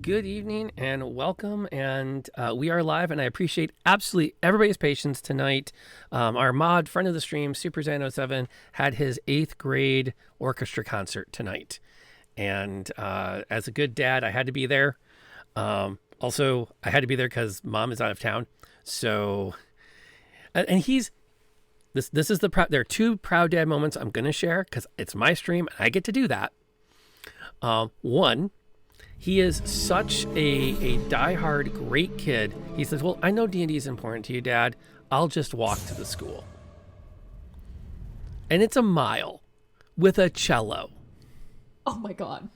Good evening and welcome. And we are live, and I appreciate absolutely everybody's patience tonight. Our mod, friend of the stream, Super Zano7, had his 8th grade orchestra concert tonight. And as a good dad, I had to be there. Also, I had to be there because mom is out of town. So, and he's, this is there are two proud dad moments I'm going to share because it's my stream and I get to do that. One, he is such a diehard great kid. He says, well, I know D&D is important to you, Dad. I'll just walk to the school. And it's a mile with a cello. Oh my God.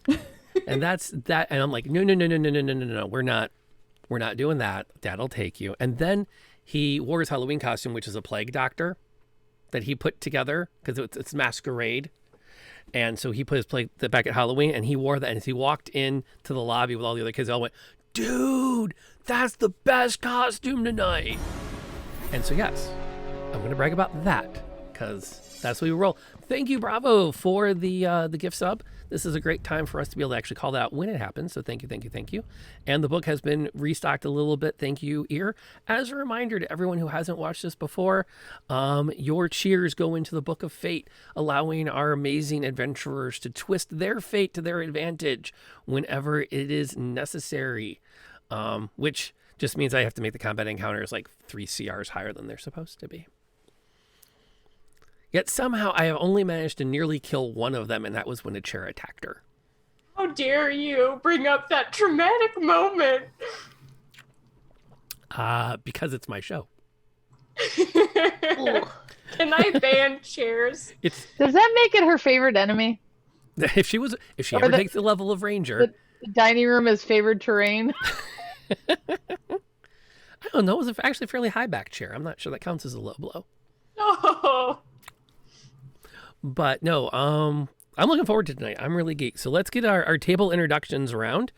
And that's that. And I'm like, no. We're not doing that. Dad'll take you. And then he wore his Halloween costume, which is a plague doctor that he put together because it's masquerade. And so he put his plague back at Halloween, and he wore that. And as he walked into the lobby with all the other kids, they all went, dude, that's the best costume tonight. And so, yes, I'm going to brag about that because that's what we roll. Thank you, Bravo, for the gift sub. This is a great time for us to be able to actually call that out when it happens. So thank you. And the book has been restocked a little bit. Thank you, Ear. As a reminder to everyone who hasn't watched this before, your cheers go into the Book of Fate, allowing our amazing adventurers to twist their fate to their advantage whenever it is necessary, which just means I have to make the combat encounters like 3 CRs higher than they're supposed to be. Yet somehow I have only managed to nearly kill one of them, and that was when a chair attacked her. How dare you bring up that traumatic moment? Because it's my show. Can I ban chairs? Does that make it her favorite enemy? If she ever takes the level of ranger. The dining room is favored terrain. I don't know. It was actually a fairly high back chair. I'm not sure that counts as a low blow. Oh. But no, I'm looking forward to tonight. I'm really geeked. So let's get our table introductions around.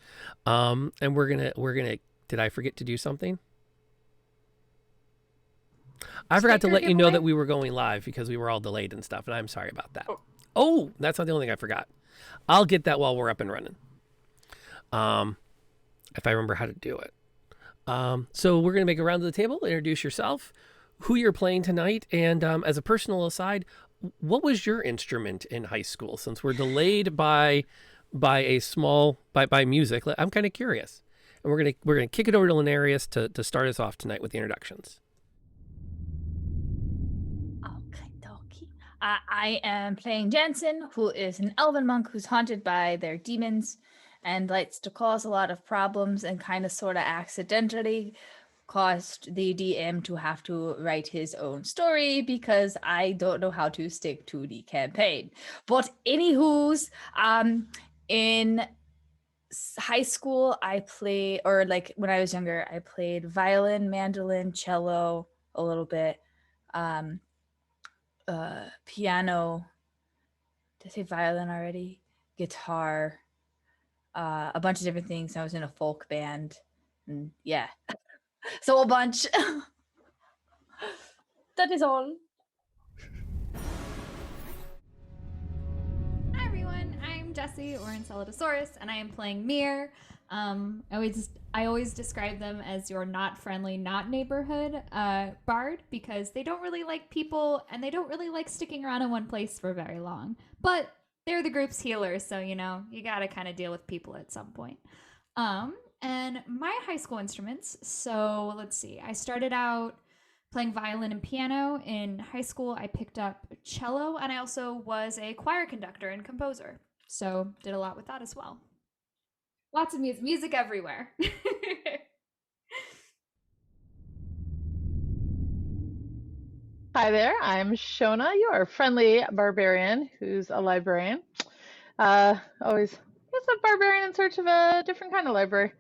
And we're gonna. Did I forget to do something? I forgot to let you know that we were going live because we were all delayed and stuff, and I'm sorry about that. Oh, that's not the only thing I forgot. I'll get that while we're up and running. If I remember how to do it. So we're gonna make a round of the table. Introduce yourself, who you're playing tonight, and as a personal aside, what was your instrument in high school? Since we're delayed by music, I'm kind of curious, and we're gonna kick it over to Linarius to start us off tonight with the introductions. Okay. I am playing Jansenn, who is an elven monk who's haunted by their demons and likes to cause a lot of problems and kind of sort of accidentally caused the DM to have to write his own story because I don't know how to stick to the campaign. But anywho's, in high school, when I was younger, I played violin, mandolin, cello, a little bit, piano. Did I say violin already? Guitar, a bunch of different things. I was in a folk band, and yeah. So a bunch. That is all. Hi everyone, I'm Jessie, or Enceladsaurus, and I am playing Mir. I always describe them as your not friendly, not neighborhood bard because they don't really like people and they don't really like sticking around in one place for very long. But they're the group's healers, so you gotta kind of deal with people at some point. And my high school instruments, so let's see, I started out playing violin and piano. In high school, I picked up cello, and I also was a choir conductor and composer. So did a lot with that as well. Lots of music everywhere. Hi there, I'm Shona, your friendly barbarian who's a librarian. Always a barbarian in search of a different kind of library.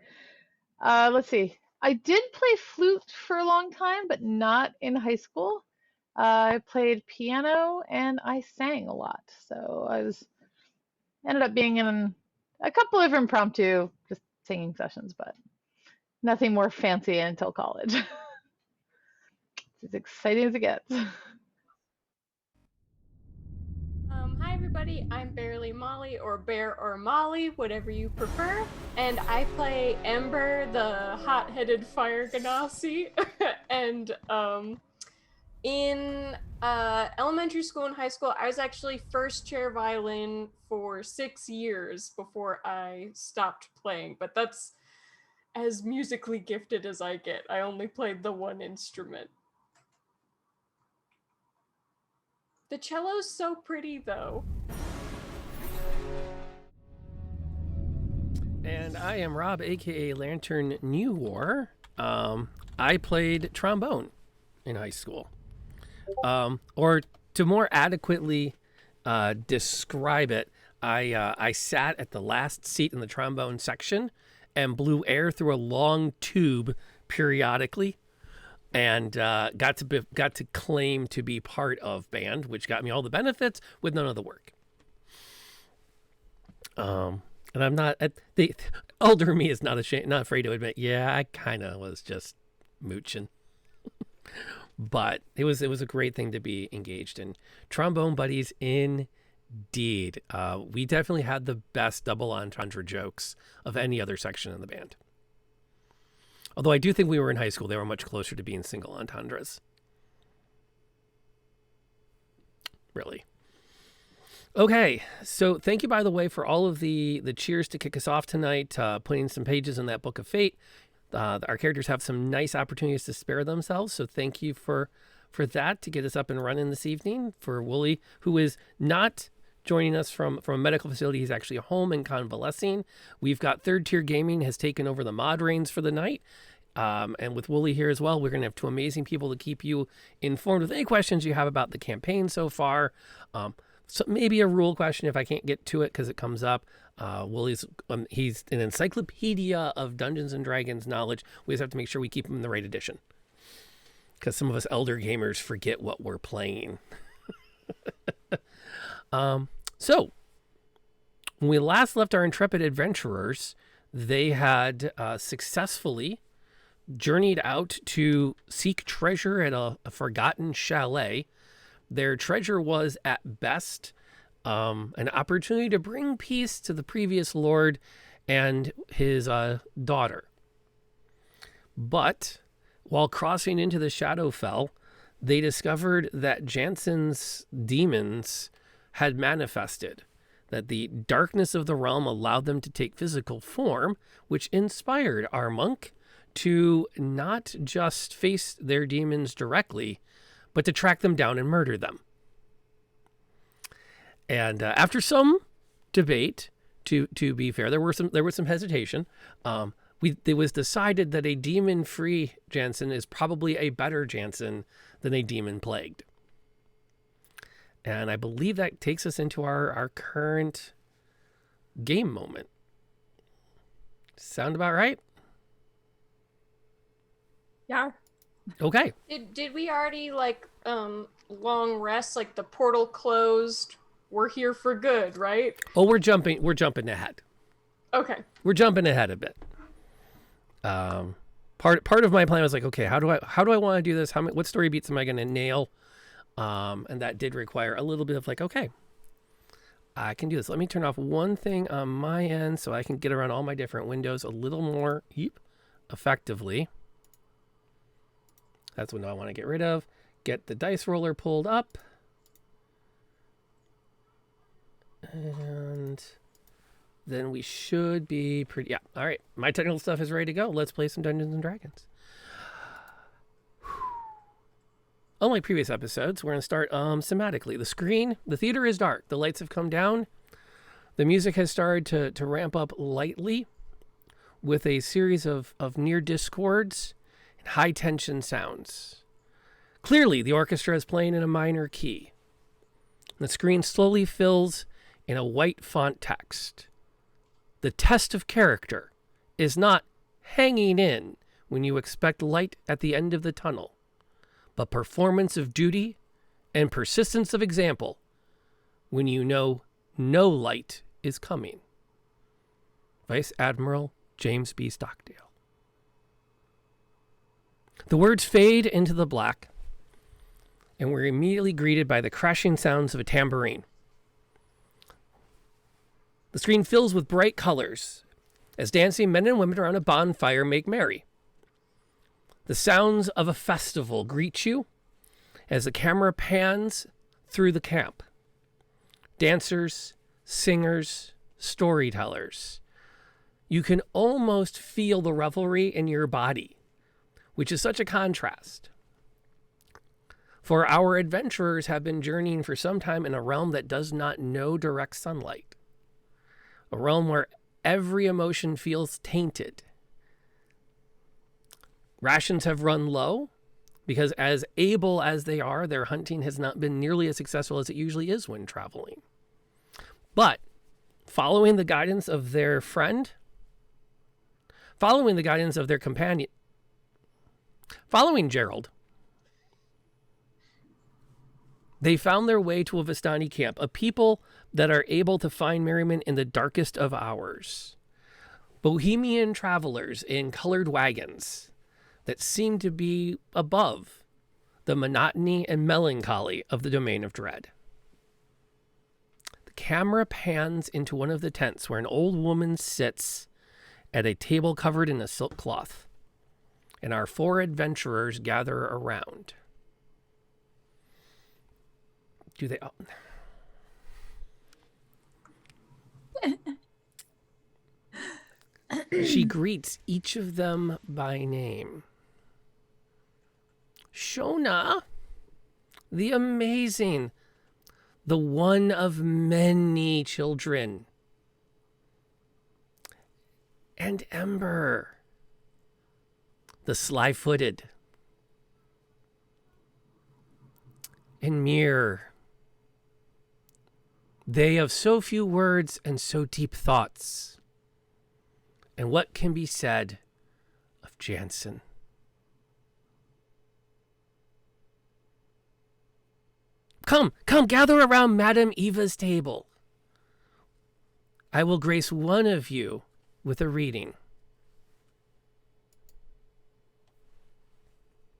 Let's see. I did play flute for a long time, but not in high school. I played piano and I sang a lot. So I ended up being in a couple of impromptu just singing sessions, but nothing more fancy until college. It's as exciting as it gets. Hi everybody, I'm Barely Molly, or Bear or Molly, whatever you prefer, and I play Ember, the hot-headed fire ganassi. And in elementary school and high school, I was actually first chair violin for 6 years before I stopped playing, but that's as musically gifted as I get. I only played the one instrument. The cello's so pretty, though. And I am Rob, aka Lantern New War. I played trombone in high school. Or to more adequately describe it, I sat at the last seat in the trombone section and blew air through a long tube periodically, and got to claim to be part of band, which got me all the benefits with none of the work. And I'm not the older me is not afraid to admit, yeah, I kind of was just mooching. But it was a great thing to be engaged in. Trombone buddies, indeed. We definitely had the best double entendre jokes of any other section in the band. Although I do think we were in high school, they were much closer to being single entendres. Really. Okay, so thank you, by the way, for all of the cheers to kick us off tonight, putting some pages in that Book of Fate. Our characters have some nice opportunities to spare themselves, so thank you for that, to get us up and running this evening. For Wooly, who is not joining us from a medical facility, he's actually home and convalescing. We've got Third Tier Gaming has taken over the mod reins for the night. And with Wooly here as well, we're going to have two amazing people to keep you informed with any questions you have about the campaign so far. So maybe a rule question if I can't get to it because it comes up. Wooly's he's an encyclopedia of Dungeons and Dragons knowledge. We just have to make sure we keep him in the right edition, because some of us elder gamers forget what we're playing. So when we last left our intrepid adventurers, they had successfully journeyed out to seek treasure at a forgotten chalet. Their treasure was, at best, an opportunity to bring peace to the previous lord and his daughter. But while crossing into the Shadowfell, they discovered that Janssen's demons had manifested, that the darkness of the realm allowed them to take physical form, which inspired our monk to not just face their demons directly, but to track them down and murder them. And after some debate, to be fair, there was some hesitation. It was decided that a demon-free Jansenn is probably a better Jansenn than a demon-plagued. And I believe that takes us into our current game moment. Sound about right? Yeah. Okay. Did we already long rest? Like the portal closed. We're here for good, right? Oh, we're jumping ahead. Okay. We're jumping ahead a bit. Part of my plan was like, okay, how do I want to do this? What story beats am I going to nail? And that did require a little bit of okay, I can do this. Let me turn off one thing on my end so I can get around all my different windows a little more effectively. That's what I want to get rid of. Get the dice roller pulled up. And then we should be pretty... Yeah, all right. My technical stuff is ready to go. Let's play some Dungeons & Dragons. Unlike previous episodes, we're going to start thematically. The theater is dark. The lights have come down. The music has started to ramp up lightly with a series of near discords and high-tension sounds. Clearly, the orchestra is playing in a minor key. The screen slowly fills in a white font text. The test of character is not hanging in when you expect light at the end of the tunnel, but performance of duty and persistence of example when you know no light is coming. Vice Admiral James B. Stockdale. The words fade into the black, and we're immediately greeted by the crashing sounds of a tambourine. The screen fills with bright colors as dancing men and women around a bonfire make merry. The sounds of a festival greet you as the camera pans through the camp. Dancers, singers, storytellers. You can almost feel the revelry in your body, which is such a contrast. For our adventurers have been journeying for some time in a realm that does not know direct sunlight. A realm where every emotion feels tainted. Rations have run low because as able as they are, their hunting has not been nearly as successful as it usually is when traveling. But following the guidance of their friend, following the guidance of their companion, following Gerald, they found their way to a Vistani camp, a people that are able to find merriment in the darkest of hours. Bohemian travelers in colored wagons that seem to be above the monotony and melancholy of the domain of dread. The camera pans into one of the tents where an old woman sits at a table covered in a silk cloth, and our 4 adventurers gather around. Do they... She greets each of them by name. Shona, the amazing, the one of many children. And Ember, the sly-footed. And Mir, they of so few words and so deep thoughts. And what can be said of Jansenn? Come, gather around Madame Eva's table. I will grace one of you with a reading.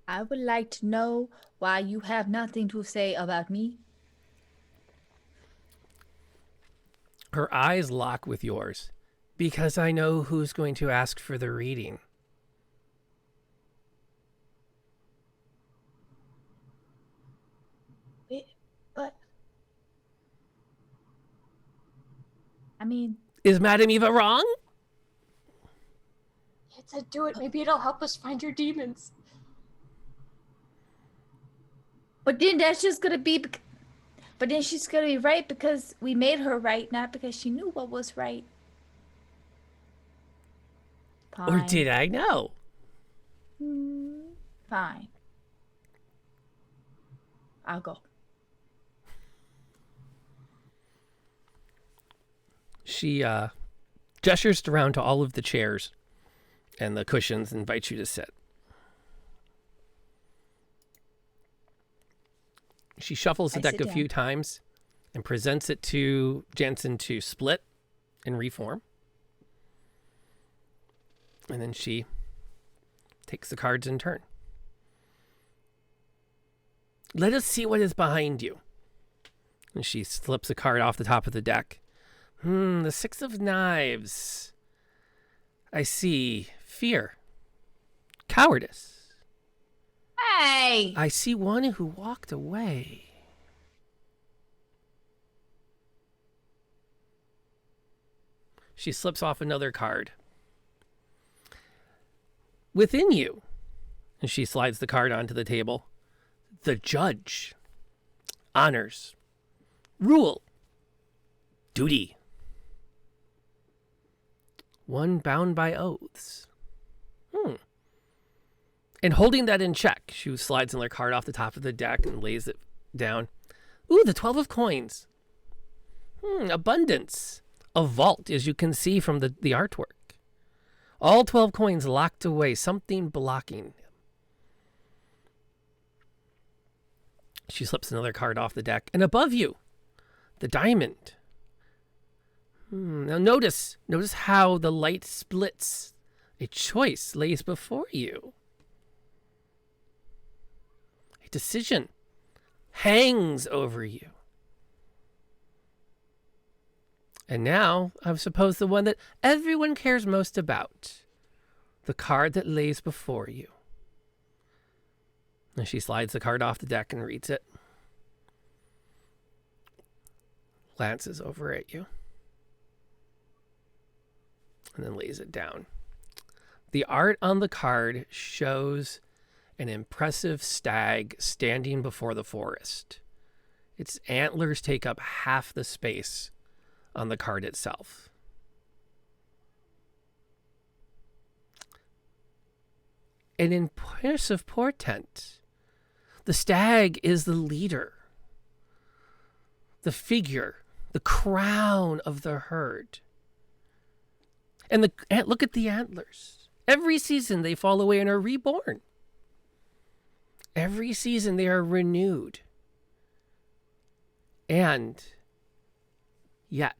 I would like to know why you have nothing to say about me. Her eyes lock with yours. Because I know who's going to ask for the reading. Wait, what? I mean... Is Madame Eva wrong? It said do it. Maybe it'll help us find your demons. But then that's just gonna be... But then she's gonna be right because we made her right, not because she knew what was right. Fine. Or did I know? Fine. I'll go. She gestures around to all of the chairs and the cushions and invites you to sit. She shuffles the deck a few times and presents it to Jansenn to split and reform. And then she takes the cards in turn. Let us see what is behind you. And she slips a card off the top of the deck. The 6 of Knives. I see fear. Cowardice. Hey! I see one who walked away. She slips off another card. Within you, and she slides the card onto the table, the judge, honors, rule, duty, one bound by oaths. And holding that in check, she slides another card off the top of the deck and lays it down. Ooh, the 12 of coins. Abundance. A vault, as you can see from the artwork. All 12 coins locked away, something blocking. She slips another card off the deck. And above you, the diamond. Now notice how the light splits. A choice lays before you. A decision hangs over you. And now, I suppose the one that everyone cares most about. The card that lays before you. And she slides the card off the deck and reads it. Glances over at you. And then lays it down. The art on the card shows an impressive stag standing before the forest. Its antlers take up half the space on the card itself. An impressive portent. The stag is the leader, the figure, the crown of the herd. And look at the antlers. Every season they fall away and are reborn. Every season they are renewed. And yet,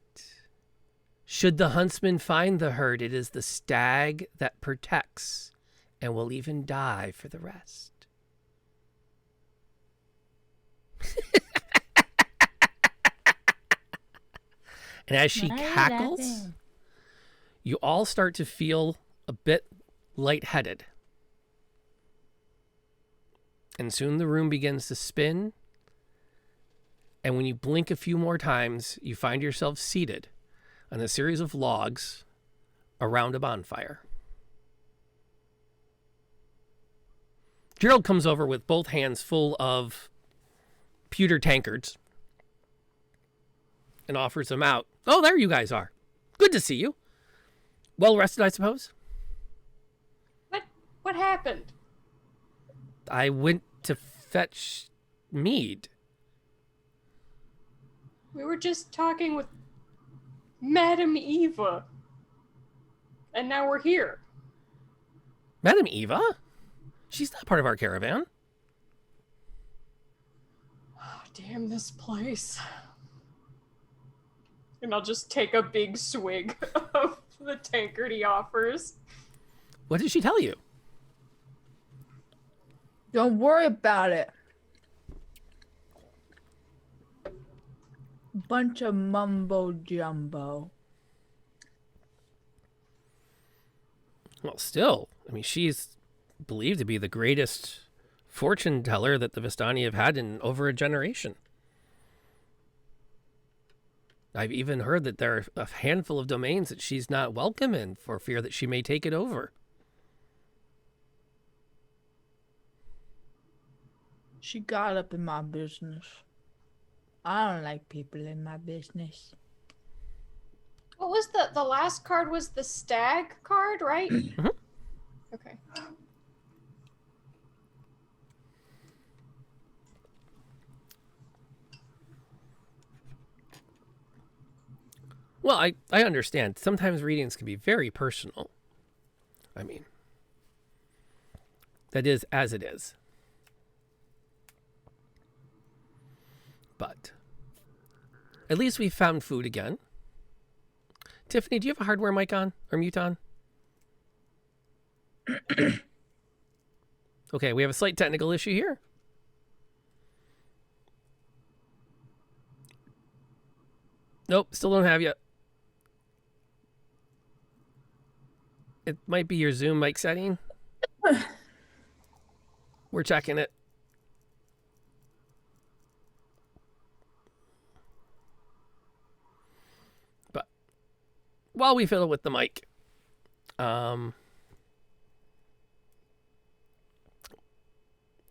should the huntsman find the herd, it is the stag that protects and will even die for the rest. And as she cackles, you all start to feel a bit lightheaded. And soon the room begins to spin. And when you blink a few more times, you find yourself seated on a series of logs around a bonfire. Gerald comes over with both hands full of pewter tankards and offers them out. Oh, there you guys are. Good to see you. Well rested, I suppose? What happened? I went to fetch mead. We were just talking with Madame Eva. And now we're here. Madame Eva? She's not part of our caravan. Oh, damn this place. And I'll just take a big swig of the tankard he offers. What did she tell you? Don't worry about it. Bunch of mumbo jumbo. Well, still, I mean, she's believed to be the greatest fortune teller that the Vistani have had in over a generation. I've even heard that there are a handful of domains that she's not welcome in for fear that she may take it over. She got up in my business. I don't like people in my business. What was the last card was the stag card, right? Mhm. Okay. Well, I understand. Sometimes readings can be very personal. I mean, that is as it is. But at least we found food again. Tiffany, do you have a hardware mic on or mute on? Okay, we have a slight technical issue here. Nope, still don't have you. It might be your Zoom mic setting. We're checking it. But while we fiddle with the mic, I'll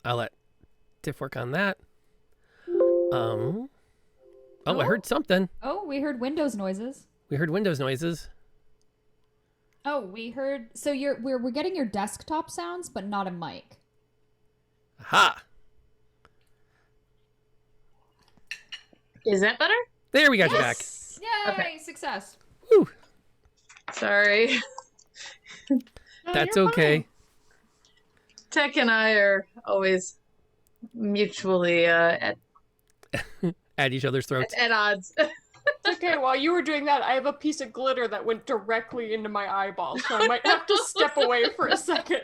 let Tiff work on that. Oh, I heard something. Oh, we heard Windows noises. We heard Windows noises. Oh, we heard. So we're getting your desktop sounds, but not a mic. Aha! Is that better? There, we got you back. Yay! Okay. Success. Woo. Sorry. No, That's you're okay. fine. Tech and I are always mutually at At each other's throats. odds. It's okay. While you were doing that, I have a piece of glitter that went directly into my eyeball, so I might have to step away for a second.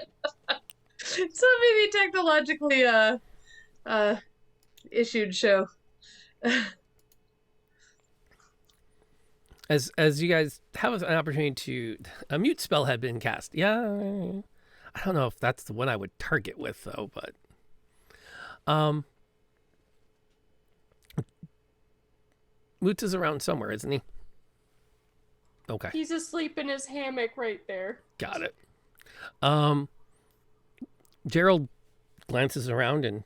So maybe technologically issued show. As you guys have an opportunity to, a mute spell had been cast. Yeah, I don't know if that's the one I would target with though, but Moots is around somewhere, isn't he? Okay, He's asleep in his hammock right there. got it. Gerald glances around and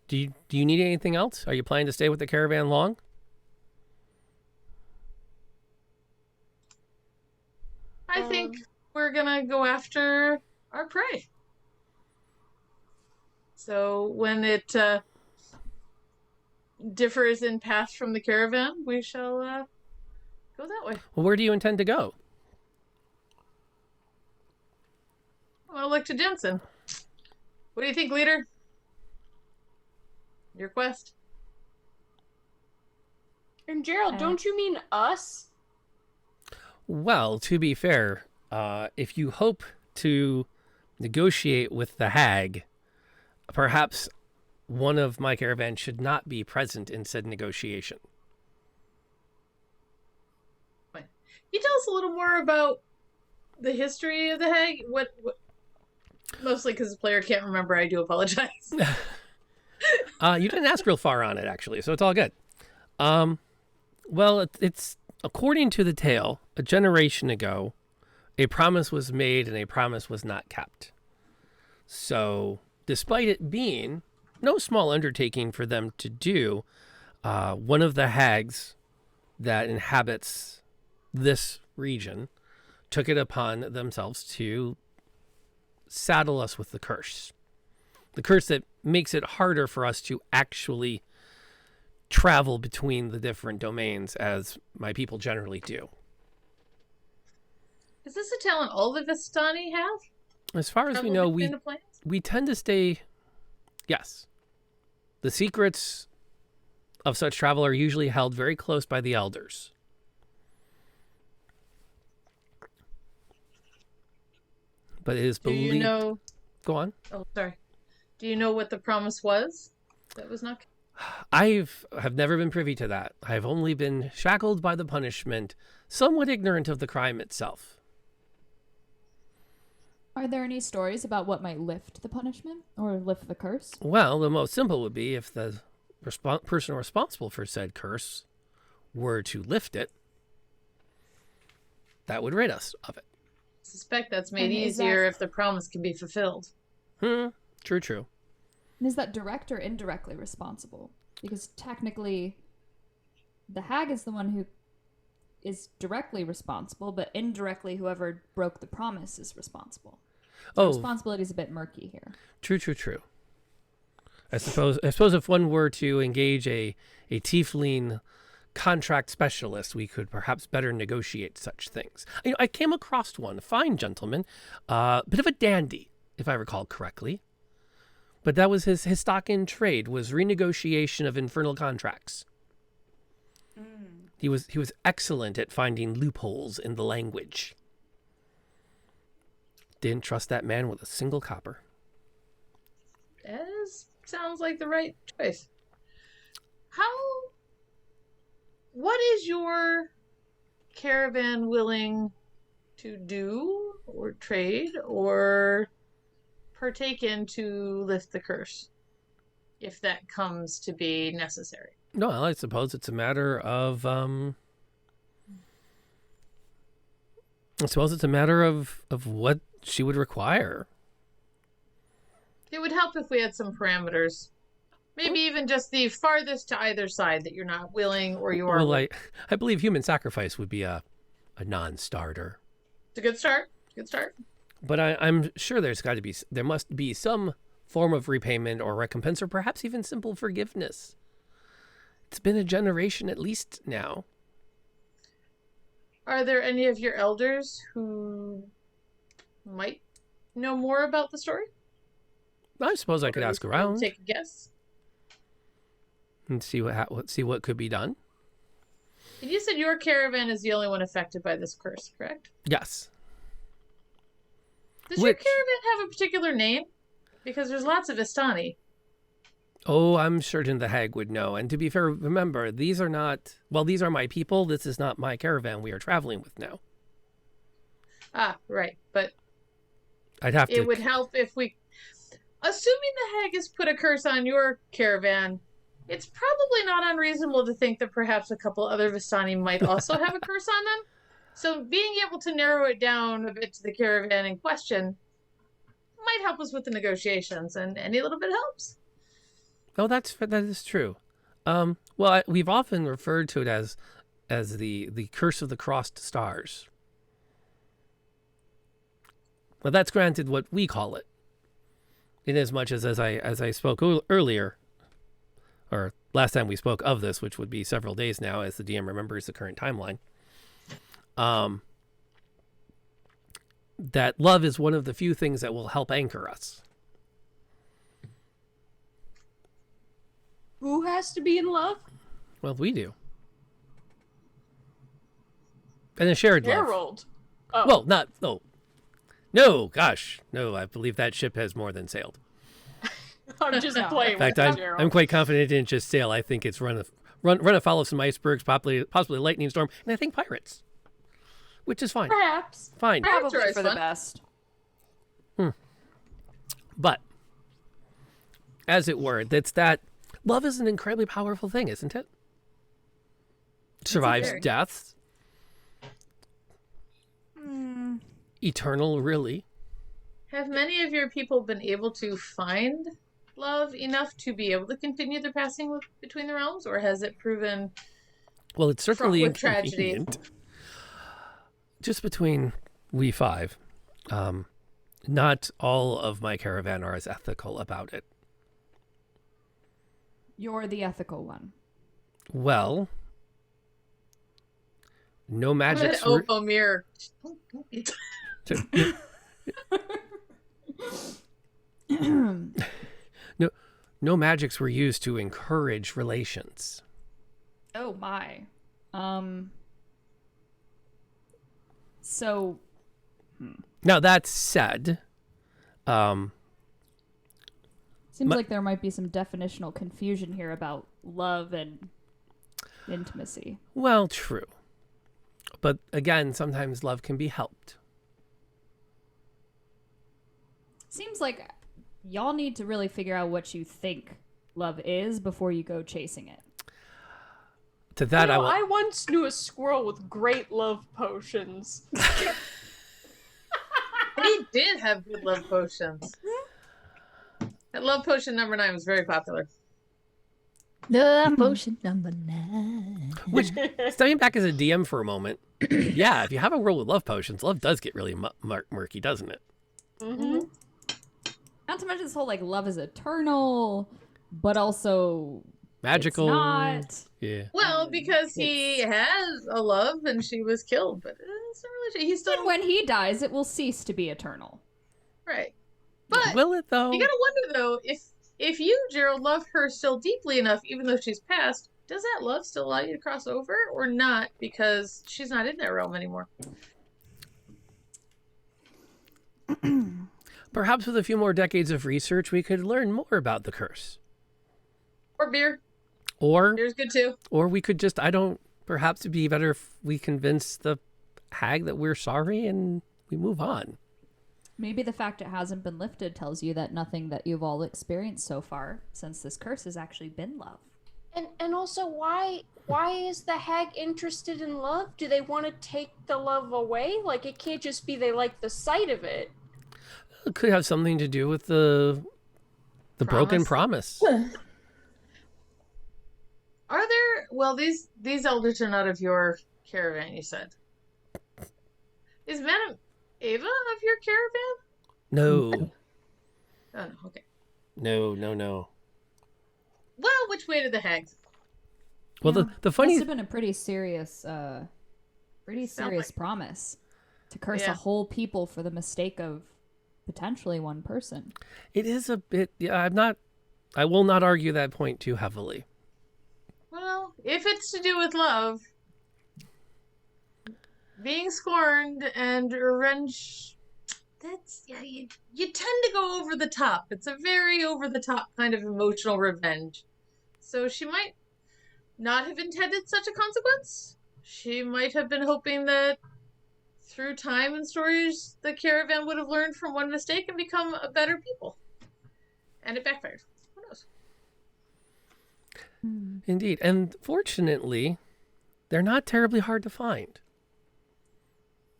do you need anything else? Are you planning to stay with the caravan long? I think we're gonna go after our prey. So when it differs in path from the caravan, we shall go that way. Well, where do you intend to go? I want to look to Jansenn. What do you think, leader? Your quest? And Gerald, don't you mean us? Well, to be fair, if you hope to negotiate with the Hague, perhaps one of my caravan should not be present in said negotiation. Can you tell us a little more about the history of the Hague? What mostly because the player can't remember, I do apologize. You didn't ask real far on it, actually, so it's all good. Well, it's according to the tale, a generation ago, a promise was made and a promise was not kept. So, despite it being no small undertaking for them to do, one of the hags that inhabits this region took it upon themselves to saddle us with the curse. The curse that makes it harder for us to actually travel between the different domains as my people generally do. Is this a talent all the Vistani have? As far as we know, we tend to stay... Yes. The secrets of such travel are usually held very close by the elders. But it is believed... Do you know... Go on. Oh, sorry. Do you know what the promise was that was not... I have never been privy to that. I've only been shackled by the punishment, somewhat ignorant of the crime itself. Are there any stories about what might lift the punishment or lift the curse? Well, the most simple would be if the person responsible for said curse were to lift it, that would rid us of it. I suspect that's made easier if the promise can be fulfilled. True. And is that direct or indirectly responsible? Because technically, the hag is the one who is directly responsible, but indirectly, whoever broke the promise is responsible. So responsibility is a bit murky here. True. I suppose if one were to engage a tiefling contract specialist, we could perhaps better negotiate such things. I came across one, a fine gentleman, bit of a dandy, if I recall correctly. But that was his stock in trade, was renegotiation of infernal contracts. He was excellent at finding loopholes in the language. Didn't trust that man with a single copper. That sounds like the right choice. What is your caravan willing to do or trade or partake in to lift the curse, if that comes to be necessary? No, I suppose it's a matter of what she would require. It would help if we had some parameters. Maybe even just the farthest to either side that you're not willing or you are. Well, I believe human sacrifice would be a non-starter. It's a good start. But I'm sure there must be some form of repayment or recompense, or perhaps even simple forgiveness. It's been a generation at least now. Are there any of your elders who might know more about the story? I suppose I could ask around. Take a guess. And see what could be done. And you said your caravan is the only one affected by this curse, correct? Yes. Does your caravan have a particular name? Because there's lots of Vistani. Oh, I'm certain the Hague would know. And to be fair, remember, these are my people. This is not my caravan we are traveling with now. Ah, right. But It would help if we... Assuming the Hague has put a curse on your caravan, it's probably not unreasonable to think that perhaps a couple other Vistani might also have a curse on them. So being able to narrow it down a bit to the caravan in question might help us with the negotiations, and any little bit helps. Oh, that is true. Well, we've often referred to it as the curse of the crossed stars. Well, that's granted what we call it. Inasmuch as I spoke earlier, or last time we spoke of this, which would be several days now, as the DM remembers the current timeline, that love is one of the few things that will help anchor us. Who has to be in love? Well, we do. And a shared love. Harold. Oh. Well, not... Oh. No, gosh. No, I believe that ship has more than sailed. I'm just playing In fact, with Harold. I'm quite confident it didn't just sail. I think it's run afoul of some icebergs, possibly a lightning storm, and I think pirates. Which is fine. Perhaps. Fine. Pirates are Probably always for the fun. best. But, as it were, love is an incredibly powerful thing, isn't it? Survives very. death. Eternal, really. Have many of your people been able to find love enough to be able to continue their passing between the realms, or has it proven... Well, it's certainly Fraught with tragedy. inconvenient. Just between we five, not all of my caravan are as ethical about it. You're the ethical one. Well, no magics. Opomir. No magics were used to encourage relations. Oh my. So Now that said, seems My- like there might be some definitional confusion here about love and intimacy. well, true. But again, sometimes love can be helped. Seems like y'all need to really figure out what you think love is before you go chasing it. To that, I will. I once knew a squirrel with great love potions. He did have good love potions. That love potion number 9 was very popular. Love potion number 9. Which, stepping back as a DM for a moment, yeah, if you have a world with love potions, love does get really murky, doesn't it? Mm-hmm. Not to mention this whole like love is eternal, but also Magical. it's not. Yeah. Well, because he has a love and she was killed, but it's not really. He's still And when he dies, it will cease to be eternal. right. But Will it though? you gotta wonder though, if you, Gerald, love her still deeply enough, even though she's passed, does that love still allow you to cross over or not? Because she's not in that realm anymore. Perhaps with a few more decades of research, we could learn more about the curse. Or beer. Or Beer's good too. we could just, perhaps it'd be better if we convince the hag that we're sorry and we move on. Maybe the fact it hasn't been lifted tells you that nothing that you've all experienced so far since this curse has actually been love. And also, why is the hag interested in love? Do they want to take the love away? Like, it can't just be they like the sight of it. It could have something to do with the broken promise. Are there? Well, these elders are not of your caravan. You said. Is Madame Ava of your caravan? No. Oh no. Okay. No. Well, which way to the hag? Well, the Must funny... have been a pretty serious promise to curse a whole people for the mistake of potentially one person. It is a bit... Yeah, I will not argue that point too heavily. Well, if it's to do with love, being scorned and revenge, yeah, you tend to go over the top. It's a very over the top kind of emotional revenge. So she might not have intended such a consequence. She might have been hoping that through time and stories, the caravan would have learned from one mistake and become a better people. And it backfired. Who knows? Indeed. And fortunately, they're not terribly hard to find.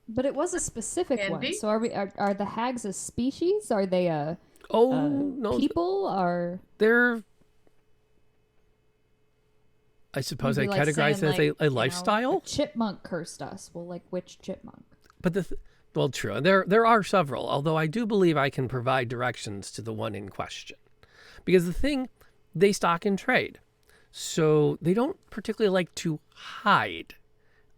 But it was a specific Can one. be. So are the hags a species? Are they a No, people? Or they're... I suppose Maybe I like categorize saying, it as like, a lifestyle. a chipmunk cursed us. Well, like which chipmunk? But well, true. There are several, although I do believe I can provide directions to the one in question. Because the thing, they stock and trade. So they don't particularly like to hide.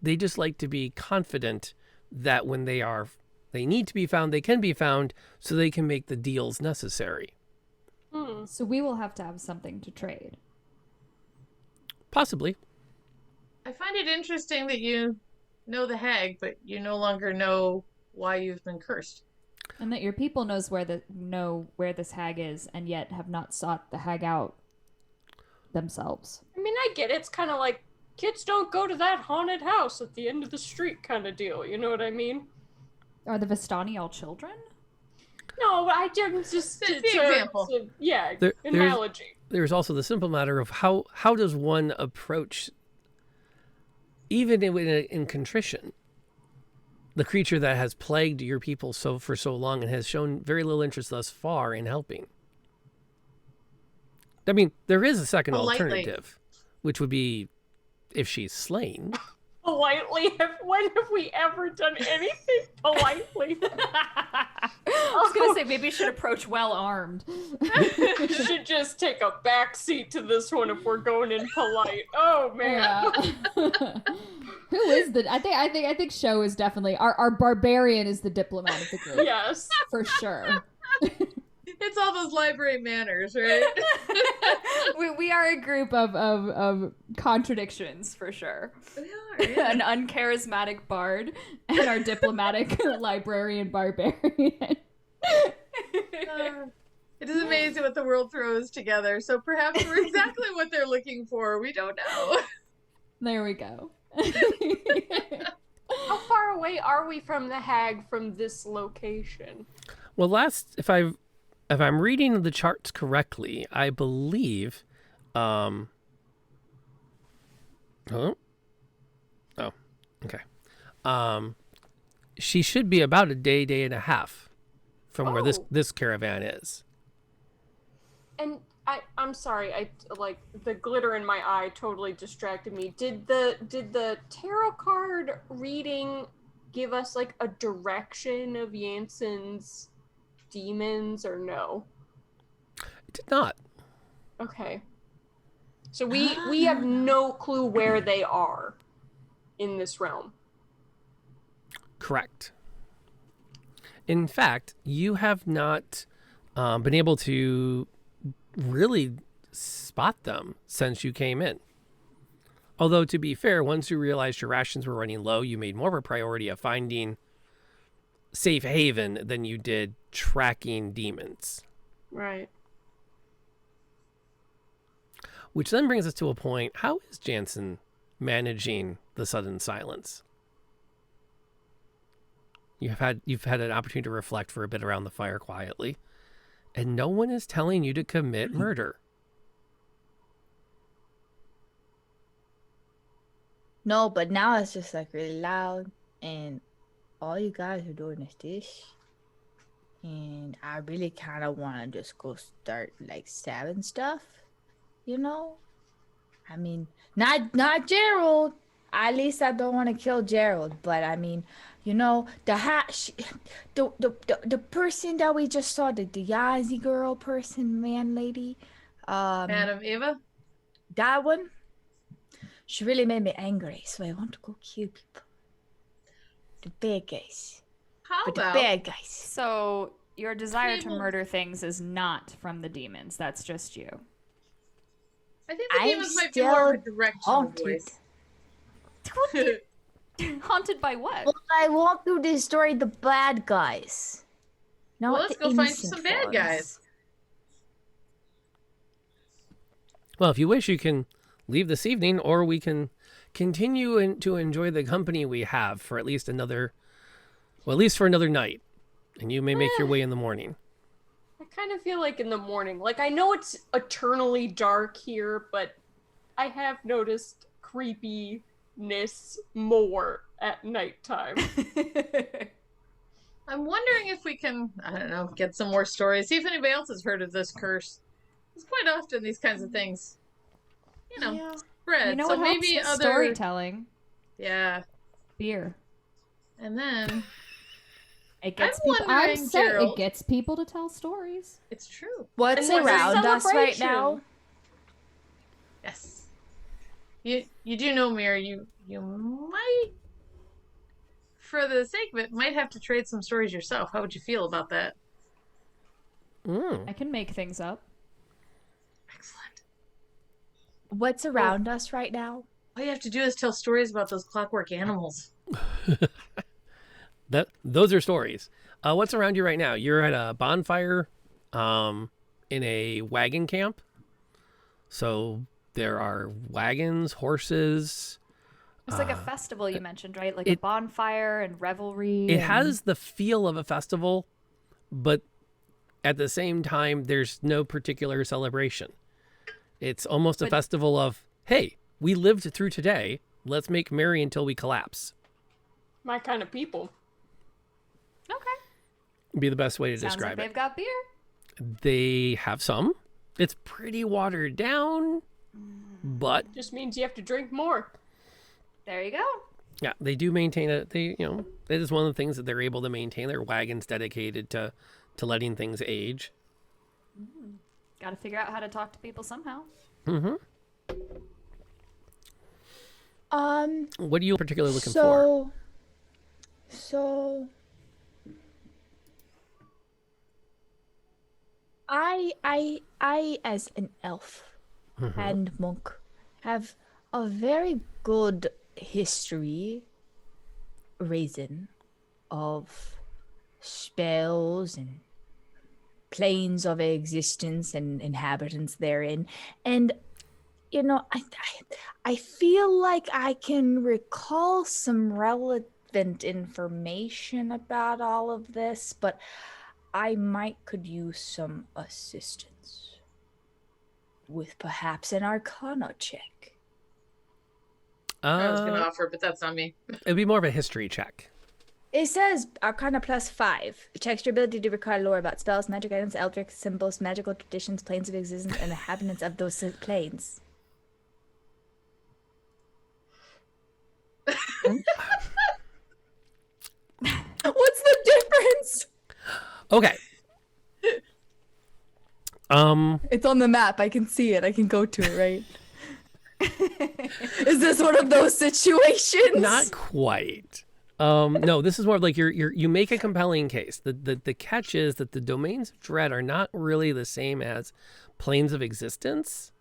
They just like to be confident that when they need to be found, they can be found, so they can make the deals necessary. So we will have to have something to trade. Possibly. I find it interesting that you know the Hague, but you no longer know why you've been cursed. And that your people know where this hag is, and yet have not sought the hag out themselves. I mean, I get it. It's kind of like kids don't go to that haunted house at the end of the street kind of deal. You know what I mean? Are the Vistani all children? No, I didn't just... It's the example. Analogy. There's also the simple matter of how does one approach, even in contrition, the creature that has plagued your people for so long and has shown very little interest thus far in helping. I mean, there is a second alternative, which would be if she's slain. Politely? When have we ever done anything politely? I was gonna say maybe you should approach well armed. Should just take a back seat to this one if we're going in polite. Oh man. Yeah. Who is the? I think Sho is definitely our barbarian is the diplomat of the group. Yes, for sure. It's all those library manners, right? we are a group of contradictions for sure. We are, yeah. An uncharismatic bard and our diplomatic librarian barbarian. It is amazing what the world throws together. So perhaps we're exactly what they're looking for. We don't know. There we go. How far away are we from the Hague from this location? Well, if I'm reading the charts correctly, I believe, she should be about a day and a half from where this caravan is. And I'm sorry, like the glitter in my eye totally distracted me. Did the tarot card reading give us like a direction of Janssen's demons or no? It did not. Okay. So we have no clue where they are in this realm. Correct. In fact, you have not been able to really spot them since you came in. Although, to be fair, once you realized your rations were running low, you made more of a priority of finding safe haven than you did tracking demons. Right. Which then brings us to a point. How is Jansenn managing the sudden silence? You've had an opportunity to reflect for a bit around the fire quietly, and no one is telling you to commit murder. No, but now it's just like really loud, and all you guys are doing is this. And I really kind of want to just go start like stabbing stuff, you know? I mean, not Gerald. At least I don't want to kill Gerald, but I mean, you know, the person that we just saw, the Yazzie girl person, man, lady, Madam Eva? that one, she really made me angry, so I want to go kill people. The bad guys. How The about bad guys. So your desire to Table. murder things is not from the demons. That's just you. I think the I'm demons might be more of a still directional haunted. voice. Haunted by what? Well, I want to destroy the bad guys. Not Well, let's the go find innocent some bad guys. ones. Well, if you wish, you can leave this evening, or we can continue to enjoy the company we have for at least another night. And you may make your way in the morning. I kind of feel like in the morning. Like, I know it's eternally dark here, but I have noticed creepiness more at nighttime. I'm wondering if we can, I don't know, get some more stories. See if anybody else has heard of this curse. It's quite often these kinds of things, Yeah. spread. You know so what helps maybe with other storytelling? Yeah. Beer. And then It gets I'm people. I'm wondering, saying Gerald. it gets people to tell stories. it's true. What's And there's a around us right celebration. now? Yes. You do know, Mir, you might, for the sake of it, might have to trade some stories yourself. How would you feel about that? I can make things up. Excellent. What's around us right now? All you have to do is tell stories about those clockwork animals. Those are stories. What's around you right now? You're at a bonfire in a wagon camp. So there are wagons, horses. It's like a festival you mentioned, right? Like a bonfire and revelry. It has the feel of a festival, but at the same time, there's no particular celebration. It's almost a festival of, hey, we lived through today. Let's make merry until we collapse. My kind of people. Okay. Be the best way to Sounds describe like it. they've got beer. They have some. It's pretty watered down, but Just means you have to drink more. There you go. yeah, they do maintain it. It is one of the things that they're able to maintain. Their wagons dedicated to letting things age. Got to figure out how to talk to people somehow. Mm-hmm. What are you particularly looking for? So I as an elf and monk have a very good history reason of spells and planes of existence and inhabitants therein. And I feel like I can recall some relevant information about all of this, but I could use some assistance with perhaps an arcana check. I was going to offer, but that's on me. It'd be more of a history check. It says Arcana +5. It checks your ability to recall lore about spells, magic items, eldritch symbols, magical traditions, planes of existence, and inhabitants of those planes. What's the difference? Okay. It's on the map. I can see it. I can go to it, right? Is this one of those situations? Not quite. No, this is more of like you make a compelling case. The catch is that the domains of dread are not really the same as planes of existence,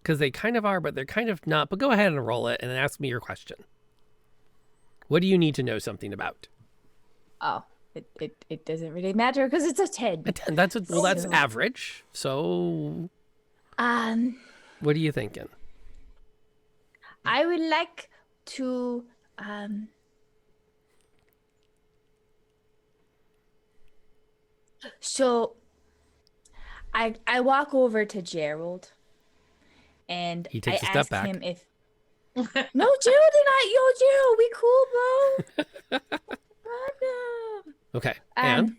because they kind of are, but they're kind of not. But go ahead and roll it and ask me your question. What do you need to know something about? Oh, it doesn't really matter because it's a 10. A 10. That's average. So, what are you thinking? I would like to So I walk over to Gerald and He takes I a step ask back. him if No, Gerald and Gerald, we cool, bro. Okay. And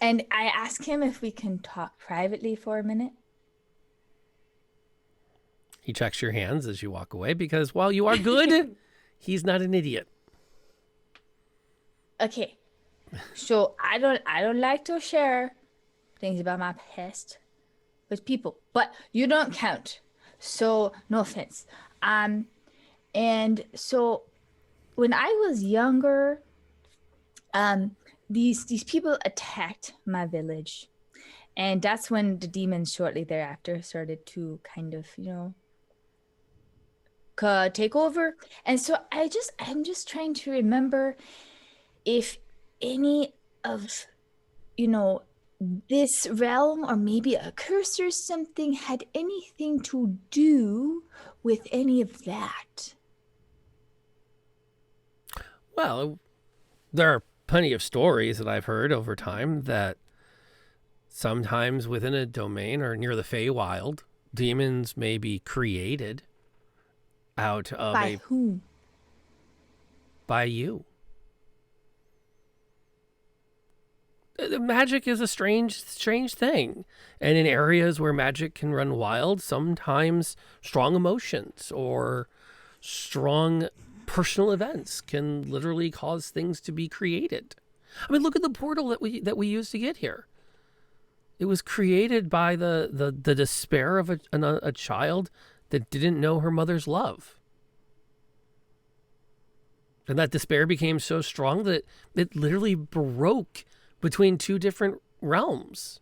And I ask him if we can talk privately for a minute. he checks your hands as you walk away, because while you are good, he's not an idiot. Okay. So I don't like to share things about my past with people, but you don't count. So no offense. And so when I was younger, these people attacked my village, and that's when the demons shortly thereafter started to kind of, take over. And so I'm just trying to remember if any of this realm or maybe a curse or something had anything to do with any of that. Well, there are plenty of stories that I've heard over time that sometimes within a domain or near the Feywild, demons may be created out of By whom? By you. Magic is a strange thing. And in areas where magic can run wild, sometimes strong emotions or strong personal events can literally cause things to be created. I mean, look at the portal that we used to get here. It was created by the despair of a child that didn't know her mother's love. And that despair became so strong that it literally broke between two different realms.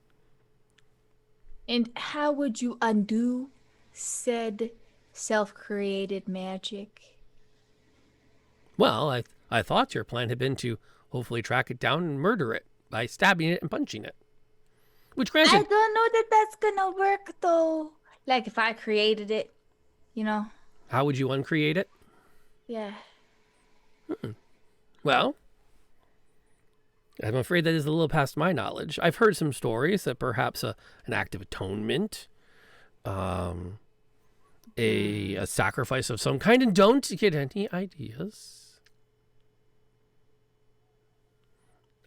And how would you undo said self-created magic? Well, I thought your plan had been to hopefully track it down and murder it by stabbing it and punching it. Which granted, I don't know that that's gonna work though. Like if I created it, how would you uncreate it? Yeah. Well, I'm afraid that is a little past my knowledge. I've heard some stories that perhaps an act of atonement, a sacrifice of some kind, and don't get any ideas.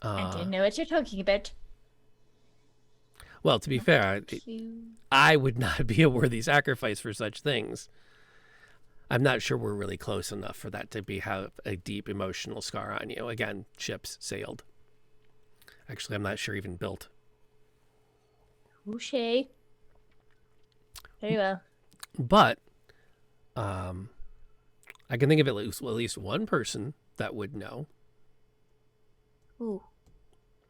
I don't know what you're talking about. Well, to be fair, I would not be a worthy sacrifice for such things. I'm not sure we're really close enough for that to have a deep emotional scar on you. Again, ships sailed. Actually, I'm not sure even built. Touché. Very well. But I can think of at least one person that would know. Ooh.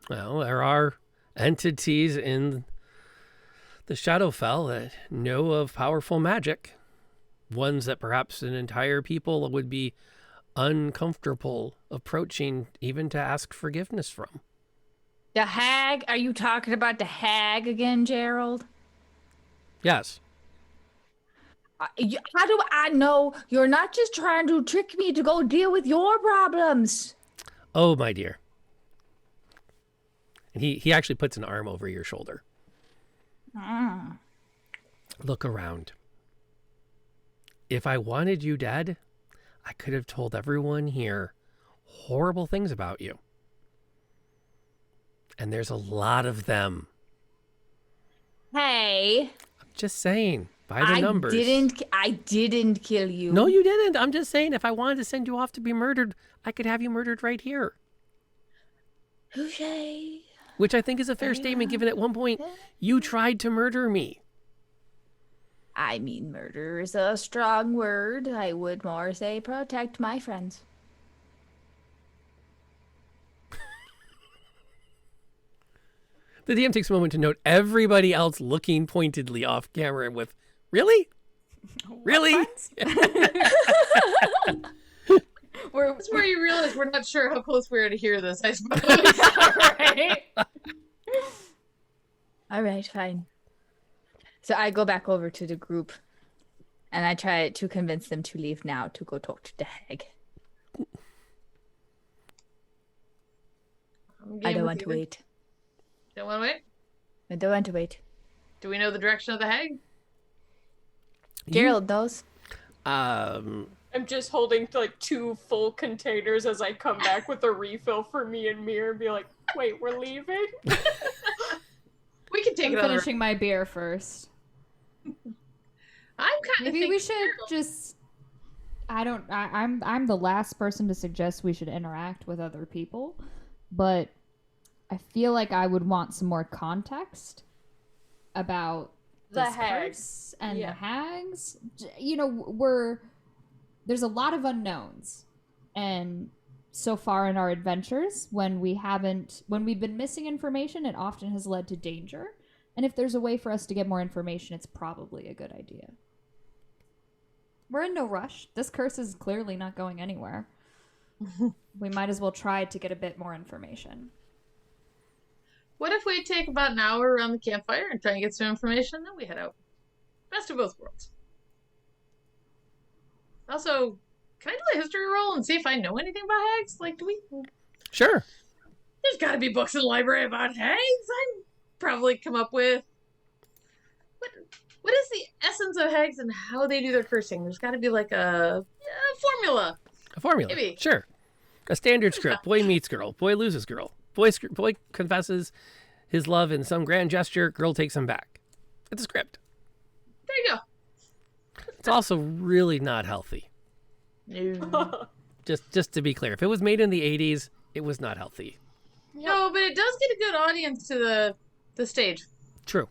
Well, there are entities in the Shadowfell that know of powerful magic. Ones that perhaps an entire people would be uncomfortable approaching even to ask forgiveness from. The Hague? Are you talking about the Hague again, Gerald? Yes. How do I know you're not just trying to trick me to go deal with your problems? Oh, my dear. And he actually puts an arm over your shoulder. Look around. If I wanted you dead, I could have told everyone here horrible things about you. And there's a lot of them. Hey. I'm just saying, by the numbers. I didn't kill you. No, you didn't. I'm just saying, if I wanted to send you off to be murdered, I could have you murdered right here. Touché. Which I think is a fair statement, given at one point you tried to murder me. I mean, murder is a strong word. I would more say protect my friends. The DM takes a moment to note everybody else looking pointedly off camera with, really? Really? That's where you realize we're not sure how close we are to hear this, I suppose. Right? All right, fine. So I go back over to the group and I try to convince them to leave now to go talk to the Hague. I don't want to wait. Don't want to wait? I don't want to wait. Do we know the direction of the Hague? Gerald knows. I'm just holding like 2 full containers as I come back with a refill for me and Mir and be like, wait, we're leaving? We can take I'm it on finishing my beer first. I'm kind of Maybe we should just. I'm the last person to suggest we should interact with other people, but I feel like I would want some more context about The this Hague. curse and Yeah. the hags. There's a lot of unknowns, and so far in our adventures, when we've been missing information, it often has led to danger. And if there's a way for us to get more information, it's probably a good idea. We're in no rush. This curse is clearly not going anywhere. We might as well try to get a bit more information. What if we take about an hour around the campfire and try and get some information, and then we head out? Best of both worlds. Also, can I do a history roll and see if I know anything about hags? Like, do we? Sure. There's got to be books in the library about hags. I'd probably come up with what is the essence of hags and how they do their cursing. There's got to be like a formula. A formula. Maybe. Sure. A standard script. Boy meets girl. Boy loses girl. Boy confesses his love in some grand gesture. Girl takes him back. It's a script. There you go. It's also really not healthy. No. Just to be clear, if it was made in the 80s, it was not healthy. No, but it does get a good audience to the stage. True.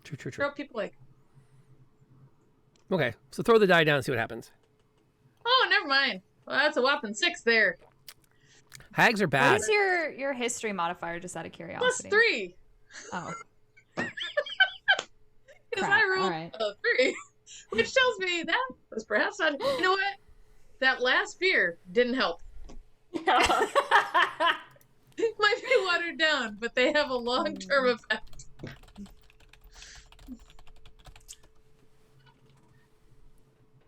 True. What people like. Okay, so throw the die down and see what happens. Oh, never mind. Well, that's a whopping 6 there. Hags are What bad. is your history modifier, just out of curiosity? +3. Oh. Because Crap, I rolled alright. a 3. Which tells me that was perhaps not. You know what? That last beer didn't help. Yeah. Might be watered down, but they have a long-term effect.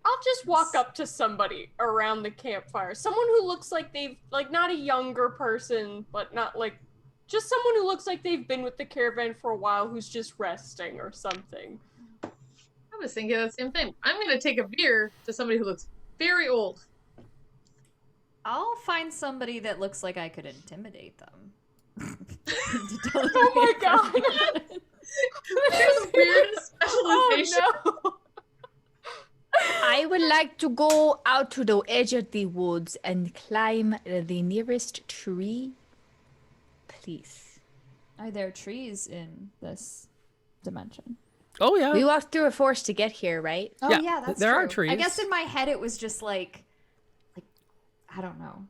I'll just walk up to somebody around the campfire. Someone who looks like they've, like, not a younger person, but not like, just someone who looks like they've been with the caravan for a while who's just resting or something. I was thinking the same thing. I'm going to take a beer to somebody who looks very old. I'll find somebody that looks like I could intimidate them. Oh my god! There's the weirdest specialization. Oh no! I would like to go out to the edge of the woods and climb the nearest tree. Please. Are there trees in this dimension? Oh, yeah. We walked through a forest to get here, right? Oh Yeah, yeah, that's there are true. I trees. guess in my head it was just like I don't know.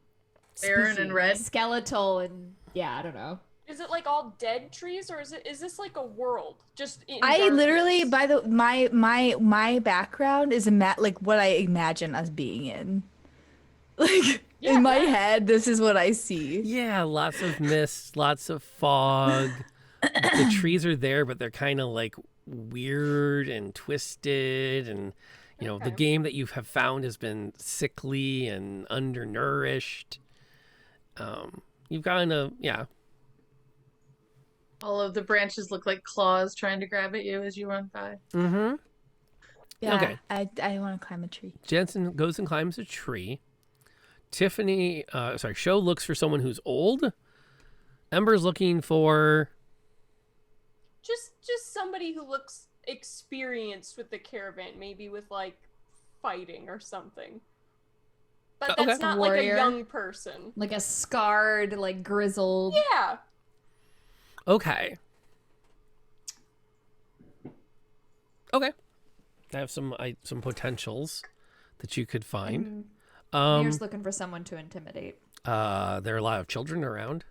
Barren Spooky, and red. skeletal, and yeah, I don't know. Is it like all dead trees, or is this like a world just in I darkness? literally, by the my background is like what I imagine us being in. Like Yeah, in my right. head, this is what I see. Yeah, lots of mist, lots of fog. The trees are there, but they're kind of like weird and twisted. And, you know, the Okay. game that you have found has been sickly and undernourished. You've kind of, yeah. All of the branches look like claws trying to grab at you as you run by. Mm-hmm. Yeah, Okay. I want to climb a tree. Jansenn goes and climbs a tree. Sho looks for someone who's old. Ember's looking for... Just somebody who looks experienced with the caravan, maybe with like fighting or something. But Okay. that's not like a Warrior. young person. Like a scarred, like grizzled. Yeah. Okay. Okay. I have some potentials that you could find. Mir's looking for someone to intimidate. There are a lot of children around.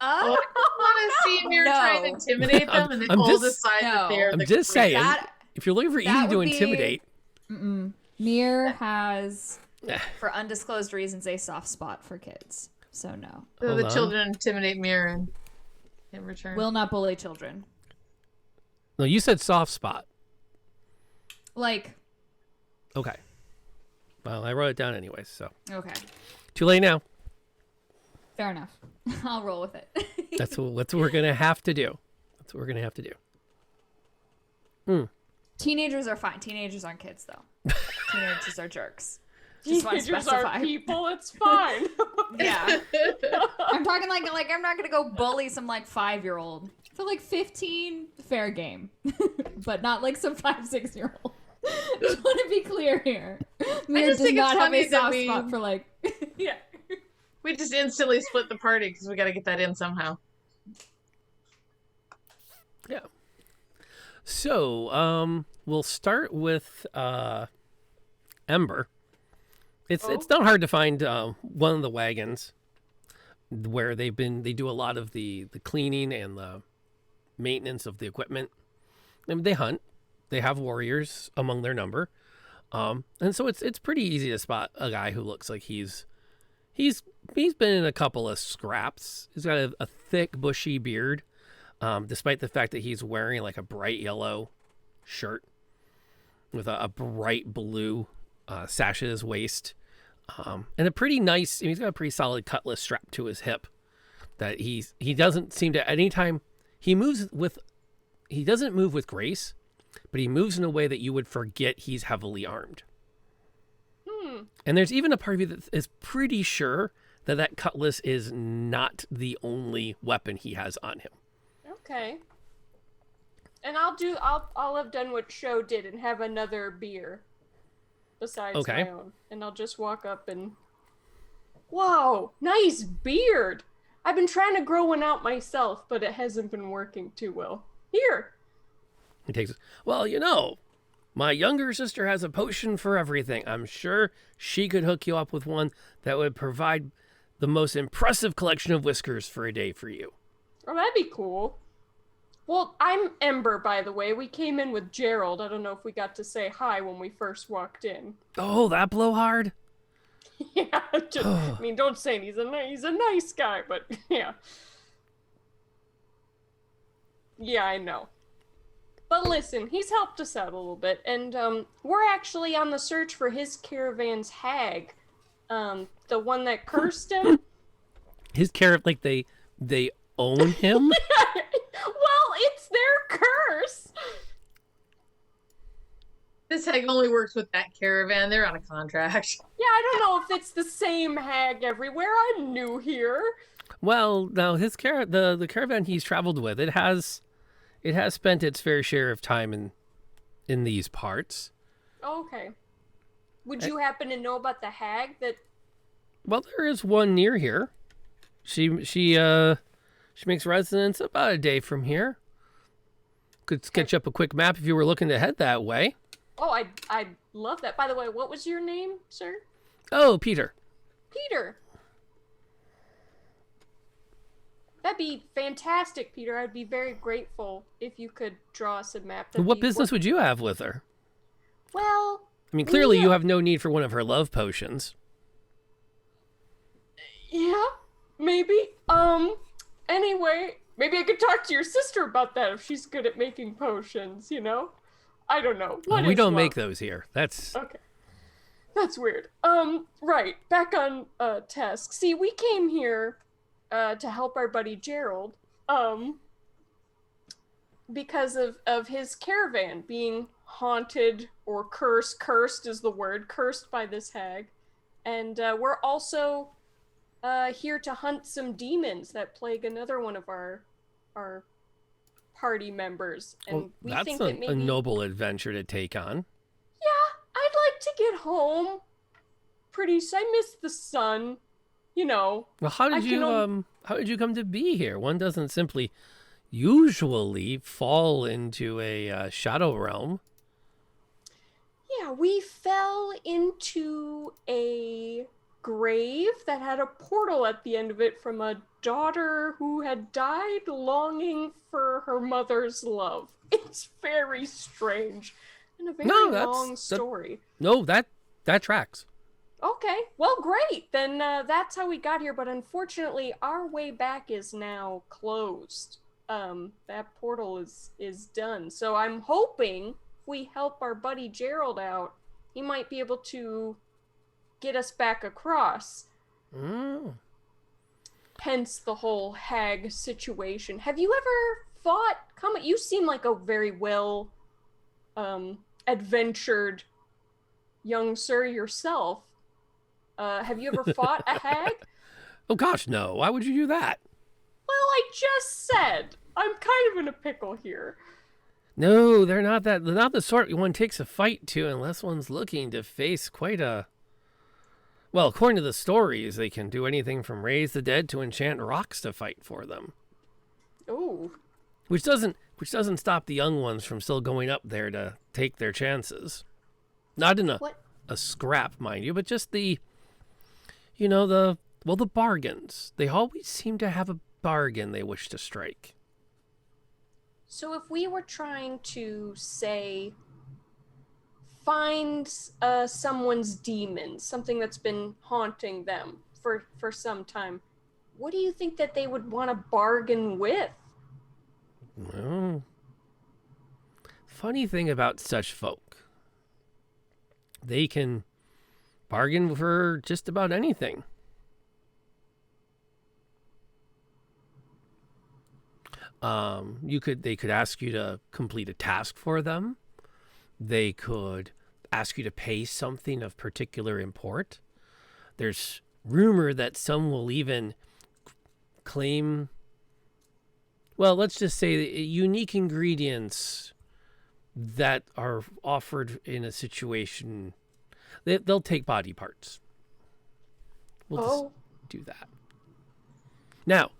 Oh, I want to see Mir try and intimidate them, and they I'm all just- decide that No. they're I'm the just saying, That- if you're looking for easy that to would be- intimidate, Mir has, For undisclosed reasons, a soft spot for kids. So no. So Hold the on. children intimidate Mir and in return. will not bully children. no, you said soft spot. Like, Okay. Well, I wrote it down anyways, so okay, too late now. fair enough. I'll roll with it. That's what we're gonna have to do. That's what we're gonna have to do. Teenagers are fine. Teenagers aren't kids, though. Teenagers are jerks. Just want to Teenagers specify. are people, it's fine. Yeah. I'm talking like I'm not gonna go bully some like 5-year-old. For like 15, fair game. But not like some 5-6-year-old. Just want to be clear here. Mir just does think it's not have funny a that soft we- spot for like Yeah. We just instantly split the party because we got to get that in somehow. Yeah. So, we'll start with Ember. It's not hard to find one of the wagons where they do a lot of the cleaning and the maintenance of the equipment. I mean, they hunt. They have warriors among their number. And so it's pretty easy to spot a guy who looks like he's He's been in a couple of scraps. He's got a thick, bushy beard, despite the fact that he's wearing like a bright yellow shirt with a bright blue sash at his waist, and a pretty nice. He's got a pretty solid cutlass strapped to his hip. That he doesn't seem to anytime he moves with. He doesn't move with grace, but he moves in a way that you would forget he's heavily armed. And there's even a part of you that is pretty sure that that cutlass is not the only weapon he has on him. Okay. And I'll have done what Sho did and have another beer besides my own. And I'll just walk up and, whoa, nice beard. I've been trying to grow one out myself, but it hasn't been working too well. Here. He takes it. Well, you know, my younger sister has a potion for everything. I'm sure she could hook you up with one that would provide the most impressive collection of whiskers for a day for you. Oh, that'd be cool. Well, I'm Ember, by the way. We came in with Gerald. I don't know if we got to say hi when we first walked in. Oh, that blowhard? Yeah, I mean, don't say he's a nice guy, but yeah. Yeah, I know. But listen, he's helped us out a little bit, and we're actually on the search for his caravan's Hague, the one that cursed him. His caravan, like they own him? Well, it's their curse. This Hague only works with that caravan. They're on a contract. Yeah, I don't know if it's the same Hague everywhere. I'm new here. Well, no, his the caravan he's traveled with, it has spent its fair share of time in these parts. Okay. Would you happen to know about the Hague that? Well, there is one near here. She makes residence about a day from here. Could sketch up a quick map if you were looking to head that way. Oh, I'd love that. By the way, what was your name, sir? Oh, Peter. Peter. That'd be fantastic, Peter. I'd be very grateful if you could draw us a map. What business would you have with her? Well, I mean, clearly you have no need for one of her love potions. Yeah, maybe. Anyway, maybe I could talk to your sister about that if she's good at making potions, you know? I don't know. We don't make those here. That's... Okay. That's weird. Right. Back on task. See, we came here to help our buddy Gerald, because of his caravan being haunted or cursed. Cursed is the word. Cursed by this hag. And we're also here to hunt some demons that plague another one of our party members. And well, we that's think that maybe... a noble adventure to take on. Yeah, I'd like to get home. I miss the sun. You know. Well, how did you come to be here? One doesn't simply usually fall into a shadow realm. Yeah, we fell into a grave that had a portal at the end of it from a daughter who had died longing for her mother's love. It's very strange and a very long story. That tracks. Okay, well, great. Then that's how we got here, but unfortunately, our way back is now closed. That portal is done. So I'm hoping if we help our buddy Gerald out, he might be able to get us back across. Hence the whole hag situation. Have you ever fought? You seem like a very well adventured young sir yourself. Have you ever fought a hag? Oh gosh, no. Why would you do that? Well, I just said. I'm kind of in a pickle here. No, they're not the sort one takes a fight to unless one's looking to face quite a... Well, according to the stories, they can do anything from raise the dead to enchant rocks to fight for them. Ooh. Which doesn't stop the young ones from still going up there to take their chances. Not in a scrap, mind you, but just the bargains. They always seem to have a bargain they wish to strike. So if we were trying to, say, find someone's demons, something that's been haunting them for some time. What do you think that they would want to bargain with? Well, funny thing about such folk, they can bargain for just about anything. They could ask you to complete a task for them. They could ask you to pay something of particular import. There's rumor that some will even claim, well, let's just say unique ingredients that are offered in a situation. They'll take body parts. We'll just do that. Now,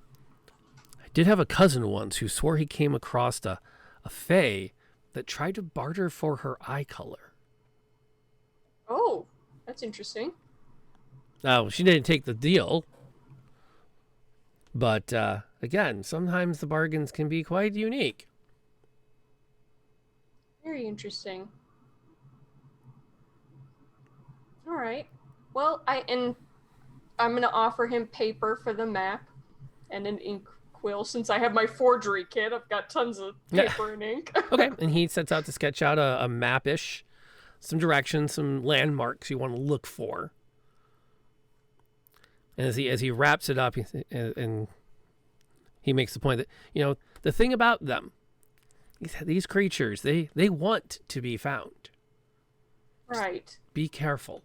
I did have a cousin once who swore he came across a fae that tried to barter for her eye color. Oh, that's interesting. Now, she didn't take the deal. But, again, sometimes the bargains can be quite unique. Very interesting. All right. Well, I'm going to offer him paper for the map and an ink quill. Since I have my forgery kit, I've got tons of paper and ink. Okay, and he sets out to sketch out a map-ish, some directions, some landmarks you want to look for. And as he wraps it up, and he makes the point that, the thing about them, these creatures, they want to be found. Right. Be careful.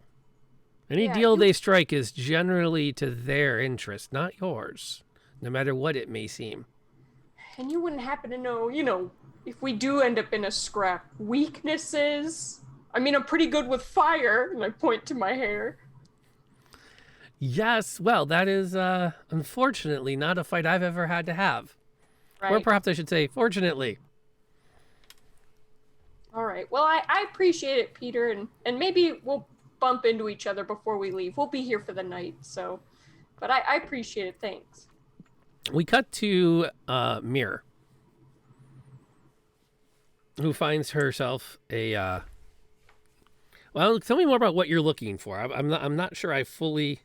Any deal they strike is generally to their interest, not yours, no matter what it may seem. And you wouldn't happen to know, if we do end up in a scrap, weaknesses? I mean, I'm pretty good with fire, and I point to my hair. Yes, well, that is, unfortunately, not a fight I've ever had to have. Right. Or perhaps I should say, fortunately. All right. Well, I appreciate it, Peter, and maybe we'll bump into each other before we leave. We'll be here for the night, so... But I appreciate it. Thanks. We cut to Mir, who finds herself a... Well, tell me more about what you're looking for. I'm not sure I fully...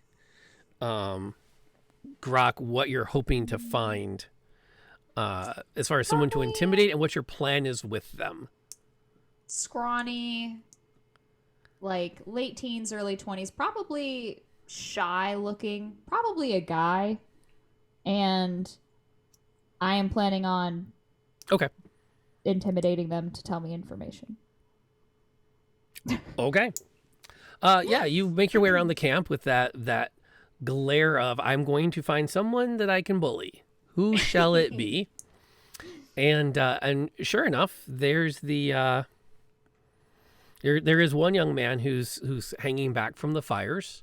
grok what you're hoping to find as far as someone to intimidate and what your plan is with them. Scrawny, like late teens, early 20s, probably shy looking, probably a guy. And I am planning on intimidating them to tell me information. Okay. You make your way around the camp with that glare of, I'm going to find someone that I can bully. Who shall it be? And sure enough, there's the there is one young man who's hanging back from the fires.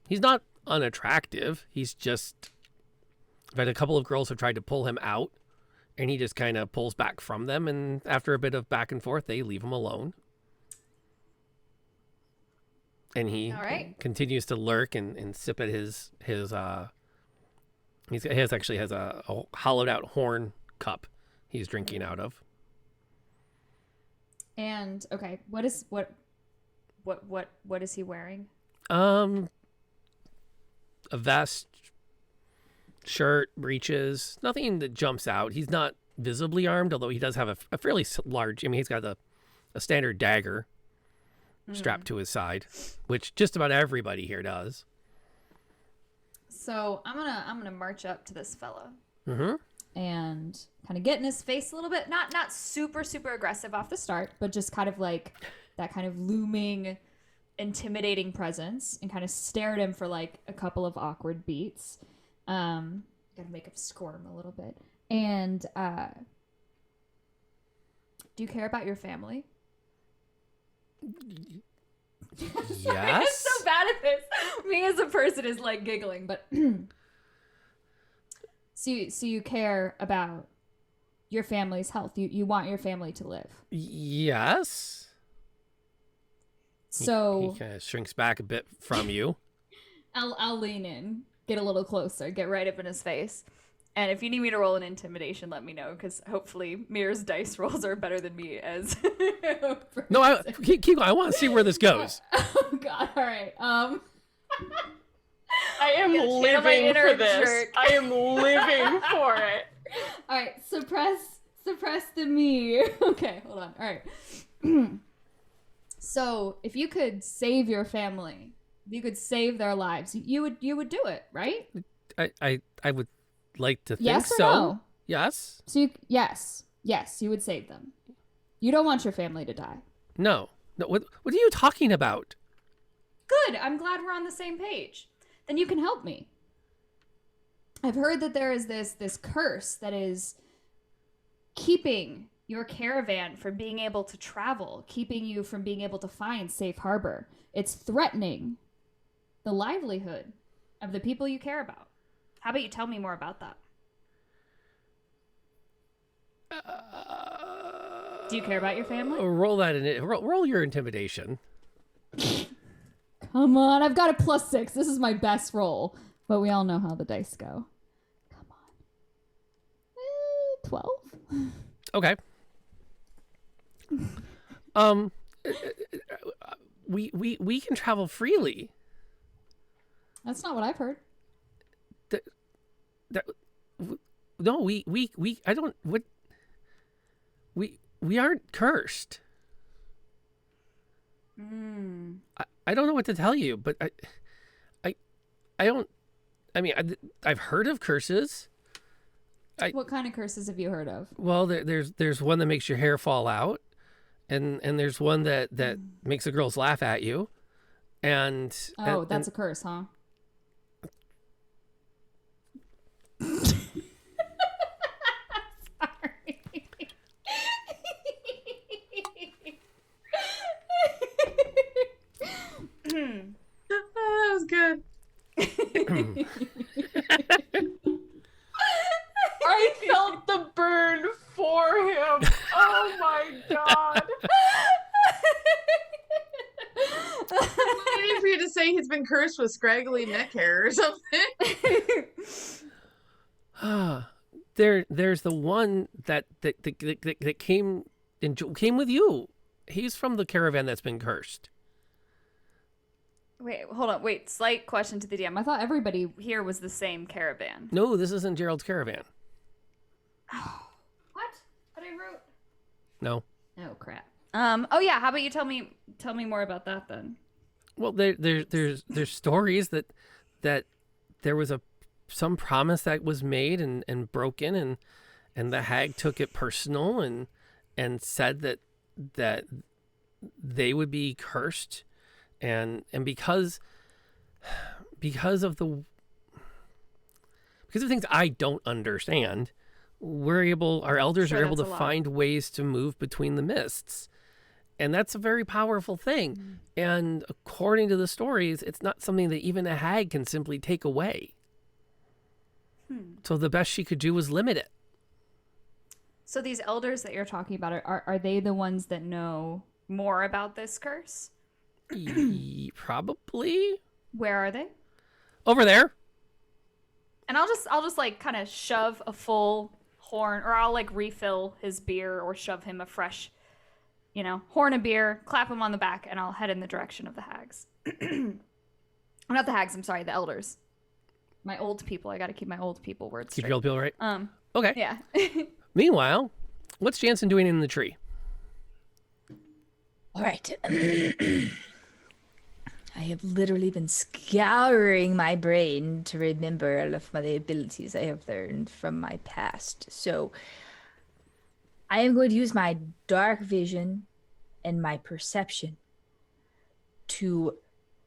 He's not unattractive. He's just, I've had a couple of girls have tried to pull him out, and he just kind of pulls back from them. And after a bit of back and forth, they leave him alone. And he continues to lurk and sip at his he has a hollowed out horn cup he's drinking out of. And what is he wearing? A vest, shirt, breeches, nothing that jumps out. He's not visibly armed, although he does have a fairly large, he's got a standard dagger strapped to his side, which just about everybody here does. So I'm gonna march up to this fella and kind of get in his face a little bit. Not super aggressive off the start, but just kind of like that kind of looming, intimidating presence, and kind of stare at him for like a couple of awkward beats. Gotta make him squirm a little bit. And do you care about your family? Yes. I'm so bad at this. Me as a person is like giggling, but so you care about your family's health. You want your family to live. Yes. So he kind of shrinks back a bit from you. I'll lean in, get a little closer, get right up in his face. And if you need me to roll an intimidation, let me know, because hopefully Mir's dice rolls are better than me as. No, keep going. I want to see where this goes. Oh God! All right. I am Channel my living inner for this. jerk. I am living for it. All right, suppress the me. Okay, hold on. All right. So, if you could save your family, if you could save their lives, you would do it, right? I would like to think Yes or so. no? Yes. So yes, you would save them. You don't want your family to die. No. No. What are you talking about? Good. I'm glad we're on the same page. Then you can help me. I've heard that there is this curse that is keeping your caravan from being able to travel, keeping you from being able to find safe harbor. It's threatening the livelihood of the people you care about. How about you tell me more about that? Do you care about your family? Roll that in it. Roll your intimidation. Come on, I've got a +6. This is my best roll, but we all know how the dice go. Come on. 12? Okay. We can travel freely. That's not what I've heard. No, we I don't what we aren't cursed. I don't know what to tell you, but I don't. I mean, I've heard of curses. What kind of curses have you heard of? Well, there's one that makes your hair fall out, and there's one that makes the girls laugh at you, and that's a curse, huh? Oh, that was good. I felt the burn for him. Oh my god. I'm waiting for you to say he's been cursed with scraggly neck hair or something. There's the one that came with you. He's from the caravan that's been cursed. Wait, hold on. Wait, slight question to the DM. I thought everybody here was the same caravan. No, this isn't Gerald's caravan. What? But I wrote. No. Oh crap. Oh yeah, how about you tell me more about that then? Well, there's stories that there was some promise that was made and broken, and the hag took it personal and said that they would be cursed, and because of things I don't understand, our elders Sure, are able to that's a lot. find ways to move between the mists. And that's a very powerful thing. And according to the stories, it's not something that even a hag can simply take away. So the best she could do was limit it. So these elders that you're talking about, are they the ones that know more about this curse? Probably. Where are they? Over there. And I'll just like kind of shove a full horn, or I'll like refill his beer or shove him a fresh, horn of beer, clap him on the back, and I'll head in the direction of the hags. Not the hags, I'm sorry, the elders. My old people. I got to keep my old people words Keep straight. your old people right. Okay. Yeah. Meanwhile, what's Jansen doing in the tree? All right. I have literally been scouring my brain to remember all of my abilities I have learned from my past. So I am going to use my dark vision and my perception to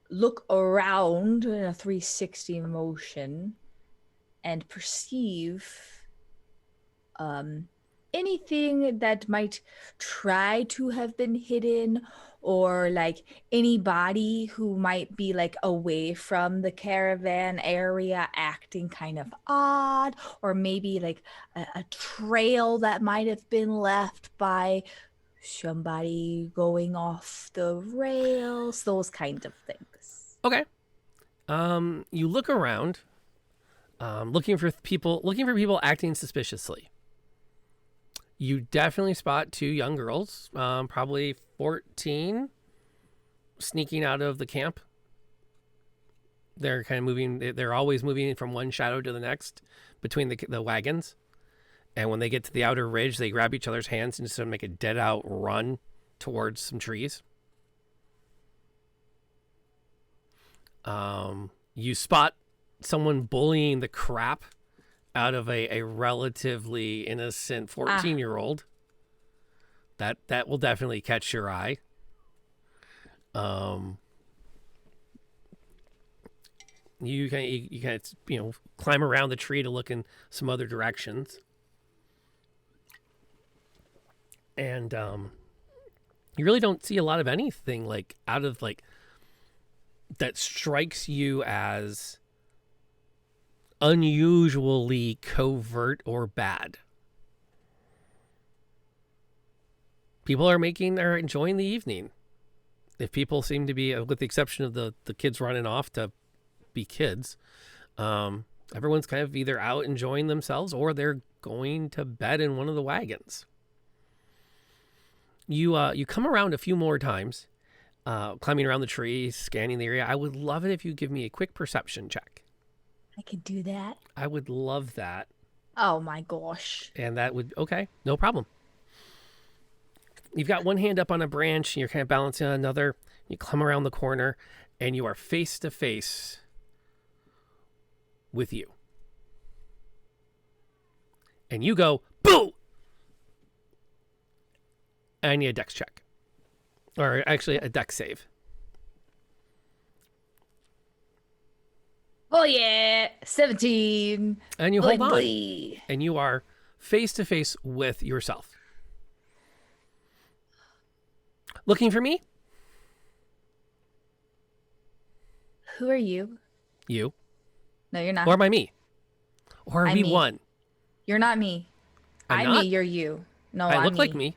look around in a 360 motion and perceive anything that might try to have been hidden, or like anybody who might be like away from the caravan area acting kind of odd, or maybe like a trail that might have been left by somebody going off the rails, those kind of things. Okay. You look around, looking for people acting suspiciously. You definitely spot two young girls, probably 14, sneaking out of the camp. They're kind of moving. They're always moving from one shadow to the next between the wagons. And when they get to the outer ridge, they grab each other's hands and just sort of make a dead out run towards some trees. You spot someone bullying the crap out of a relatively innocent 14-year-old. That will definitely catch your eye. You kind of climb around the tree to look in some other directions. And you really don't see a lot of anything like out of like that strikes you as unusually covert or bad. People are enjoying the evening. If people seem to be, with the exception of the kids running off to be kids, everyone's kind of either out enjoying themselves or they're going to bed in one of the wagons. You come around a few more times, climbing around the tree, scanning the area. I would love it if you give me a quick perception check. I could do that. I would love that. Oh my gosh. And that would, okay, no problem. You've got one hand up on a branch, and you're kind of balancing on another. You climb around the corner, and you are face to face with you. And you go, boo! I need a dex check. Or actually, a dex save. Oh yeah, 17. And you hold on. Boy. And you are face to face with yourself. Looking for me? Who are you? You. No, you're not. Or am I me? Or are I'm we me. one? You're not me. I'm I'm not? me, you're you. No, I I'm look me. like me.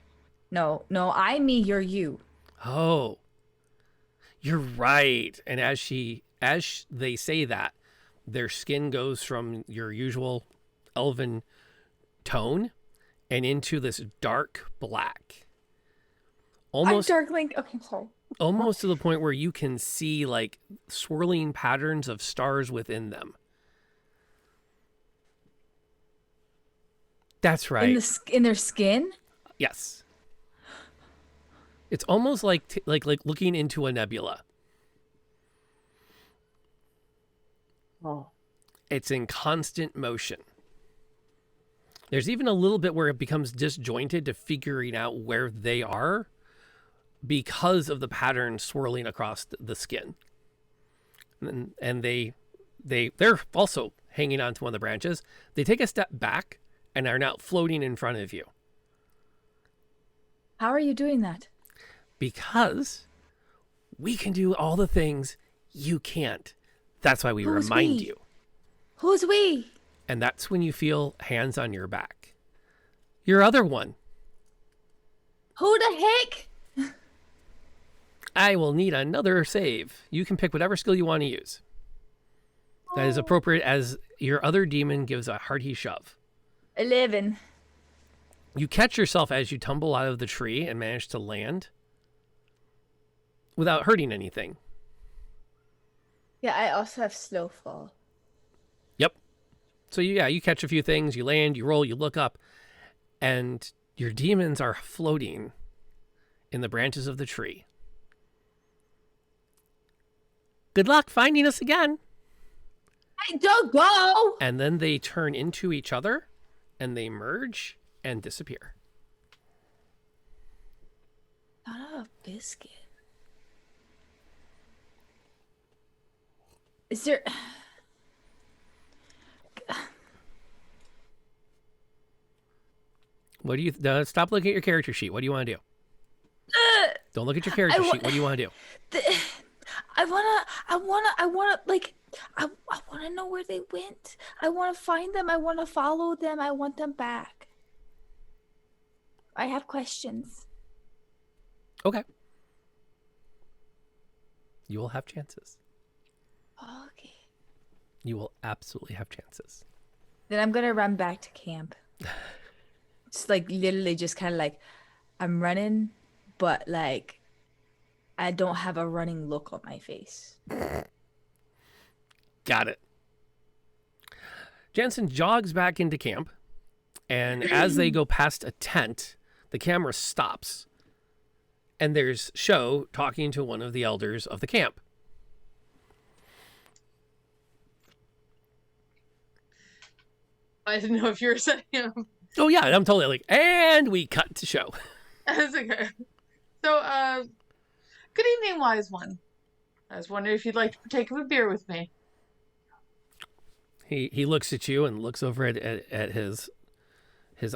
No, I'm me, you're you. Oh. You're right. And as they say that, their skin goes from your usual elven tone and into this dark black. Almost I'm Dark Link. Okay, I'm sorry. almost to the point where you can see like swirling patterns of stars within them. That's right. In their skin? Yes. It's almost like like looking into a nebula. Oh. It's in constant motion. There's even a little bit where it becomes disjointed to figuring out where they are because of the pattern swirling across the skin. And they're also hanging on to one of the branches. They take a step back and are now floating in front of you. How are you doing that? Because we can do all the things you can't. That's why we Who's remind we? you. Who's we? And that's when you feel hands on your back. Your other one. Who the heck? I will need another save. You can pick whatever skill you want to use. That is appropriate as your other demon gives a hearty shove. 11. You catch yourself as you tumble out of the tree and manage to land without hurting anything. Yeah, I also have slow fall. Yep. So you catch a few things, you land, you roll, you look up, and your demons are floating in the branches of the tree. Good luck finding us again. I don't go. And then they turn into each other and they merge and disappear. Not a biscuit. Is there... What do you... stop looking at your character sheet. What do you want to do? Don't look at your character sheet. What do you want to do? I wanna know where they went. I wanna find them. I wanna follow them. I want them back. I have questions. Okay. You will have chances. Okay. You will absolutely have chances. Then I'm gonna run back to camp. It's like literally just kind of like I'm running, but like I don't have a running look on my face. Got it. Jansenn jogs back into camp, and as they go past a tent, the camera stops, and there's Sho talking to one of the elders of the camp. I didn't know if you were setting him. Oh yeah, I'm totally like, and we cut to Sho. That's okay. So, good evening, wise one. I was wondering if you'd like to partake of a beer with me. He looks at you and looks over at his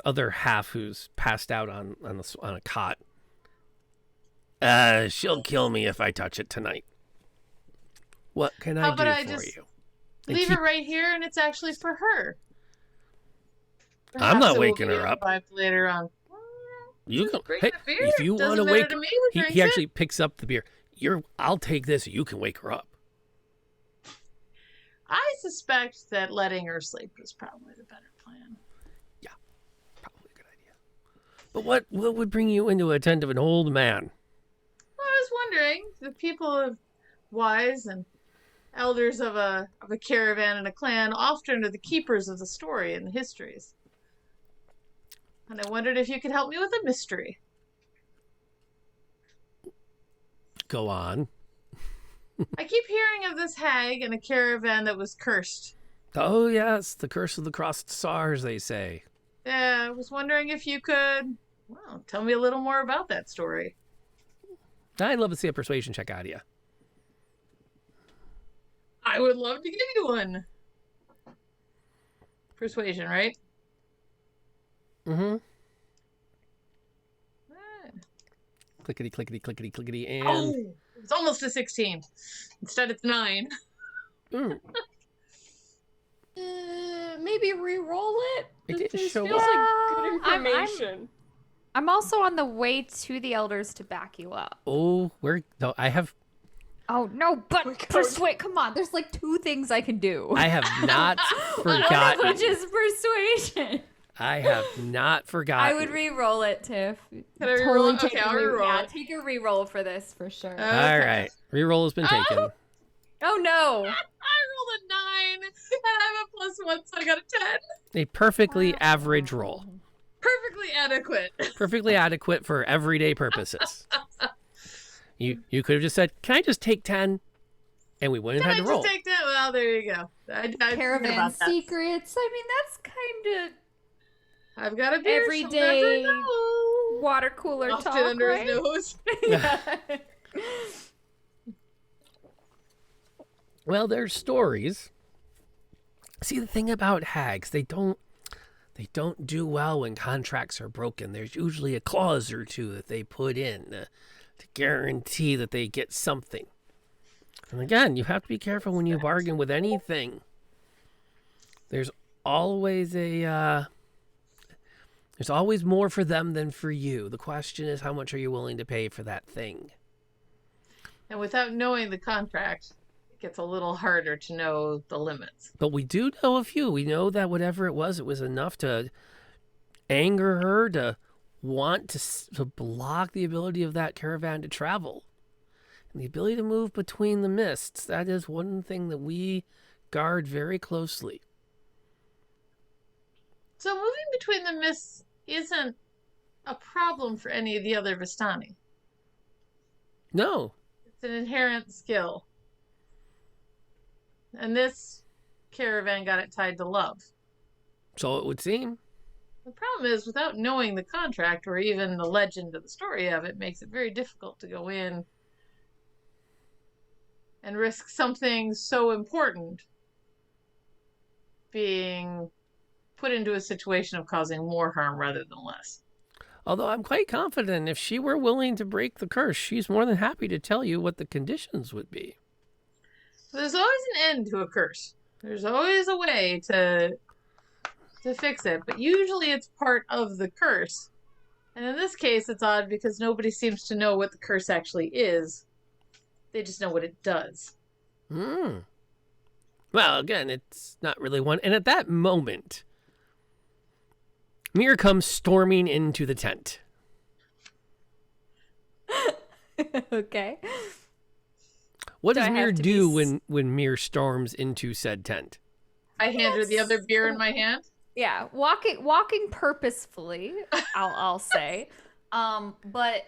other half who's passed out on a cot. She'll kill me if I touch it tonight. What can I do for you? Leave it right here, and it's actually for her. I'm not Perhaps it will waking be her up. revived later on. You can, bring hey, the beer. if you want to Doesn't wake, matter to me who he drinks actually it. picks up the beer. I'll take this. You can wake her up. I suspect that letting her sleep is probably the better plan. Yeah, probably a good idea. But what would bring you into a tent of an old man? Well, I was wondering, the people of wise and elders of a caravan and a clan often are the keepers of the story and the histories. And I wondered if you could help me with a mystery. Go on. I keep hearing of this Hague and a caravan that was cursed. Oh yes, the curse of the crossed stars, they say. Yeah, I was wondering if you could, well, tell me a little more about that story. I'd love to see a persuasion check out of you. I would love to give you one. Persuasion, right? Mm-hmm. Ah. Clickety, clickety, clickety, clickety, and... Oh, it's almost a 16. Instead, it's 9. Mm. Maybe re-roll it. It didn't This show feels up. like good I'm- information. I'm also on the way to the elders to back you up. Oh, I have Oh no, but my God. persuade. Come on, there's like 2 things I can do. not One of forgotten. which is persuasion. I have not forgotten. I would re-roll it, Tiff. Can I re-roll it? take Okay, a I'll re- re-roll yeah, it. take a re-roll for this for sure. Okay. All right. Reroll has been taken. Oh no. I rolled a 9, and I have a +1, so I got a 10. A perfectly average roll. Perfectly adequate. Perfectly adequate for everyday purposes. You could have just said, "Can I just take 10?" And we wouldn't Can have I had to roll. just take that? Well, there you go. I forgot Caravan about that. secrets. I mean, that's kind I've got a beer. she'll Everyday never know. of water cooler Lofted talk, under right? his nose. Yeah. Well, there's stories. See, the thing about hags, they don't do well when contracts are broken. There's usually a clause or two that they put in to guarantee that they get something. And again, you have to be careful when you bargain with anything. There's always there's always more for them than for you. The question is, how much are you willing to pay for that thing? And without knowing the contract, it gets a little harder to know the limits. But we do know a few. We know that whatever it was enough to anger her, to want to block the ability of that caravan to travel. And the ability to move between the mists, that is one thing that we guard very closely. So moving between the mists isn't a problem for any of the other Vistani. No. It's an inherent skill. And this caravan got it tied to love. So it would seem. The problem is, without knowing the contract or even the legend of the story of it, makes it very difficult to go in and risk something so important being put into a situation of causing more harm rather than less. Although I'm quite confident if she were willing to break the curse, she's more than happy to tell you what the conditions would be. There's always an end to a curse. There's always a way to fix it, but usually it's part of the curse. And in this case, it's odd because nobody seems to know what the curse actually is. They just know what it does. Hmm. Well, again, it's not really one. And at that moment, Mir comes storming into the tent. Okay. What Do does I Mir have to be do s- when Mir storms into said tent? I hand her the other beer in my hand. Yeah, walking purposefully, I'll say. But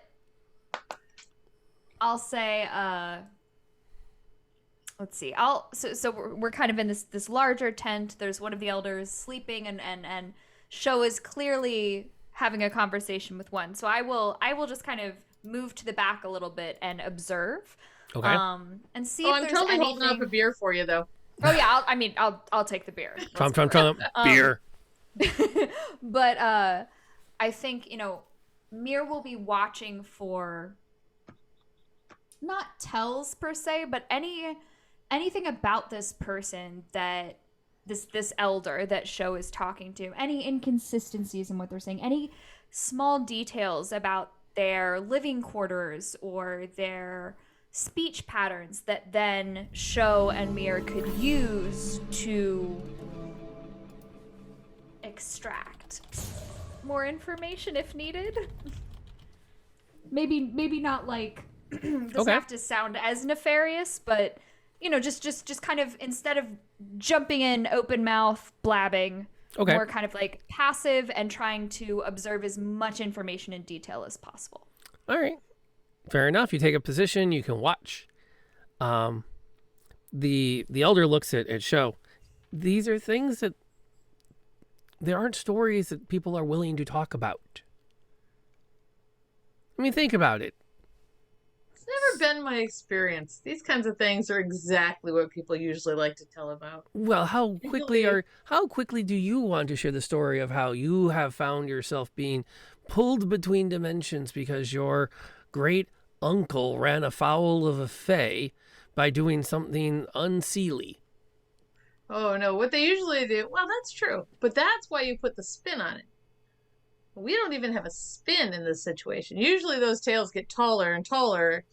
I'll say let's see. So we're kind of in this larger tent. There's one of the elders sleeping, and Sho is clearly having a conversation with one. So I will just kind of move to the back a little bit and observe. Okay. And see Oh, if I'm there's totally anything. holding up a beer for you, though. Oh yeah, I'll take the beer. Trump, beer. But I think, Mir will be watching for not tells per se, but anything about this person that this elder that Sho is talking to, any inconsistencies in what they're saying, any small details about their living quarters or their speech patterns that then Sho and Mir could use to extract more information if needed. Maybe not like doesn't have to sound as nefarious, but just kind of, instead of jumping in open mouth blabbing, more kind of like passive and trying to observe as much information in detail as possible. All right. Fair enough. You take a position, you can watch. The elder looks at Sho. These are things that there aren't stories that people are willing to talk about. I mean, think about it. It's never been my experience. These kinds of things are exactly what people usually like to tell about. Well, how quickly do you want to share the story of how you have found yourself being pulled between dimensions because your great uncle ran afoul of a fae by doing something unseelie? Oh no, what they usually do, well, that's true, but that's why you put the spin on it. We don't even have a spin in this situation. Usually those tales get taller and taller,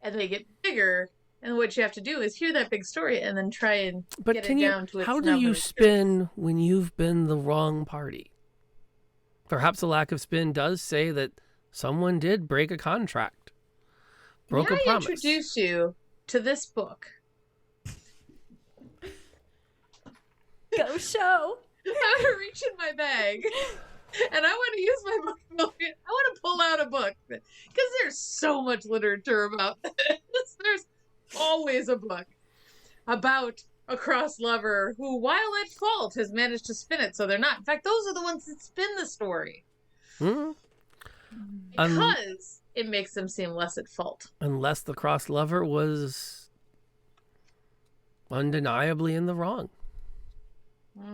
and they get bigger, and what you have to do is hear that big story and then try and get it down to its how do you numbers. spin when you've been the wrong party? Perhaps a lack of spin does say that someone did break a contract, broke a promise. I introduce you to this book. Go Sho. I'm gonna reach in my bag, and I want to use my book. I want to pull out a book because there's so much literature about this. There's always a book about a cross lover who, while at fault, has managed to spin it so they're not. In fact, those are the ones that spin the story. Because it makes them seem less at fault. Unless the cross lover was undeniably in the wrong.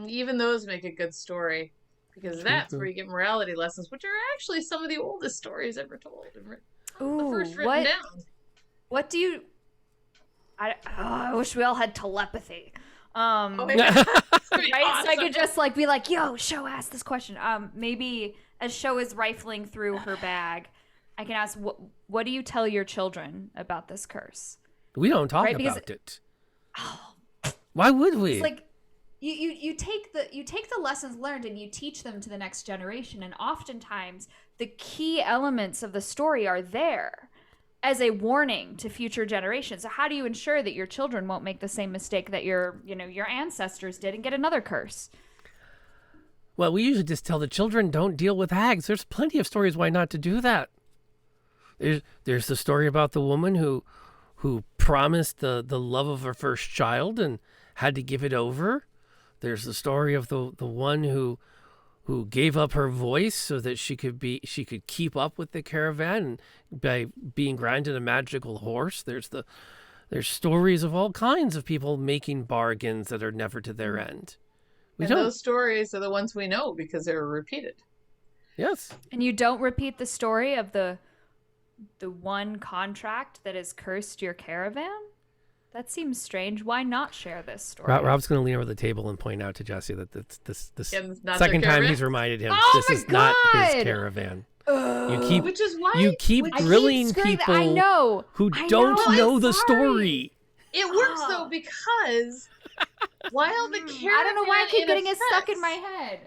Even those make a good story. Because that's where you get morality lessons, which are actually some of the oldest stories ever told. The first written down. What do you... I wish we all had telepathy. Yeah. Right? Awesome. So I could just be like, yo, Sho, ask this question. Maybe as Sho is rifling through her bag, I can ask, what do you tell your children about this curse? We don't talk about it. Why would we? It's like you take the lessons learned and you teach them to the next generation, and oftentimes the key elements of the story are there as a warning to future generations. So how do you ensure that your children won't make the same mistake that your ancestors did and get another curse? Well, we usually just tell the children, don't deal with hags. There's plenty of stories why not to do that. There's the story about the woman who promised the love of her first child and had to give it over. There's the story of the one who gave up her voice so that she could keep up with the caravan by being granted a magical horse. There's stories of all kinds of people making bargains that are never to their end. Those stories are the ones we know because they were repeated. Yes. And you don't repeat the story of the one contract that has cursed your caravan? That seems strange. Why not share this story? Rob's going to lean over the table and point out to Jesse that this not second their time caravan? he's reminded him Oh this is my not God! his caravan. Which is why you keep grilling people I know. who I don't know. know I'm the sorry. story. It works though because while the caravan I don't know why I keep in getting it stuck in effects- my head.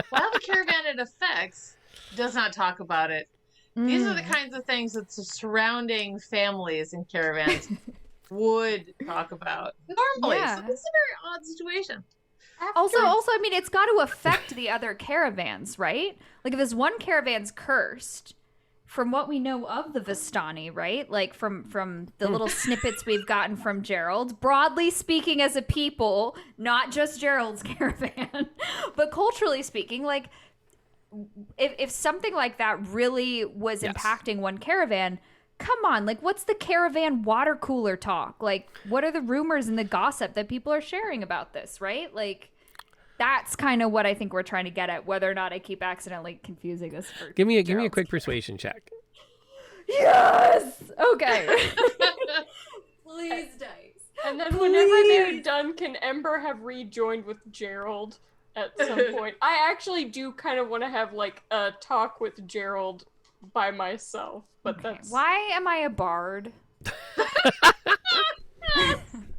while the caravan it affects does not talk about it. These are the kinds of things that's surrounding families and caravans. would talk about normally. Yeah. So this is a very odd situation. Also, I mean, it's got to affect the other caravans, right? Like, if this one caravan's cursed, from what we know of the Vistani, right? Like, from the little snippets we've gotten from Gerald, broadly speaking as a people, not just Gerald's caravan, but culturally speaking, like, if something like that really was impacting one caravan, come on, like, what's the caravan water cooler talk? Like, what are the rumors and the gossip that people are sharing about this, right? Like, that's kind of what I think we're trying to get at, whether or not I keep accidentally confusing this for Give me a Gerald's. quick persuasion check. Yes! Okay. Please, dice. And then whenever they're done, can Ember have rejoined with Gerald at some point? I actually do kind of want to have, like, a talk with Gerald by myself, but Okay, that's... why am I a bard?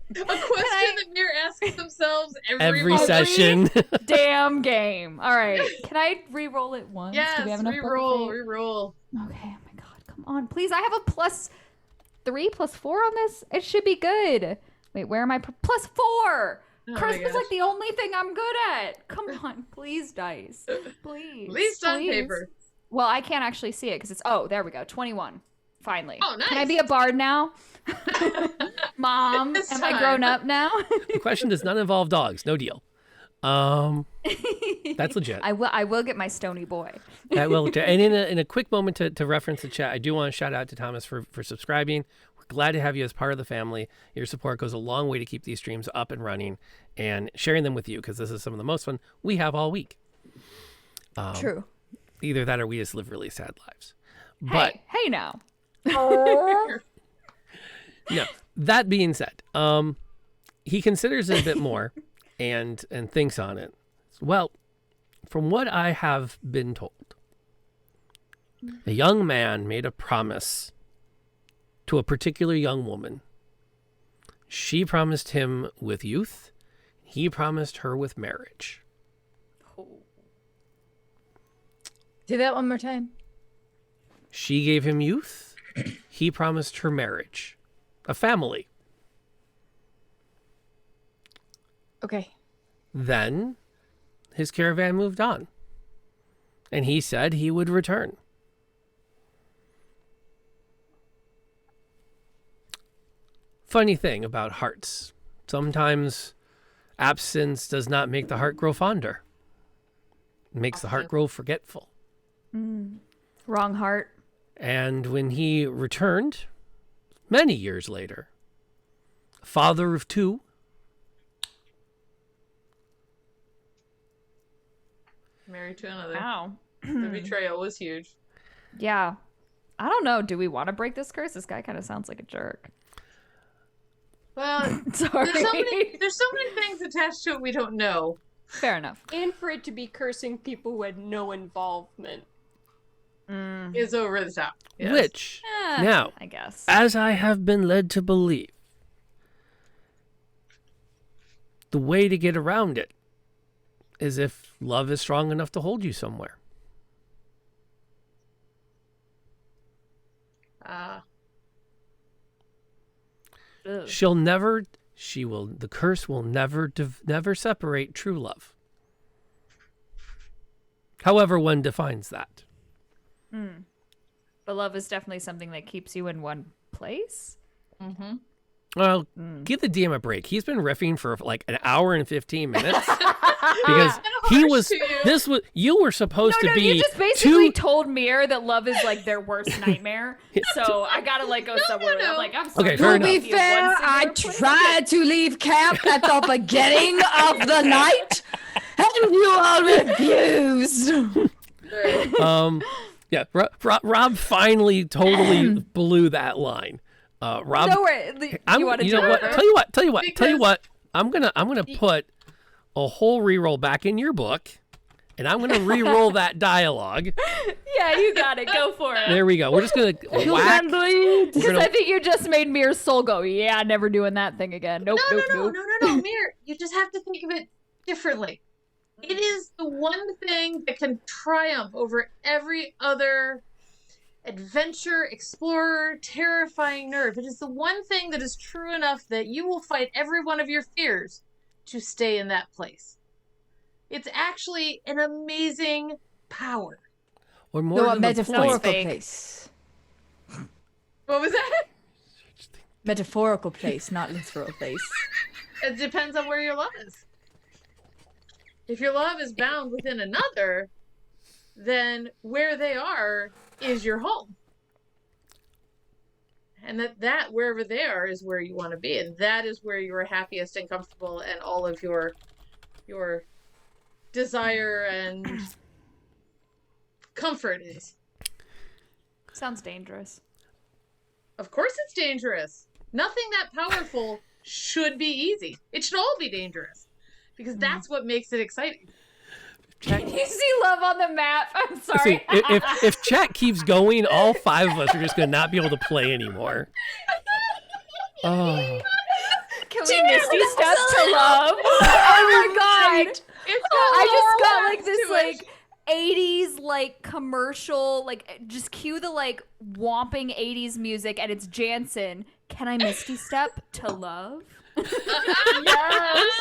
A question that Mir asks themselves Every session. Damn game. All right. Can I re-roll it once? Yes, Do we have enough reroll, bucket reroll. fate? Okay. Oh my god. Come on, please. I have a +3, +4 on this. It should be good. Wait, where am I? +4. Oh my Charisma's gosh. like the only thing I'm good at. Come on, please, dice. Please. At least on please. paper. Well, I can't actually see it because it's. Oh, there we go. 21. Finally. Oh, nice. Can I be a bard now? Mom, It's am I time. grown up now? The question does not involve dogs. No deal. That's legit. I will get my stony boy. That will. And in a quick moment to reference the chat, I do want to shout out to Thomas for subscribing. We're glad to have you as part of the family. Your support goes a long way to keep these streams up and running and sharing them with you, because this is some of the most fun we have all week. True. Either that or we just live really sad lives. But Hey now. no, that being said, he considers it a bit more and thinks on it. Well, from what I have been told, a young man made a promise to a particular young woman. She promised him with youth. He promised her with marriage. Do that one more time. She gave him youth. He promised her marriage. A family. Okay. Then his caravan moved on. And he said he would return. Funny thing about hearts. Sometimes absence does not make the heart grow fonder. It makes the heart grow forgetful. Wrong heart. And when he returned, many years later, father of two, Married to another. Wow. The betrayal was huge. Yeah. I don't know. Do we want to break this curse? This guy kind of sounds like a jerk. Well, Sorry. there's so many things attached to it we don't know. Fair enough. And for it to be cursing people who had no involvement. Is over the top. Yes. which, now, I guess. as I have been led to believe, the way to get around it is if love is strong enough to hold you somewhere. Ah, Ugh. The curse will never separate true love. However one defines that. But love is definitely something that keeps you in one place. Well, give the DM a break. He's been riffing for like an hour and 15 minutes because you were supposed to be you just basically told Mir that love is like their worst nightmare. So I gotta like go somewhere. I'm like, I'm sorry. Okay, fair To be enough. fair, I tried to leave camp at the beginning of the night, and you all refused. Yeah, Rob finally totally blew that line. Rob, No way. You want to you do know what? it? Tell you what. I'm gonna put a whole reroll back in your book, and I'm gonna re-roll that dialogue. Yeah, you got it. Go for it. There we go. We're just gonna whack. Because I think you just made Mir's soul go, yeah, never doing that thing again. Nope, nope. no, Mir. You just have to think of it differently. It is the one thing that can triumph over every other adventure, explorer, terrifying nerve. It is the one thing that is true enough that you will fight every one of your fears to stay in that place. It's actually an amazing power. Or more No, to a the metaphorical point, place. What was that? Metaphorical place, not literal place. It depends on where your love is. If your love is bound within another, then where they are is your home. And that wherever they are is where you want to be. And that is where you are happiest and comfortable, and all of your desire and comfort is. Sounds dangerous. Of course it's dangerous. Nothing that powerful should be easy. It should all be dangerous. Because that's what makes it exciting. You see love on the map. I'm sorry. See, if chat keeps going, all 5 of us are just going to not be able to play anymore. Oh. Can we Misty Step to love? Oh my god. I just got like this like 80s like commercial, like just cue the like whomping 80s music, and it's Jansenn. Can I Misty Step to love? Yes.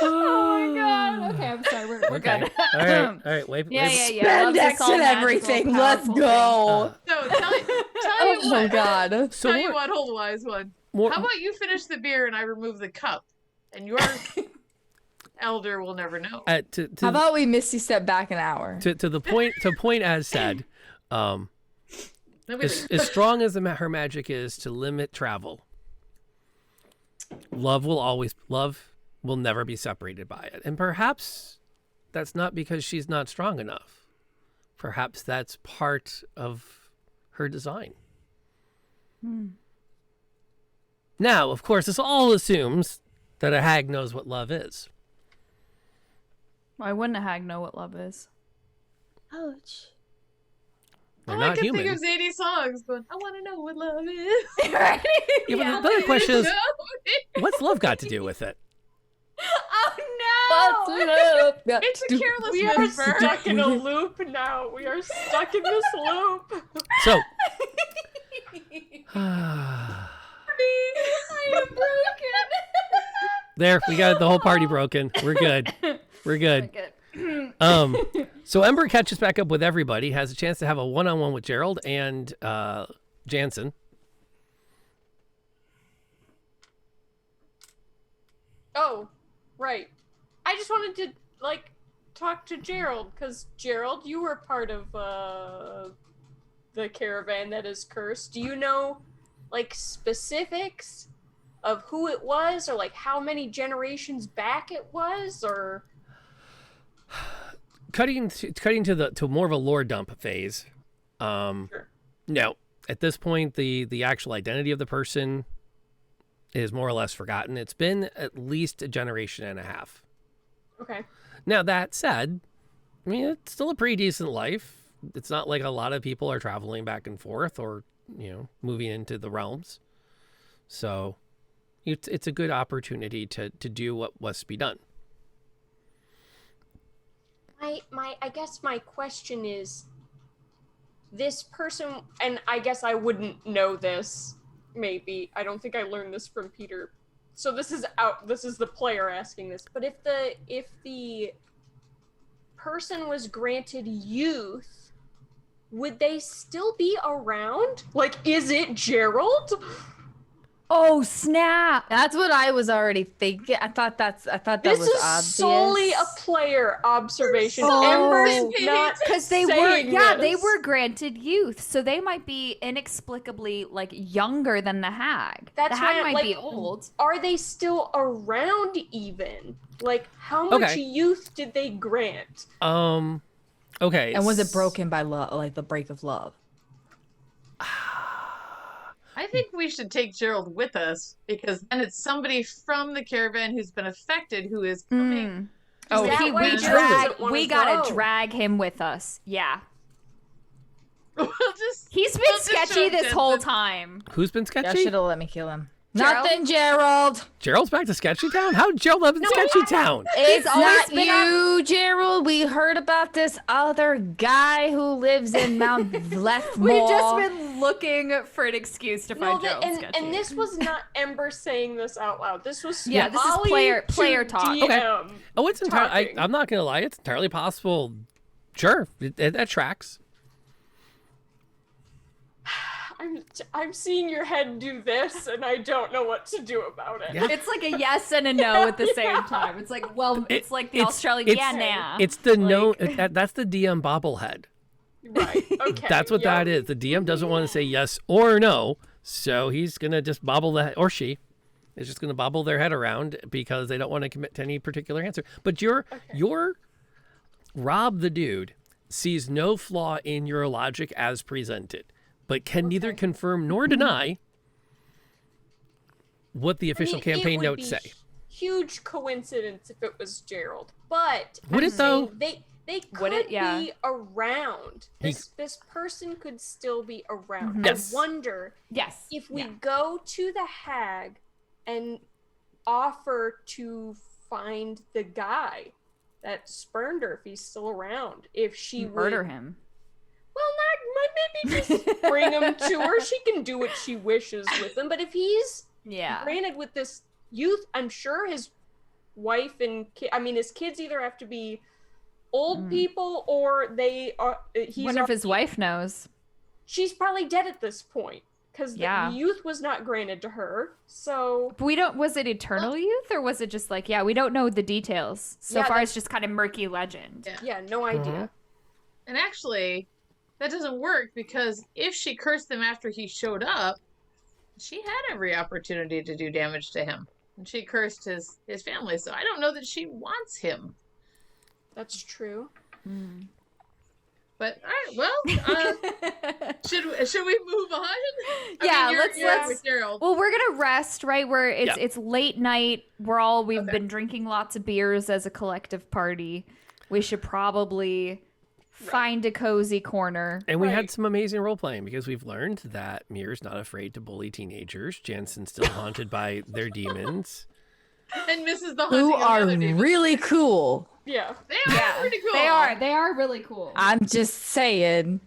Oh my god. Okay, I'm sorry. We're Okay. good. All right. Wait. Yeah. Spandex Love's all and magical, everything. Let's powerful go. So tell you Oh what. god. So Tell you more- what, hold wise one. more- How about you finish the beer and I remove the cup? And your elder will never know. to How about we Misty step back an hour? to the point as said, Nobody as strong as her magic is to limit travel, love will never be separated by it. And perhaps that's not because she's not strong enough. Perhaps that's part of her design. Now, of course, this all assumes that a hag knows what love is. Why wouldn't a hag know what love is? Ouch. They're All I not can human. think of is 80 songs, but I want to know what love is. Right? Yeah, but the other question is, what's love got to do with it? Oh no! love? It's a careless We are whisper. stuck in a loop now. We are stuck in this loop. So, I am broken. there, we got the whole party broken. We're good. We're good. Good. So Ember catches back up with everybody, has a chance to have a one-on-one with Gerald and Jansenn. Oh, right. I just wanted to talk to Gerald, because Gerald, you were part of the caravan that is cursed. Do you know specifics of who it was, or how many generations back it was, or Cutting to more of a lore dump phase. Sure. No, at this point, the actual identity of the person is more or less forgotten. It's been at least a generation and a half. Okay. Now, that said, I mean, it's still a pretty decent life. It's not like a lot of people are traveling back and forth or, moving into the realms. So it's a good opportunity to do what must be done. I guess my question is, this person, and I guess I wouldn't know this, maybe. I don't think I learned this from Peter. So this is the player asking this. But if the person was granted youth, would they still be around? Is it Gerald? Oh snap! That's what I was already thinking. I thought that This was is obvious. solely a player observation. Oh. Ember's not Because they saying they this. were granted youth, so they might be inexplicably younger than the hag. That's the hag why, might be old. Are they still around even? How much Okay. youth did they grant? Okay. And was it broken by love, the break of love? I think we should take Gerald with us, because then it's somebody from the caravan who's been affected who is coming. Oh, that we way Gerald doesn't wanna we gotta go. drag him with us. Yeah, We'll just he's been we'll just sketchy show this whole Jansenn. time. Who's been Y'all sketchy? should have let me kill him. Nothing, Gerald. Gerald's back to Sketchy Town? How'd Gerald up in Sketchy Town? It's always not been you, Gerald. We heard about this other guy who lives in Mount Leftmore. We've just been looking for an excuse to find Gerald sketchy. and this was not Ember saying this out loud. This was Yeah, this is Wally player to talk. DM Okay. Oh, it's entirely. talking. I'm not gonna lie. It's entirely possible. Sure, that tracks. I'm seeing your head do this, and I don't know what to do about it. Yeah. It's like a yes and a no at the same time. It's like, well, it's like the Australian, yeah, nah. It's the no. That's the DM bobblehead. Right. Okay. That's what that is. The DM doesn't want to say yes or no, so he's gonna just bobble the or she is just gonna bobble their head around because they don't want to commit to any particular answer. But your Rob the dude sees no flaw in your logic as presented, but can neither confirm nor deny what the official campaign notes say. Huge coincidence if it was Gerald, but Would it though? They Would could it? Yeah. be around. This person could still be around. Yes. I wonder Yes. if we go to the Hague and offer to find the guy that spurned her if he's still around. If she Murder would, him. well, maybe just bring him to her. She can do what she wishes with him. But if he's Yeah. granted with this youth, I'm sure his wife and his kids either have to be old people or they are. Wonder if his wife knows. She's probably dead at this point because Yeah. the youth was not granted to her. So But we don't, was it eternal youth or was it just like, we don't know the details. So Yeah, far that's- it's just kind of murky legend. yeah, no idea. And actually, that doesn't work because if she cursed him after he showed up, she had every opportunity to do damage to him. And she cursed his family, so I don't know that she wants him. That's true. But all right, well, should we move on? Yeah, you're let's- with Gerald. Well, we're gonna rest, right? It's late night. We've been drinking lots of beers as a collective party. We should probably find a cozy corner. And we had some amazing role playing because we've learned that Mir's not afraid to bully teenagers. Jensen's still haunted by their demons. And Mrs. the Haunting Who of the are other demons. really cool. Yeah. They are pretty cool. They are really cool. I'm just saying.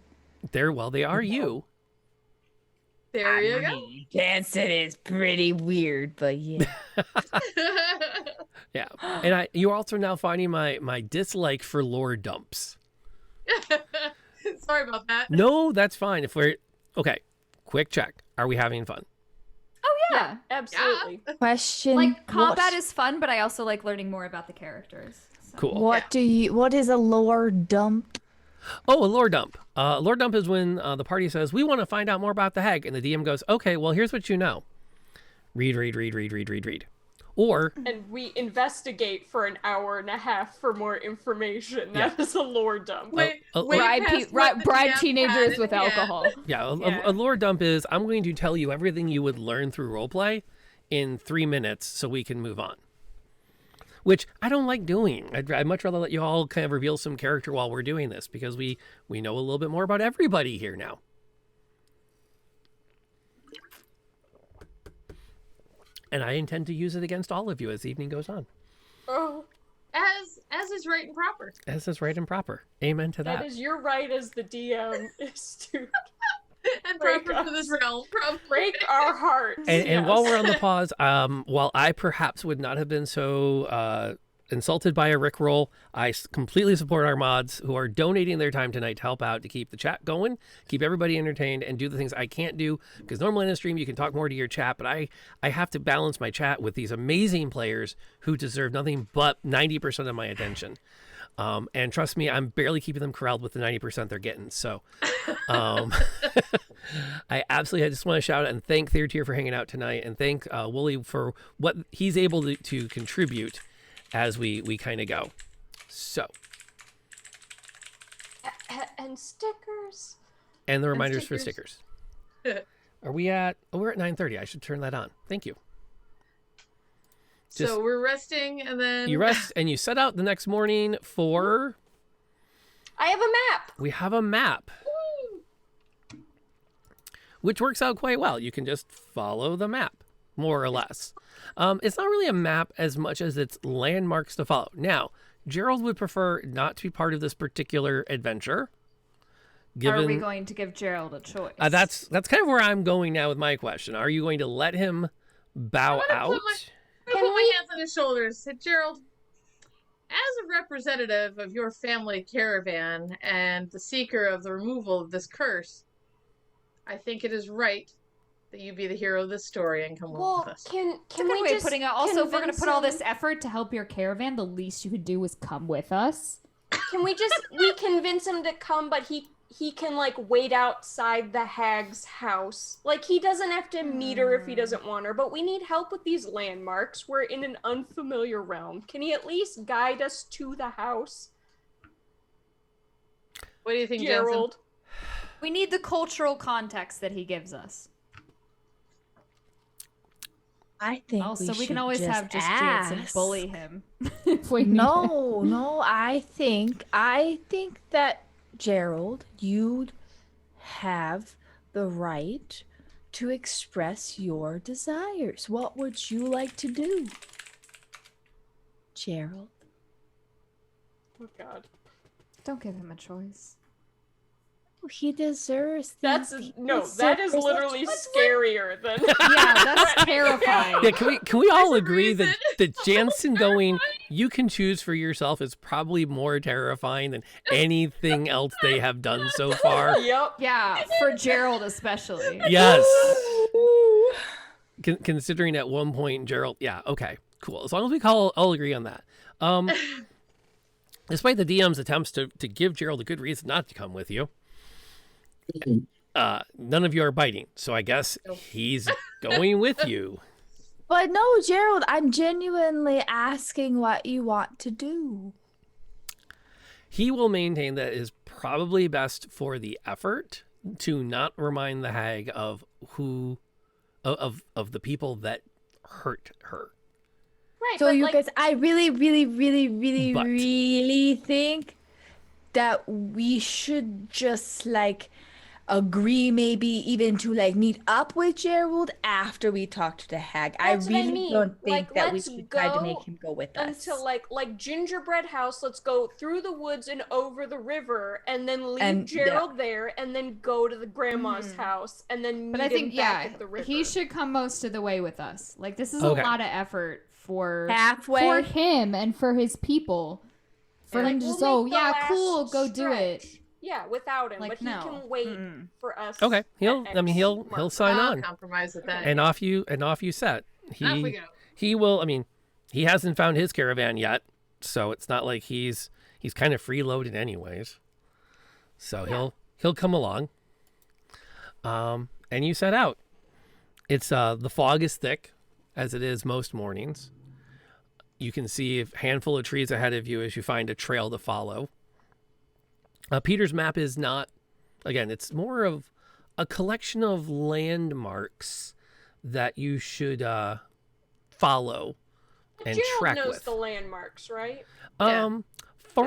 They are you. There you go. Jansen is pretty weird, but yeah. Yeah. And you're also now finding my dislike for lore dumps. Sorry about that. No, that's fine. Okay, quick check. Are we having fun? Yeah. Absolutely. Question. Like combat what? is fun, but I also like learning more about the characters. So. Cool. What is a lore dump? Oh, a lore dump. Lore dump is when the party says, we want to find out more about the Hague. And the DM goes, okay, well, here's what you know. Read. Or, And we investigate for an hour and a half for more information. That is a lore dump. Way Bribe, past what the bribe DM teenagers had. with Yeah. alcohol. a lore dump is, I'm going to tell you everything you would learn through roleplay in 3 minutes so we can move on. Which I don't like doing. I'd much rather let you all kind of reveal some character while we're doing this because we know a little bit more about everybody here now. And I intend to use it against all of you as the evening goes on. Oh, As is right and proper. As is right and proper. Amen to that. that is your right as the DM is to And Break proper for us. this realm, probably. break our hearts. And yes. while we're on the pause, while I perhaps would not have been so insulted by a Rickroll, I completely support our mods who are donating their time tonight to help out to keep the chat going, keep everybody entertained, and do the things I can't do. Because normally in a stream you can talk more to your chat, but I have to balance my chat with these amazing players who deserve nothing but 90% of my attention. And trust me, I'm barely keeping them corralled with the 90% they're getting. So I just want to shout out and thank Third Tier for hanging out tonight and thank Wooly for what he's able to contribute as we kind of go. So. And stickers. And the reminders for stickers. We're at 9:30. I should turn that on. Thank you. So we're resting and then... You rest and you set out the next morning for... I have a map. We have a map. Which works out quite well. You can just follow the map. more or less. It's not really a map as much as it's landmarks to follow. Now, Gerald would prefer not to be part of this particular adventure. Are we going to give Gerald a choice? That's kind of where I'm going now with my question. Are you going to let him bow out? I'm gonna put my hands on his shoulders. Say, Gerald, as a representative of your family caravan and the seeker of the removal of this curse, I think it is right that you be the hero of this story and come with us. Can It's a good we way of just putting it. Also, if we're going to put all convince this effort to help your caravan, the least you could do is come with us. Can we convince him to come, but he can like wait outside the hag's house. Like he doesn't have to meet her if he doesn't want her, but we need help with these landmarks. We're in an unfamiliar realm. Can he at least guide us to the house? What do you think, Gerald? We need the cultural context that he gives us. I think Also, we can should always have just Jansen ask. bully him. If we need it. No, I think that Gerald, you'd have the right to express your desires. What would you like to do, Gerald? Oh God. Don't give him a choice. He deserves the, That is literally scarier than Yeah, that's terrifying. Yeah, can we all agree that Jansen going, you can choose for yourself is probably more terrifying than anything else they have done so far? Yep. Yeah, for Gerald especially. Yes. Considering at one point Gerald, yeah, okay, cool. As long as we all agree on that. Despite the DM's attempts to give Gerald a good reason not to come with you, none of you are biting, so I guess he's going with you. But no, Gerald, I'm genuinely asking what you want to do. He will maintain that it is probably best for the effort to not remind the hag of who of the people that hurt her. Right. So but you like, guys, I really, really, really, really, But- really think that we should just like agree, maybe even to like meet up with Gerald after we talk to the hag. That's I what I really mean. don't think Like, that we let's should try to go make him go with us. until like gingerbread house, let's go through the woods and over the river and then leave And, yeah. Gerald there and then go to the grandma's house and then meet But I think, him back yeah, at the river. he should come most of the way with us. Like, this is Okay. a lot of effort for Halfway. him and for his people. For Like, him to we'll just, oh, make the yeah, last cool, go do it. stretch. Yeah, without him, Like, but he no. can wait Mm-mm. for us. Okay, he'll at X he'll mark. sign I'll on, compromise with that. and off you set. Off we go. He will. I mean, he hasn't found his caravan yet, so it's not like he's kind of freeloaded anyways. So he'll come along. And you set out. It's the fog is thick, as it is most mornings. You can see a handful of trees ahead of you as you find a trail to follow. Peter's map is not, again, it's more of a collection of landmarks that you should follow and Gerald track knows with. the landmarks, right? For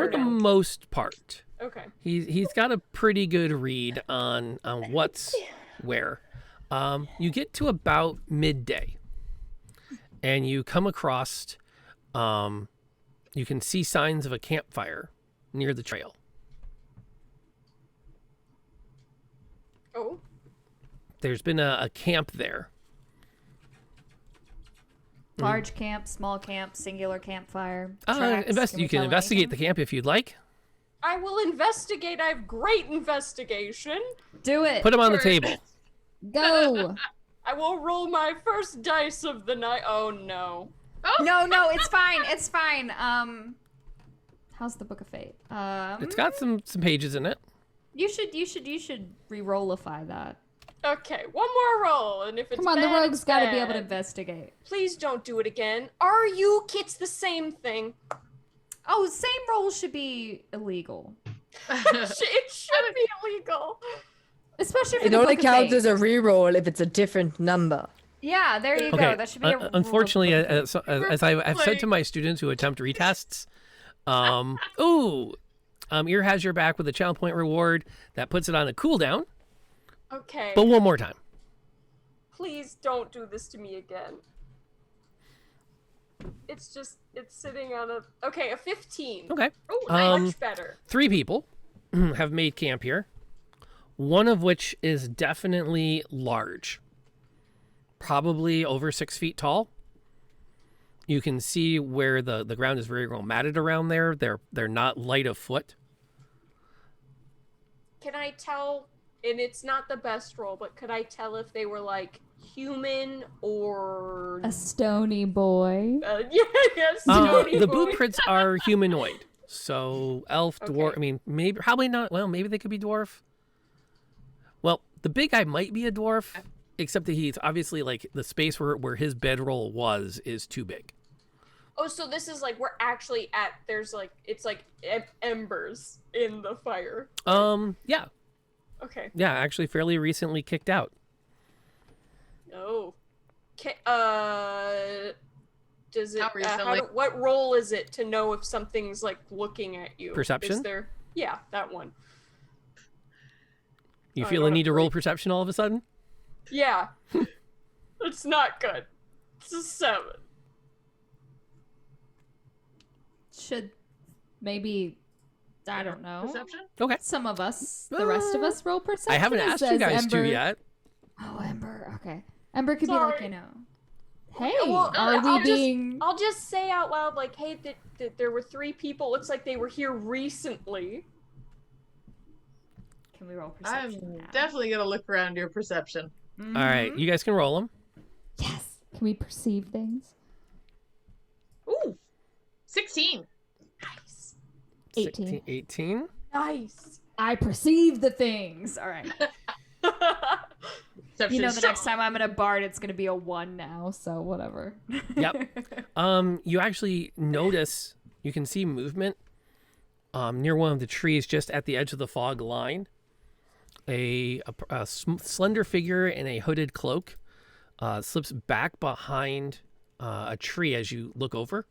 Or the no? most part, Okay. he's got a pretty good read on what's where. You get to about midday, and you come across. You can see signs of a campfire near the trail. Oh. There's been a camp there. Large camp, small camp, singular campfire. You can investigate the camp if you'd like. I will investigate. I have great investigation. Do it. Put them on the table. Go. I will roll my first dice of the night. Oh no. No, it's fine. It's fine. How's the Book of Fate? It's got some pages in it. You should re-rollify that. Okay, one more roll, and if it's Come on, the bad, rogue's it's got to be able to bad. investigate. Please don't do it again. Are you kids the same thing? Oh, same roll should be illegal, It should be illegal. especially for It the only Book of counts Fate. as a reroll if it's a different number. Yeah, there you Okay. go. That should be a Unfortunately, rule of as I've said to my students who attempt retests, Ear has your back with a challenge point reward that puts it on a cooldown. Okay. But one more time. please don't do this to me again. It's sitting on a 15. Okay. Oh, much better. 3 people have made camp here. One of which is definitely large. Probably over 6 feet tall. You can see where the ground is very well matted around there. They're not light of foot. Can I tell, and it's not the best roll, but could I tell if they were like human or A stony boy. stony The boy. blueprints are humanoid. So elf, dwarf, Okay. I mean, probably not. Well, maybe they could be dwarf. Well, the big guy might be a dwarf, except that he's obviously like the space where his bedroll is too big. Oh, so this is like we're actually at it's like embers in the fire. Yeah. Okay. Yeah, actually fairly recently kicked out. Oh. Does it Not recently. what role is it to know if something's like looking at you? Perception? Is there? Yeah, that one. You I feel got a a need to roll 3. perception all of a sudden? Yeah. It's not good. It's a 7. Should maybe, I don't know. Perception? Okay. Some of us, the rest of us, roll perception. I haven't It asked you says guys Ember. to yet. Oh, Ember. Okay. Ember could be Sorry. like, hey, Well, are we being? I'll just say out loud, like, hey, that there were 3 people. Looks like they were here recently. Can we roll I'm perception now? definitely gonna look around your perception. All right, you guys can roll them. Yes. Can we perceive things? Ooh, 16. Nice. 18. 18. Nice. I perceive the things. All right. Perception You know, is the next time I'm in a bard, it's gonna be a 1 now. So whatever. Yep. You actually notice, you can see movement near one of the trees just at the edge of the fog line. A slender figure in a hooded cloak slips back behind a tree as you look over.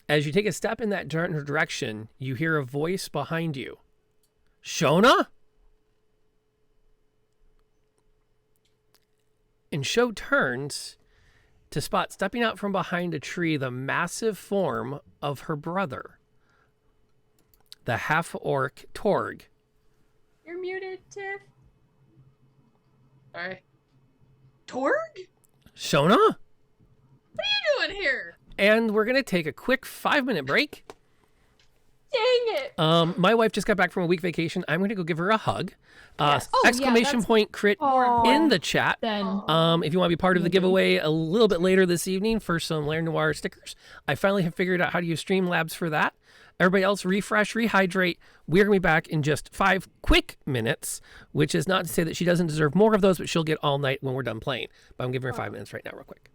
As you take a step in that direction, you hear a voice behind you. Shona? And Sho turns to spot, stepping out from behind a tree, the massive form of her brother, the half-orc Torg. You're muted, Tiff. Alright. Torg? Shona? What are you doing here? And we're going to take a quick 5-minute break. Dang it. My wife just got back from a week vacation. I'm going to go give her a hug. Yes. Oh, yeah, Exclamation that's point crit in the chat. Then If you want to be part of the giveaway a little bit later this evening for some Lair Noir stickers, I finally have figured out how to use Streamlabs for that. Everybody else, refresh, rehydrate. We're going to be back in just 5 quick minutes, which is not to say that she doesn't deserve more of those, but she'll get all night when we're done playing. But I'm giving her 5 minutes right now, real quick.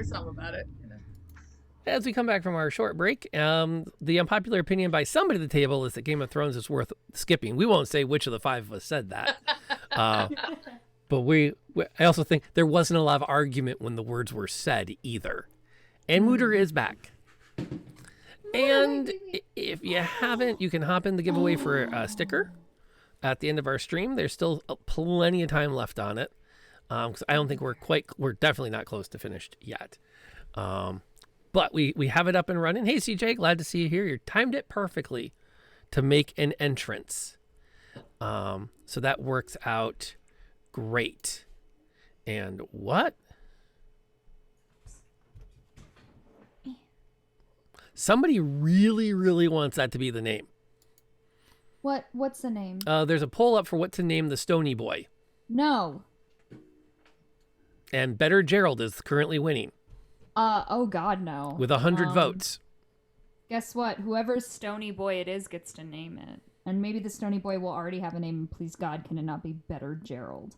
some about it. As we come back from our short break, the unpopular opinion by somebody at the table is that Game of Thrones is worth skipping. We won't say which of the 5 of us said that. But I also think there wasn't a lot of argument when the words were said either. And Mooter is back. And if you haven't, you can hop in the giveaway for a sticker at the end of our stream. There's still plenty of time left on it. 'Cause I don't think we're definitely not close to finished yet. But we have it up and running. Hey, CJ, glad to see you here. You timed it perfectly to make an entrance. So that works out great. And what? Somebody really, really wants that to be the name. What's the name? There's a poll up for what to name the Stony Boy. No. And Better Gerald is currently winning. Oh God, no. With 100 votes. Guess what? Whoever's Stony Boy it is gets to name it. And maybe the Stony Boy will already have a name. Please God, can it not be Better Gerald?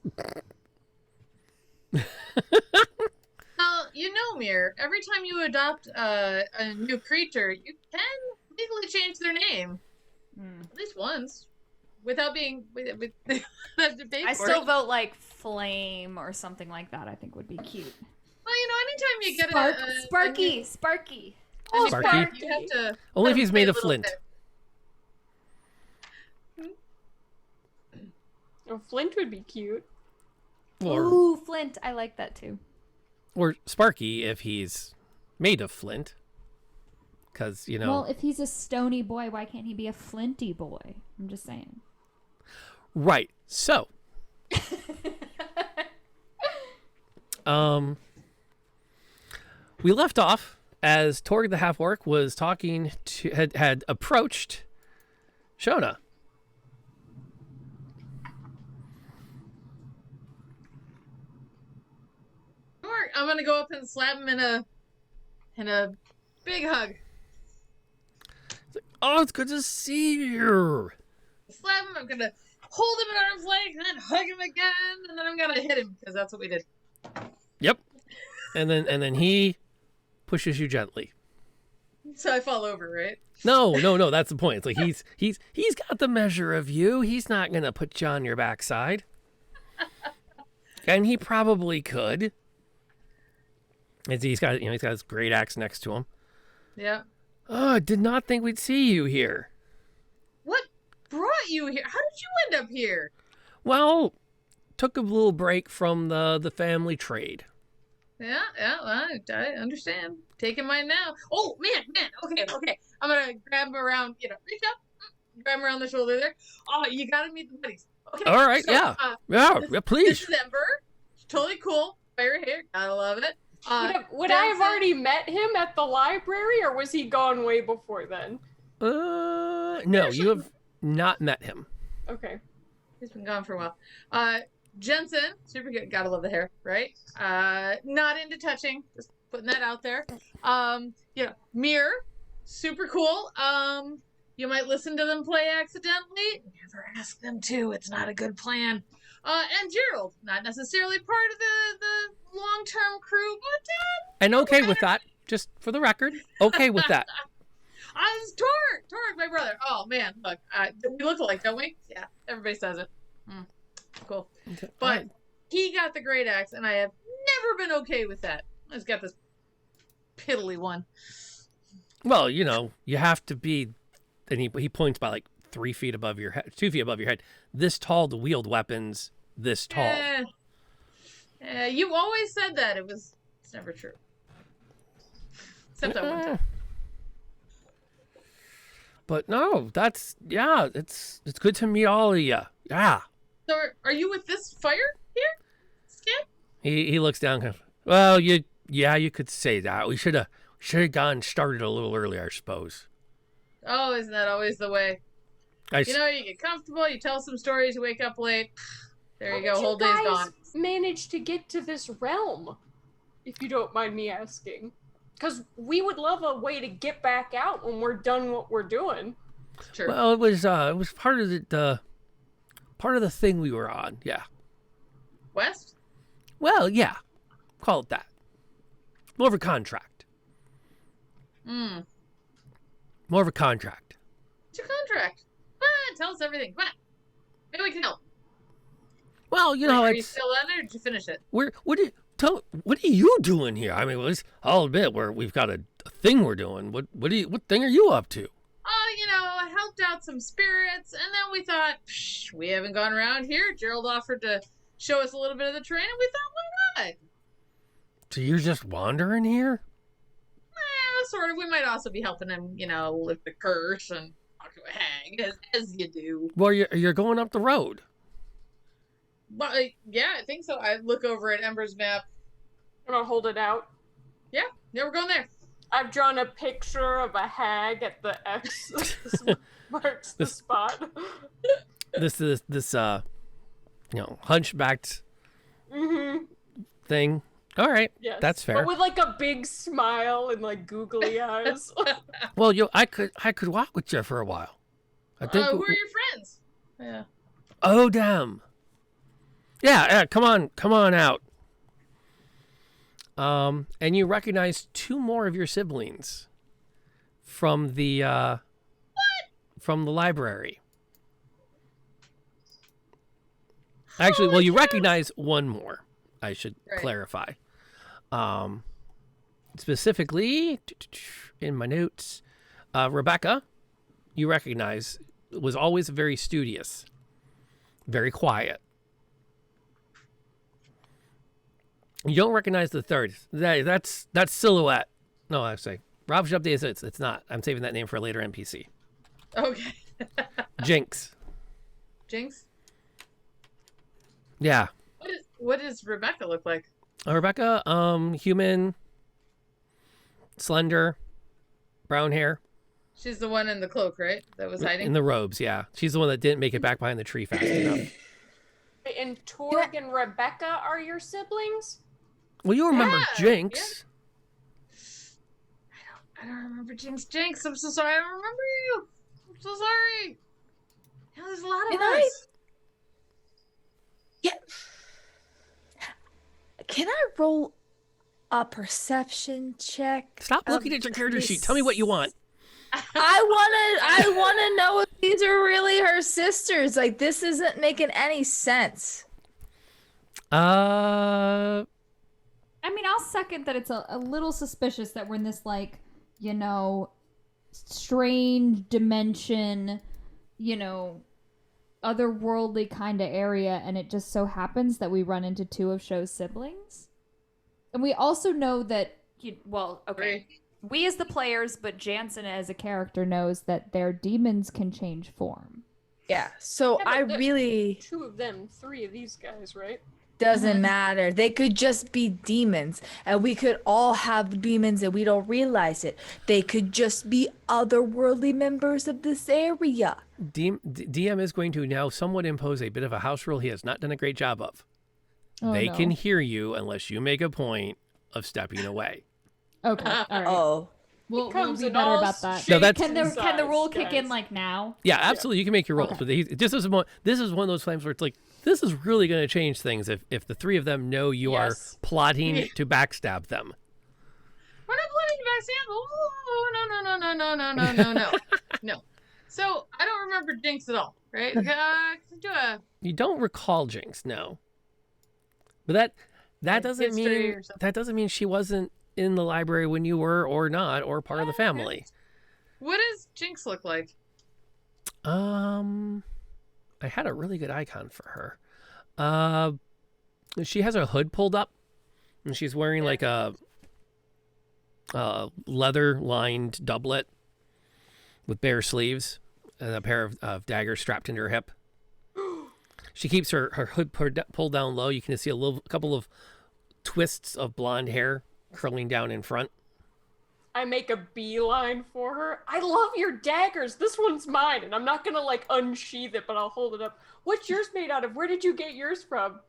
You know, Mir, every time you adopt a new creature, you can legally change their name. At least once. Without being... I still vote like Flame or something like that. I think would be cute. Well, anytime you get Sparky. Oh, Sparky. You have to... Only if he's made of flint. Oh, Flint would be cute. Ooh, Flint. I like that too. Or Sparky if he's made of flint. Because, Well, if he's a stony boy, why can't he be a flinty boy? I'm just saying. Right. So. We left off as Torg the half-orc was talking to... had approached Shona. I'm gonna go up and slap him in a big hug. Oh, it's good to see you. Slap him. I'm gonna hold him at arm's length and then hug him again, and then I'm gonna hit him because that's what we did. Yep. And then he pushes you gently. So I fall over, right? No. That's the point. It's like he's got the measure of you. He's not gonna put you on your backside. And he probably could. He's got his great axe next to him. Yeah. Oh, I did not think we'd see you here. What brought you here? How did you end up here? Well, took a little break from the family trade. Yeah, well, I understand. Taking mine now. Oh, man. Okay. I'm gonna grab him around, reach up, grab him around the shoulder there. Oh, you gotta meet the buddies. Okay. All right, so, yeah, please. This is Ember. Totally cool. Fire hair. Gotta love it. Would I have already met him at the library, or was he gone way before then? No, you have not met him. Okay. He's been gone for a while. Jansenn, super good. Gotta love the hair, right? Not into touching. Just putting that out there. Mir, super cool. You might listen to them play accidentally. Never ask them to. It's not a good plan. And Gerald, not necessarily part of the long-term crew, but and okay with that. Just for the record, okay with that. It's Torg, my brother. Oh man, look, we look alike, don't we? Yeah, everybody says it. Cool. But he got the great axe, and I have never been okay with that. I just got this piddly one. Well, you have to be, and he points by like 3 feet above your head, 2 feet above your head, this tall to wield weapons this tall. You always said that. It's never true. Except that one time. But no, it's good to meet all of you. Yeah. So are you with this fire here, Skip? He looks down. Kind of, well, you could say that. We should have gone started a little earlier, I suppose. Oh, isn't that always the way? You get comfortable, you tell some stories, you wake up late. There you go, whole day's gone. Manage to get to this realm, if you don't mind me asking. Because we would love a way to get back out when we're done what we're doing. True. Well, it was part of the thing we were on. Yeah. West? Well, yeah. Call it that. More of a contract. Hmm. More of a contract. What's your contract? Come on, tell us everything. Come on. Maybe we can help. Well, you Like, know, are you it's still on there or did you finish it? what are you doing here? I mean, I'll admit we've got a thing we're doing. What thing are you up to? Oh, I helped out some spirits, and then we thought, we haven't gone around here. Gerald offered to show us a little bit of the terrain, and we thought, why not? So you're just wandering here? Sort of. We might also be helping him, lift the curse and talk to a hag, as you do. Well, you're going up the road. But yeah, I think so. I look over at Ember's map. I'm gonna hold it out. Yeah, we're going there. I've drawn a picture of a hag at the X. This marks the spot. This hunchbacked thing. All right, Yes. that's fair. But with like a big smile and like googly eyes. Well, I could walk with you for a while. I think. Who are your friends? Yeah. Oh damn. Yeah. Come on out. And you recognize two more of your siblings from the from the library. Actually, well, you recognize one more. I should clarify. Specifically, in my notes, Rebecca, you recognize, was always very studious, very quiet. You don't recognize the third. That's Silhouette. No, I say Rob should update it. It's not. I'm saving that name for a later NPC. Okay. Jinx. Jinx? Yeah. What does Rebecca look like? Rebecca, human, slender, brown hair. She's the one in the cloak, right? That was hiding? In the robes, yeah. She's the one that didn't make it back behind the tree fast enough. And Torg and Rebecca are your siblings? Well, you remember Jinx. Yeah. I don't remember Jinx. Jinx, I'm so sorry. I don't remember you. I'm so sorry. There's a lot of us. Yeah. Can I roll a perception check? Stop looking at your character sheet. Tell me what you want. I wanna know if these are really her sisters. Like, this isn't making any sense. I mean, I'll second that it's a little suspicious that we're in this, strange dimension, otherworldly kind of area, and it just so happens that we run into two of Sho's siblings. And we also know that, we as the players, but Jansenn as a character knows that their demons can change form. Yeah, so Yeah, but I really... Two of them, three of these guys, right? Doesn't matter. They could just be demons, and we could all have demons and we don't realize it. They could just be otherworldly members of this area. DM is going to now somewhat impose a bit of a house rule he has not done a great job of. They can hear you unless you make a point of stepping away. Okay, all right. Oh. We'll be better about that. No, that's- Can the rule kick in guys. now? Yeah, absolutely. You can make your rolls, but this is one of those times where it's like, this is really going to change things if the three of them know you are plotting to backstab them. We're not plotting to backstab. Oh, no. No. So, I don't remember Jinx at all, right? You don't recall Jinx, no. But that doesn't mean she wasn't in the library when you were or not, or part of the family. What does Jinx look like? I had a really good icon for her. She has her hood pulled up, and she's wearing like a leather-lined doublet with bare sleeves and a pair of daggers strapped into her hip. She keeps her hood pulled down low. You can see a couple of twists of blonde hair curling down in front. I make a beeline for her. I love your daggers. This one's mine, and I'm not gonna unsheath it, but I'll hold it up. What's yours made out of? Where did you get yours from?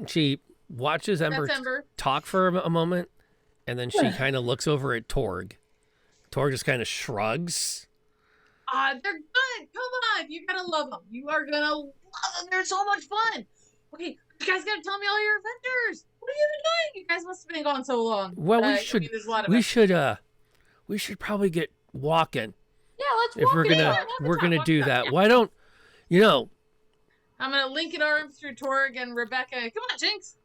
She watches Ember talk for a moment, and then she kind of looks over at Torg. Torg just kind of shrugs. They're good. Come on, you gotta love them. You are gonna love them. They're so much fun. Okay, you guys gotta tell me all your adventures. What have you been doing? You guys must have been gone so long. Well, I mean, there's a lot of we should probably get walking Yeah, let's if walk we're it gonna out. we're gonna do that. Why don't you know? I'm gonna link an arm through Torg and Rebecca. Come on, Jinx.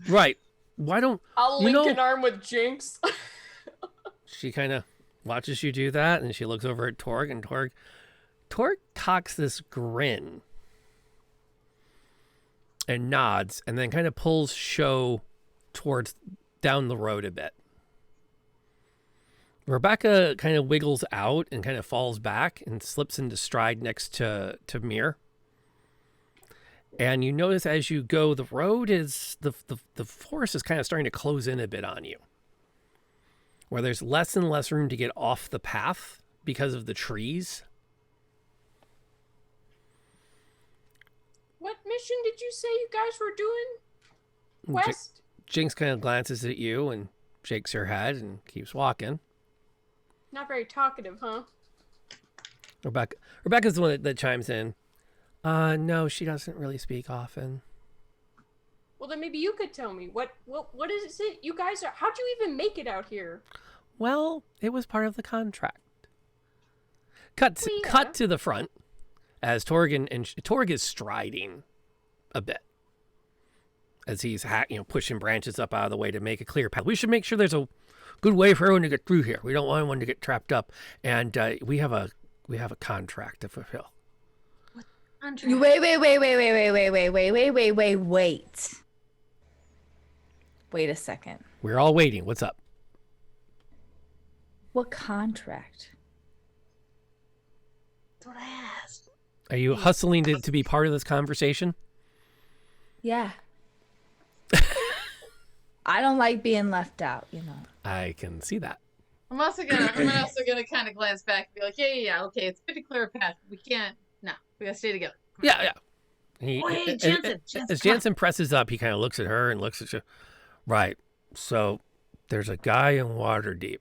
Right. Why don't I'll you link know? an arm with Jinx. She kind of watches you do that, and she looks over at Torg, and Torg cocks this grin and nods, and then kind of pulls Show towards down the road a bit. Rebecca kind of wiggles out and kind of falls back and slips into stride next to Mir. And you notice as you go, the road is the forest is kind of starting to close in a bit on you, where there's less and less room to get off the path because of the trees. What mission did you say you guys were doing? West? Jinx kind of glances at you and shakes her head and keeps walking. Not very talkative, huh? Rebecca's the one that chimes in. No, she doesn't really speak often. Well, then maybe you could tell me. What is it you guys are... How'd you even make it out here? Well, it was part of the contract. Cut to the front as Torg Torg is striding a bit as he's pushing branches up out of the way to make a clear path. We should make sure there's a good way for everyone to get through here. We don't want anyone to get trapped up, and we have a contract to fulfill. Wait. Wait a second. We're all waiting. What's up? What contract? That's what I asked. Are you hustling to be part of this conversation? Yeah. I don't like being left out, you know. I can see that. I'm also gonna kind of glance back and be like, yeah, okay, it's pretty clear path. We can't. No, we gotta stay together. Yeah. Hey, Jansenn, As Jansenn presses up, he kind of looks at her and looks at you. Right. So there's a guy in Waterdeep.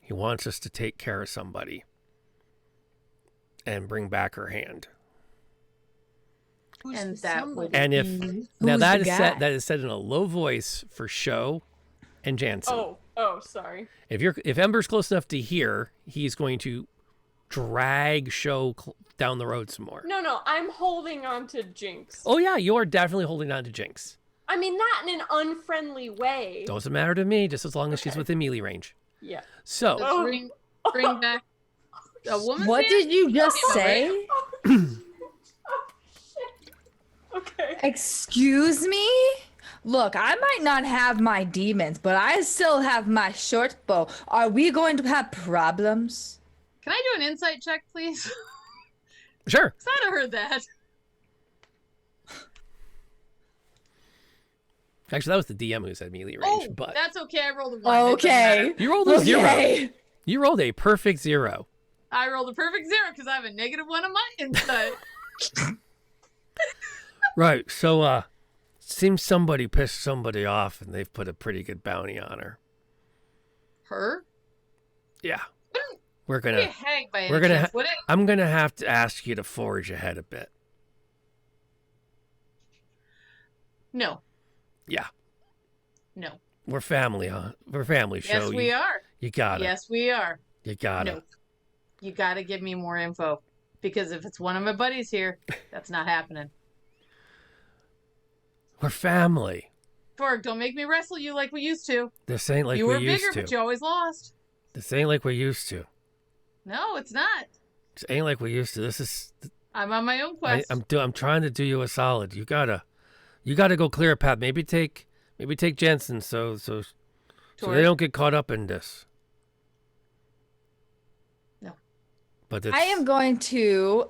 He wants us to take care of somebody and bring back her hand. And that would. And if now Who's that the is said in a low voice for Show and Jansenn. Oh, sorry. If Ember's close enough to hear, he's going to drag Show down the road some more. No, I'm holding on to Jinx. Oh yeah, you're definitely holding on to Jinx. I mean, not in an unfriendly way. Doesn't matter to me, just as long as she's within melee range. Yeah. So Let's bring back a woman. What did you just say? Okay. Excuse me? Look, I might not have my demons, but I still have my short bow. Are we going to have problems? Can I do an insight check, please? sure. 'Cause I'd have heard that. Actually, that was the DM who said melee range. Oh, but that's okay. I rolled a 1. It doesn't Okay. matter. you rolled a 0. Okay. You rolled a perfect 0. I rolled a perfect 0 because I have a -1 on my insight. Right. So, seems somebody pissed somebody off, and they've put a pretty good bounty on her. Her? Yeah. Wouldn't We're be a gonna. hag by any We're gonna. chance, would it? I'm gonna have to ask you to forge ahead a bit. No. Yeah. No. We're family, huh? We're family. Show. Yes, we are. You got it. Yes, we are. You got it. No. You gotta give me more info. Because if it's one of my buddies here, that's not happening. We're family. Torg, don't make me wrestle you like we used to. This ain't like you we were used bigger, to. but you always lost. This ain't like we used to. No, it's not. This ain't like we used to. This is. I'm on my own quest. I'm trying to do you a solid. You gotta go clear a path. Maybe take Jansenn so they don't get caught up in this. No. But I am going to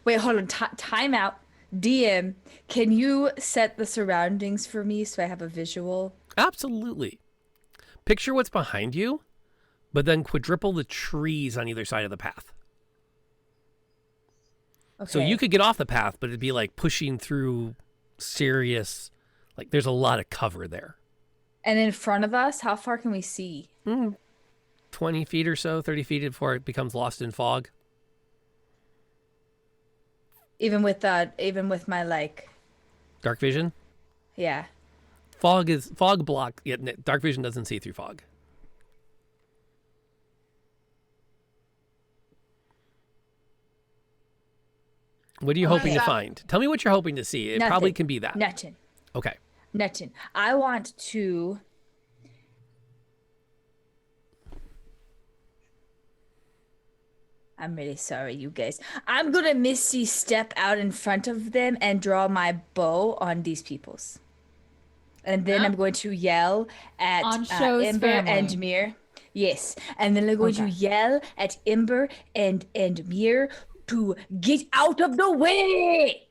wait, hold on. Time out. DM, can you set the surroundings for me so I have a visual? Absolutely. Picture what's behind you, but then quadruple the trees on either side of the path. Okay. So you could get off the path, but it'd be like pushing through serious, like there's a lot of cover there. And in front of us, how far can we see? 20 feet or so, 30 feet before it becomes lost in fog. Even with my like, Dark vision? yeah. Fog block. Yeah, dark vision doesn't see through fog. What are you hoping to find? Tell me what you're hoping to see. It probably Nothing. can be that. Nothing. Okay. Nothing. I want to. I'm really sorry, you guys. I'm gonna Misty step out in front of them and draw my bow on these peoples. And then I'm going to yell at On Show's Ember family. and Mir. Yes. And then I'm going to yell at Ember and Mir to get out of the way.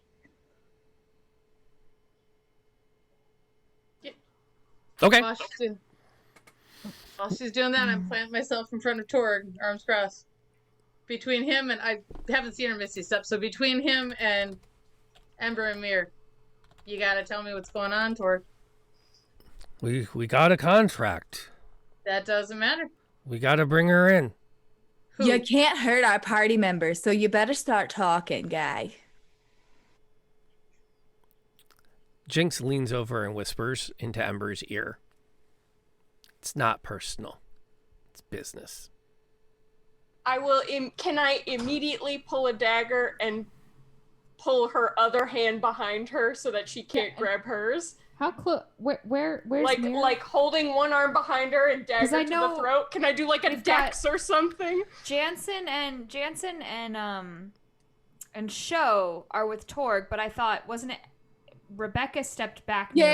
Okay. While she's doing that, I'm planting myself in front of Torg, arms crossed. Between him and I haven't seen her Misty step, so between him and Ember and Mir, you gotta tell me what's going on, Torg. We got a contract. That doesn't matter. We got to bring her in. Who? You can't hurt our party members, so you better start talking, guy. Jinx leans over and whispers into Ember's ear. It's not personal. It's business. I will. Can I immediately pull a dagger and pull her other hand behind her so that she can't grab hers? How close? Where's Like Mir? like holding one arm behind her and dagger I to know the throat. Can I do like a we've got- dex or something? Jansen and Show are with Torg, but I thought, wasn't it Rebecca stepped back near me?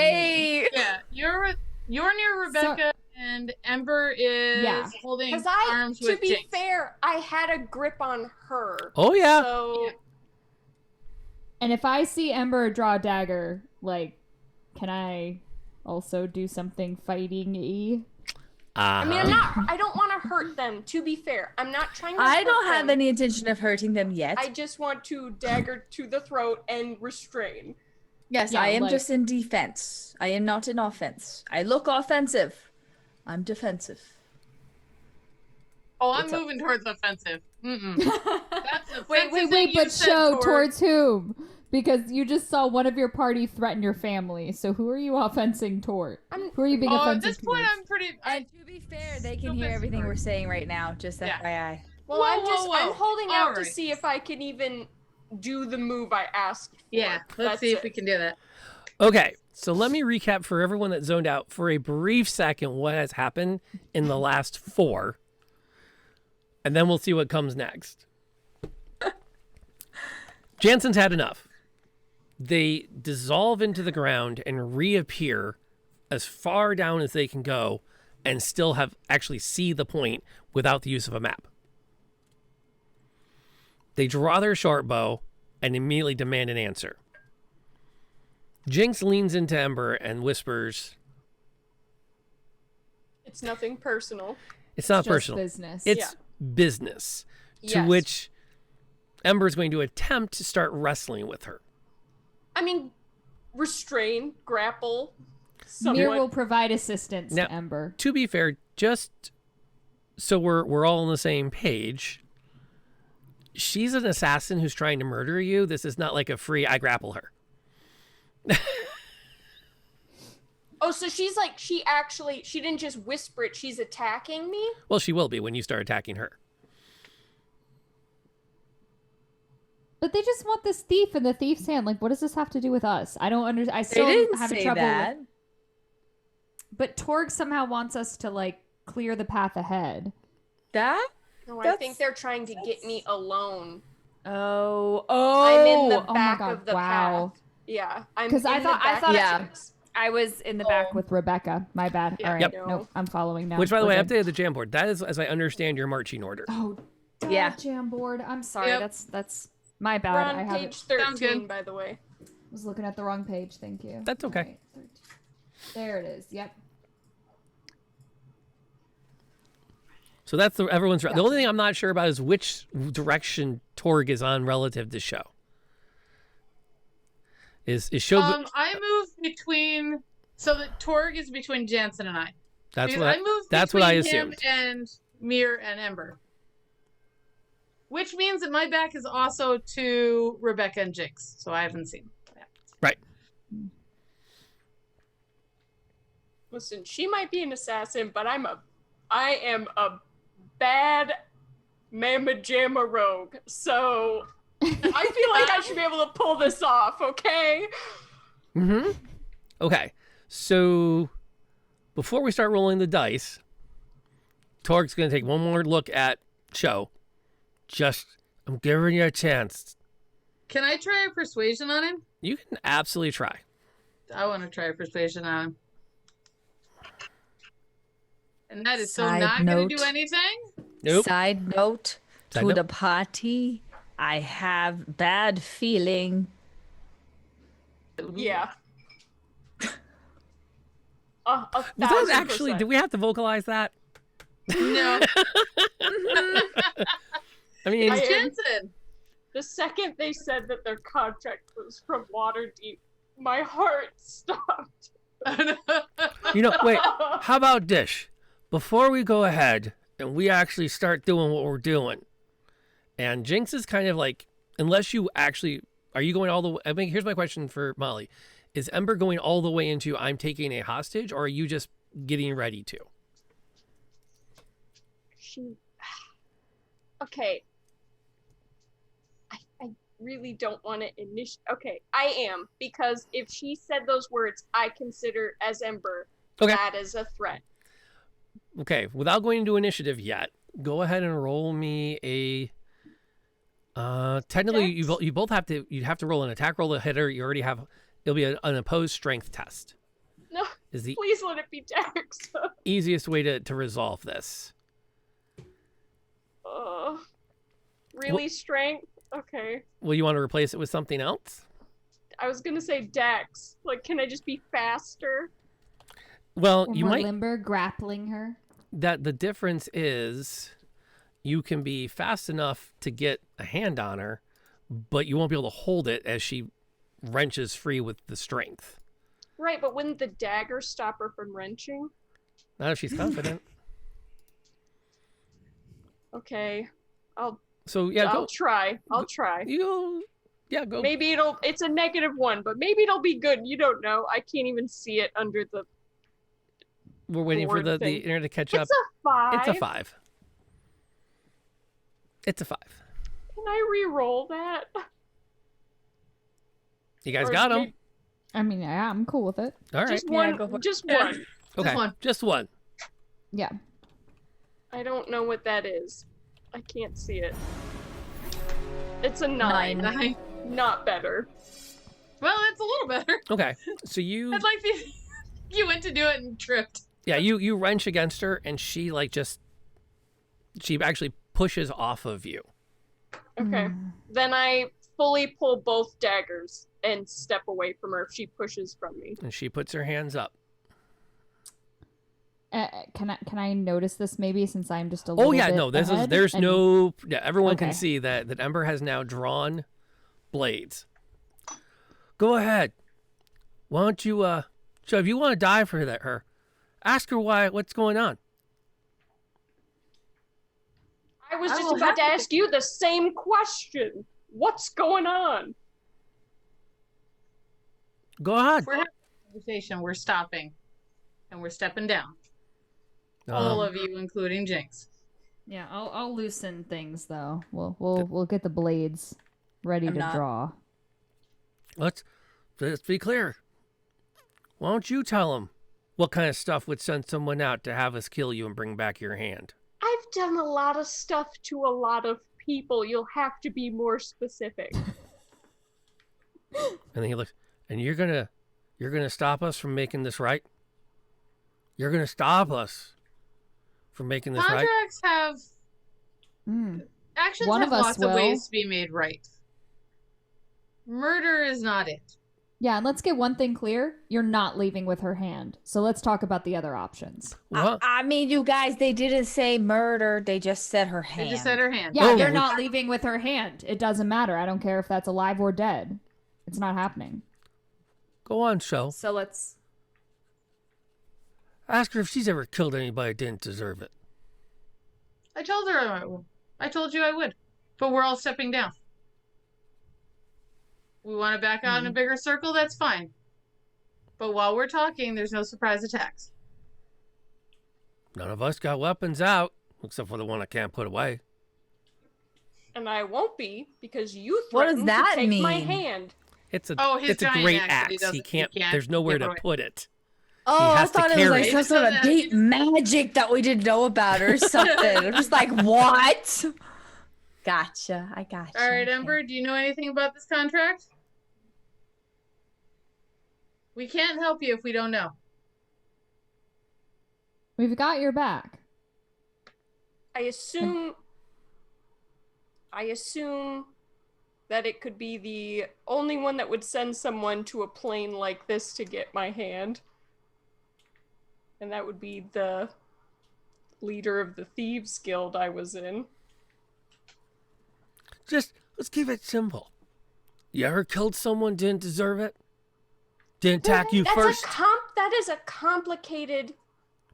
Yay! Yeah, you're near Rebecca, and Ember is holding Because I, arms to with be Jinx. fair, I had a grip on her. Oh, yeah. So And if I see Ember draw a dagger, like, can I also do something fighting-y? I mean, I don't want to hurt them. To be fair, I'm not trying to. I hurt don't have them. any intention of hurting them yet. I just want to dagger to the throat and restrain. Yes, Yeah, I am like- just in defense. I am not in offense. I look offensive. I'm defensive. Oh, I'm What's up? moving towards offensive. Mm-mm. That's offensive. Wait, that you but said, Show Torg. towards whom? Because you just saw one of your party threaten your family. So who are you offensing toward? Who are you being Oh, at offensive this point, towards? I'm pretty. And to be fair, they can hear everything we're saying right now. Just Yeah. FYI. Well, Whoa, I'm holding All out to right. see if I can even do the move I asked for. Yeah, let's That's see if it. we can do that. Okay, so let me recap for everyone that zoned out for a brief second what has happened in the last 4, and then we'll see what comes next. Janssen's had enough. They dissolve into the ground and reappear as far down as they can go and still have actually see the point without the use of a map. They draw their short bow and immediately demand an answer. Jinx leans into Ember and whispers, It's nothing personal. it's not Just personal. business. It's business. To Yes. which Ember's going to attempt to start wrestling with her. I mean, restrain, grapple. Mir Somewhat. will provide assistance Now- to Ember. To be fair, just so we're all on the same page, she's an assassin who's trying to murder you. This is not like a free I grapple her. Oh, so she's like, she didn't just whisper it, she's attacking me? Well, she will be when you start attacking her. But they just want this thief in the thief's hand. Like, what does this have to do with us? I don't understand. I They still didn't have say trouble that. with. But Torg somehow wants us to like clear the path ahead. That? No, I That's- think they're trying to get me alone. Oh. I'm in the oh my back God, of the wow. path. Yeah, I'm 'Cause I in the thought- I back thought- of Yeah. Jinx. I was in the back With Rebecca. My bad. Yeah, All right. Yep. Nope. I'm following now. Which, by the We're way, I good. updated the jam board. That is, as I understand, your marching order. Oh, Yeah. Jam board. I'm sorry. Yep. That's my We're bad. on I have page Sounds 13, good. by the way. was looking at the wrong page. Thank you. That's okay. All right, 13. There it is. Yep. So that's everyone's. The only thing I'm not sure about is which direction Torg is on relative to Show. Is Show? I move between, so that Torg is between Jansen and I. That's Because what I moved that's what I between him assumed. and Mir and Ember. Which means that my back is also to Rebecca and Jinx, so I haven't seen that. Right. Listen, she might be an assassin, but I am a bad mamma jamma rogue. So I feel like I should be able to pull this off, okay? Mm-hmm. Okay. So before we start rolling the dice, Torg's going to take one more look at Show. I'm giving you a chance. Can I try a persuasion on him? You can absolutely try. I want to try a persuasion on him. And that is so Side not going to note. do anything? Nope. Side note Side to note. the party, I have bad feeling. Yeah. Was that actually, 1,000%. do we have to vocalize that? No. I mean, I am- Jansenn. The second they said that their contract was from Waterdeep, my heart stopped. wait, how about Dish? Before we go ahead and we actually start doing what we're doing, and Jinx is kind of like, unless you actually, are you going all the way? I mean, here's my question for Molly. Is Ember going all the way into I'm taking a hostage, or are you just getting ready to? Okay. I really don't want to initiate. Okay, I am, because if she said those words, I consider as Ember Okay. that as a threat. Okay, without going into initiative yet, go ahead and roll me a. Technically, you both have to. You have to roll an attack roll, a hitter. You already have. It'll be an opposed strength test. No, Is the please let it be Dex. easiest way to resolve this. Really strength? Okay. Well, you want to replace it with something else? I was gonna say Dex. Like, can I just be faster? Well, Or you more might. limber, grappling her. That the difference is, you can be fast enough to get a hand on her, but you won't be able to hold it as she wrenches free with the strength. Right, but wouldn't the dagger stop her from wrenching? Not if she's confident. Okay. So yeah, I'll try. I'll try. go. Maybe it's a -1, but maybe it'll be good. You don't know. I can't even see it under the. We're waiting for board the thing. internet to catch up. It's a 5. It's a 5. It's a 5. Can I re-roll that? You guys Or got him. maybe- I mean, yeah, I'm cool with it. All right. Just Yeah, one. go for it. Just one. Okay. one. Just one. Yeah. I don't know what that is. I can't see it. It's a 9. 9. Not better. Well, it's a little better. Okay. So you. I'd like you went to do it and tripped. Yeah, you wrench against her, and she she actually pushes off of you. Okay. Then I fully pull both daggers and step away from her if she pushes from me. And she puts her hands up. Can I notice this maybe since I'm just a little Oh yeah, bit no, ahead? there's And- no. Yeah, everyone can Okay. see that Ember has now drawn blades. Go ahead. Why don't you so if you want to die for her, ask her what's going on. I was I just will about to have to- ask you the same question. What's going on? Go ahead. We're having a conversation. We're stopping. And we're stepping down. All of you, including Jinx. Yeah, I'll loosen things though. We'll get the blades ready I'm to not- draw. Let's be clear. Why don't you tell him what kind of stuff would send someone out to have us kill you and bring back your hand? I've done a lot of stuff to a lot of people. You'll have to be more specific. And then he looks, and you're gonna stop us from making this right? You're gonna stop us from making this right? Contracts have actions One have of us lots of will. ways to be made right. Murder is not it. Yeah, and let's get one thing clear. You're not leaving with her hand. So let's talk about the other options. What? I mean, you guys, they didn't say murder. They just said her hand. They just said her hand. Yeah, Oh. you're not leaving with her hand. It doesn't matter. I don't care if that's alive or dead. It's not happening. Go on, show. So let's. Ask her if she's ever killed anybody that didn't deserve it. I told you I would. But we're all stepping down. We want to back out in a bigger circle, that's fine. But while we're talking, there's no surprise attacks. None of us got weapons out, except for the one I can't put away. And I won't be because you What does threatened that to take my mean? hand. It's a His it's a giant great axe that axe. He can't. he can't There's nowhere give to away. put it. Oh, I has to thought it was like carry some it. sort of deep magic that we didn't know about or something. I'm just like, what? Gotcha. I gotcha. All right, Okay. Ember, do you know anything about this contract? We can't help you if we don't know. We've got your back. I assume that it could be the only one that would send someone to a plane like this to get my hand. And that would be the leader of the Thieves Guild I was in. Just let's keep it simple. You ever killed someone didn't deserve it? Didn't attack you That's first? that is a complicated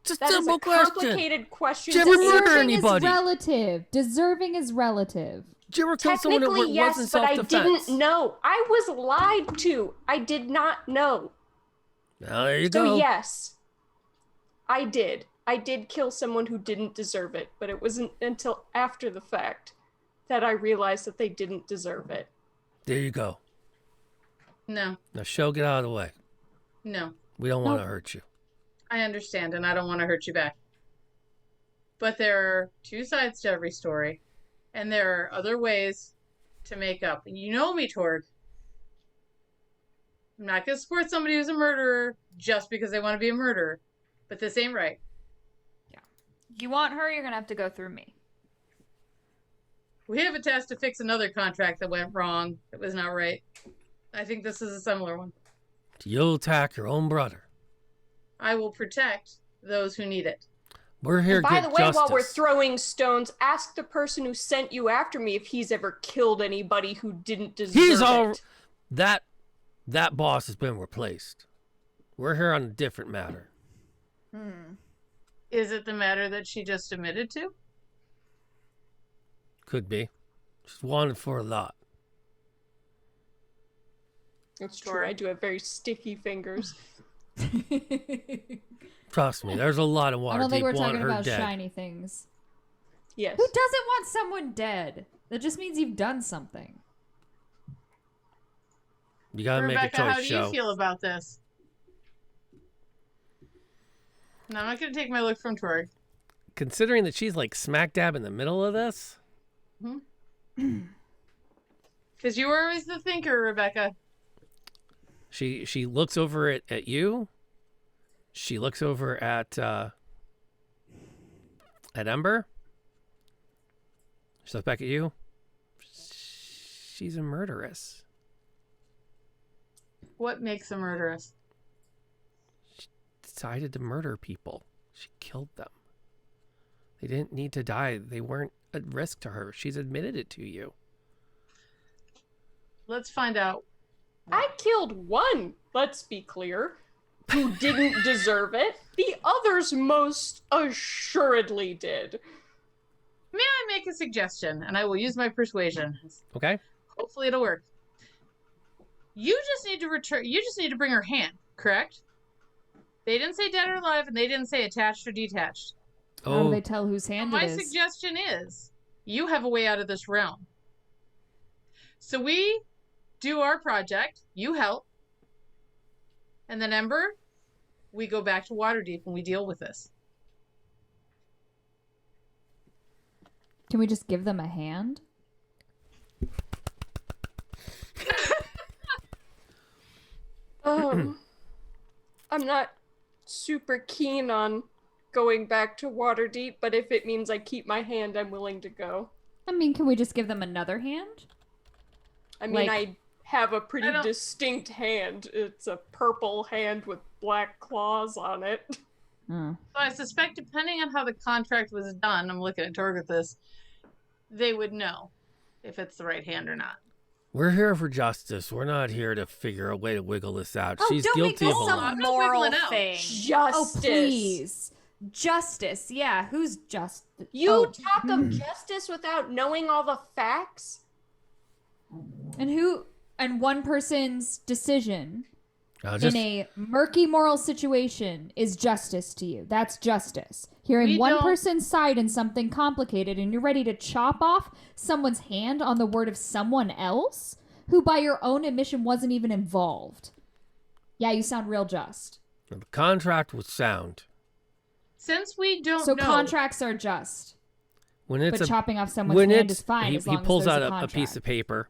It's a that is simple a question. complicated question. Did you ever to murder answer. anybody? Is relative. Deserving is relative. Did you ever kill someone that Technically, yes, wasn't but I self-defense? didn't know. I was lied to. I did not know. Now, there you So go. yes, I did. I did kill someone who didn't deserve it, but it wasn't until after the fact that I realized that they didn't deserve it. There you go. No, Now, show, get out of the way. no. We don't want to hurt you. I understand, and I don't want to hurt you back. But there are two sides to every story, and there are other ways to make up. You know me, Torg. I'm not going to support somebody who's a murderer just because they want to be a murderer. But this ain't right. You want her, you're gonna have to go through me. We have a task to fix another contract that went wrong. That was not right. I think this is a similar one. You'll attack your own brother. I will protect those who need it. We're here to By get the way, justice. while we're throwing stones, ask the person who sent you after me if he's ever killed anybody who didn't deserve it. That boss has been replaced. We're here on a different matter. Is it the matter that she just admitted to? Could be. She's wanted for a lot. It's true. I do have very sticky fingers. Trust me, there's a lot of I water don't think deep we're want talking her about dead. shiny things. Yes. Who doesn't want someone dead? That just means you've done something. You gotta Rebecca, make a choice, how do Show. you feel about this? No, I'm not going to take my look from Torg. Considering that she's like smack dab in the middle of this, Because you were always the thinker, Rebecca. she looks over at you. She looks over at Ember. She looks back at you. She's a murderess. What makes a murderess? Decided to murder people. She killed them. They didn't need to die. They weren't at risk to her. She's admitted it to you. Let's find out. I killed one, let's be clear, who didn't deserve it. The others most assuredly did. May I make a suggestion? And I will use my persuasion. Okay? Hopefully it'll work. You just need to return. You just need to bring her hand, correct? They didn't say dead or alive, and they didn't say attached or detached. How do Oh, they tell whose hand My it is? suggestion is you have a way out of this realm. So we do our project, you help, and then Ember, we go back to Waterdeep and we deal with this. Can we just give them a hand? I'm not super keen on going back to Waterdeep, but if it means I keep my hand, I'm willing to go. I mean, can we just give them another hand? I mean, Like- I have a pretty I don't- distinct hand. It's a purple hand with black claws on it. Oh. So I suspect, depending on how the contract was done, I'm looking at Torg with this, they would know if it's the right hand or not. we're here for justice. We're not here to figure a way to wiggle this out. Oh, She's don't make guilty this of a some lot. I'm not moral wiggling out. thing. Justice. Oh, please. Justice. Yeah, who's just? You talk of justice without knowing all the facts? And one person's decision Just, in a murky moral situation is justice to you. That's justice. Hearing We one don't- person's side in something complicated and you're ready to chop off someone's hand on the word of someone else who by your own admission wasn't even involved. Yeah, you sound real just. the contract was sound. Since we don't So know, contracts are just. When it's But chopping off someone's when hand it's, is fine he, as he long pulls as there's out a a contract. piece of paper,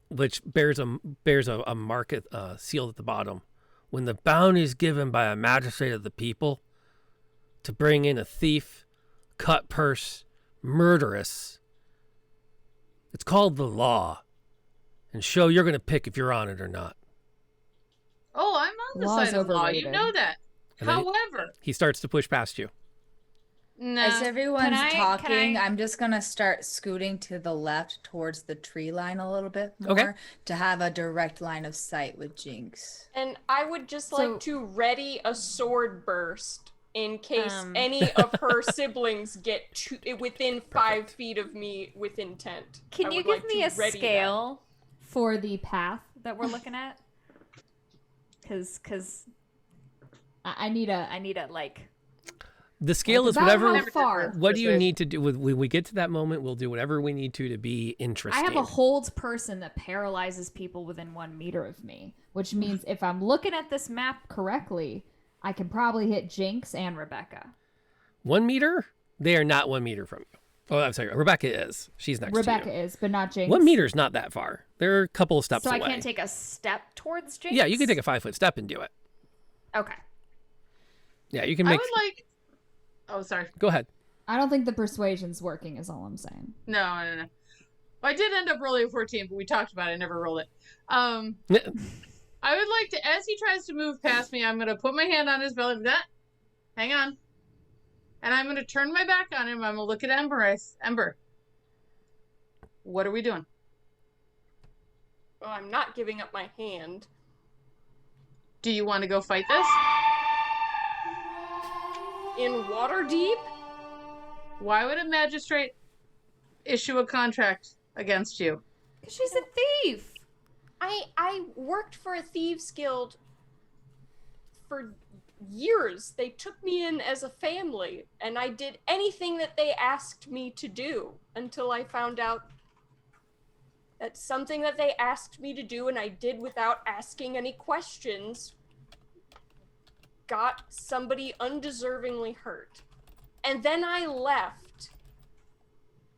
which bears a mark sealed at the bottom. When the bounty is given by a magistrate of the people to bring in a thief, cut purse, murderess, it's called the law. And show you're going to pick if you're on it or not. oh, I'm on the Law's side of the law. You overrated. know that. And then However, he starts to push past you. As everyone's I- can talking, I- I'm just gonna start scooting to the left towards the tree line a little bit more Okay. to have a direct line of sight with Jinx. And I would just So- like to ready a sword burst in case any of her siblings get within 5 feet of me with intent. Can I you would give like me to a ready that. scale? For the path. That we're looking at? Cause I need a. I need a like. The scale is about whatever. how far? What do you Persuasion. need to do? When we get to that moment, we'll do whatever we need to be I interesting. have a hold person that paralyzes people within 1 meter of me, which means if I'm looking at this map correctly, I can probably hit Jinx and Rebecca. 1 meter? They are not 1 meter from you. Oh, I'm sorry. Rebecca is. She's next Rebecca to you. is, but not Jinx. 1 meter's not that far. They're a couple of steps So away. I can't take a step towards Jinx? Yeah, you can take a 5-foot step and do it. Okay. Yeah, you can I make. would like. Oh, sorry. Go ahead. I don't think the persuasion's working, is all I'm saying. No. Well, I did end up rolling a 14, but we talked about it. I never rolled it. I would like to, as he tries to move past me, I'm going to put my hand on his belly. Hang on. And I'm going to turn my back on him. I'm going to look at Ember. Ember, what are we doing? Well, I'm not giving up my hand. Do you want to go fight this? In Waterdeep? Why would a magistrate issue a contract against you? Because she's a thief. I worked for a thieves guild for years. They took me in as a family, and I did anything that they asked me to do until I found out that something that they asked me to do and I did without asking any questions got somebody undeservingly hurt. And then I left.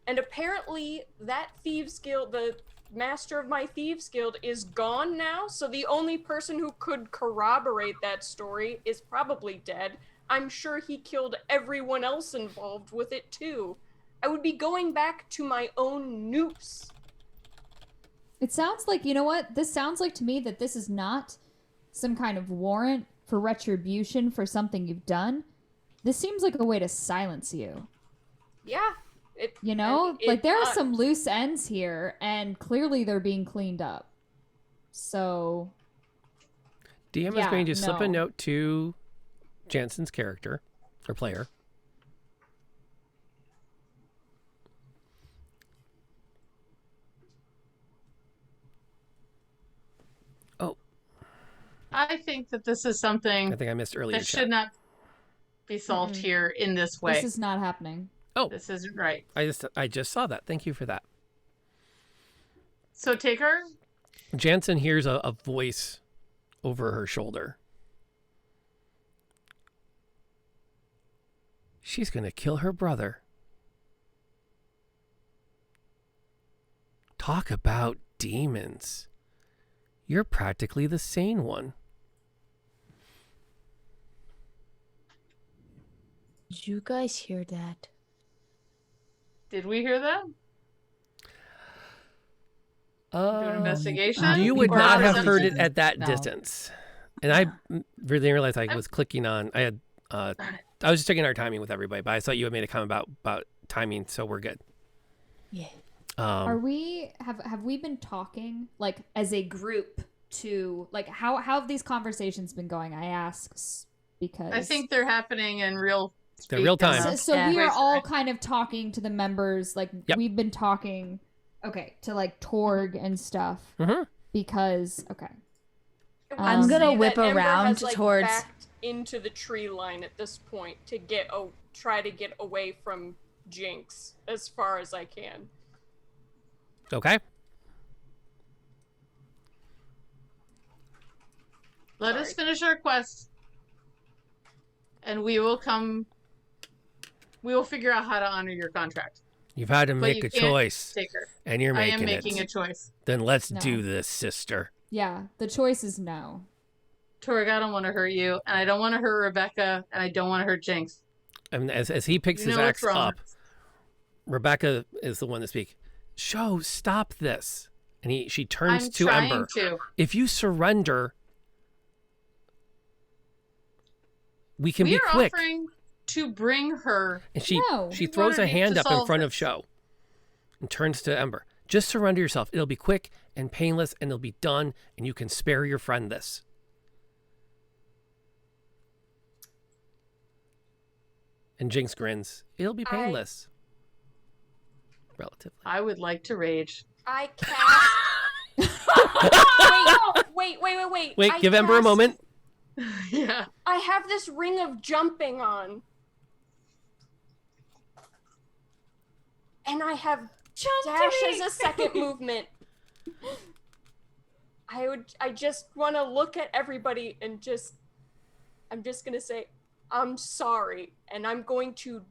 And apparently that thieves guild, the master of my thieves guild, is gone now, so the only person who could corroborate that story is probably dead. I'm sure he killed everyone else involved with it too. I would be going back to my own noose. It sounds like, you know what? This sounds like to me that this is not some kind of warrant for retribution for something you've done. This seems like a way to silence you. Yeah. You know? and it Like, there are does. some loose ends here, and clearly they're being cleaned up. So, DM is Yeah, going to slip a no. note to Janssen's character or player. Oh, I think that this is something I think I missed earlier. that chat. should not be solved here in this way. this is not happening. This isn't right. I just saw that. Thank you for that. So take her. Jansenn hears a voice over her shoulder. She's going to kill her brother. Talk about demons. You're practically the sane one. Did you guys hear that? Did we hear that? Do an investigation? You would Or not have perception? heard it at that No. distance. And I really realized I was clicking on. I was just checking our timing with everybody, but I saw you had made a comment about timing, so we're good. Yeah. Are we have we been talking like as a group to like how have these conversations been going? I ask because I think they're happening in real They're real time. So Yeah. we are Wait, all sorry. kind of talking to the members, like Yep. we've been talking, okay, to like Torg and stuff Mhm. because I will I'm gonna say whip that Ember around has, like, towards- backed into the tree line at this point to try to get away from Jinx as far as I can. Okay. Let us finish our quest, and we will figure out how to honor your contract. You've had to But make you a can't choice, take her. and you're I making am making it. a choice. Then let's No. do this, sister. yeah, the choice is no. Torg, I don't want to hurt you, and I don't want to hurt Rebecca, and I don't want to hurt Jinx. And as he picks You his know axe what's wrong. up, Rebecca is the one to speak. Show, stop this. And she turns I'm to trying Ember. to. If you surrender, we can We be are quick. offering to bring her. And she No. she We throws a wanted hand to up in solve front of this. Show and turns to Ember. Just surrender yourself. It'll be quick and painless, and it'll be done, and you can spare your friend this. And Jinx grins. It'll be painless. Relatively. I would like to rage. I cast. Wait. Wait, I give Ember a cast- moment. Yeah. I have this ring of jumping on. And I have dash as a second movement. I just want to look at everybody and I'm just going to say, I'm sorry. And I'm going to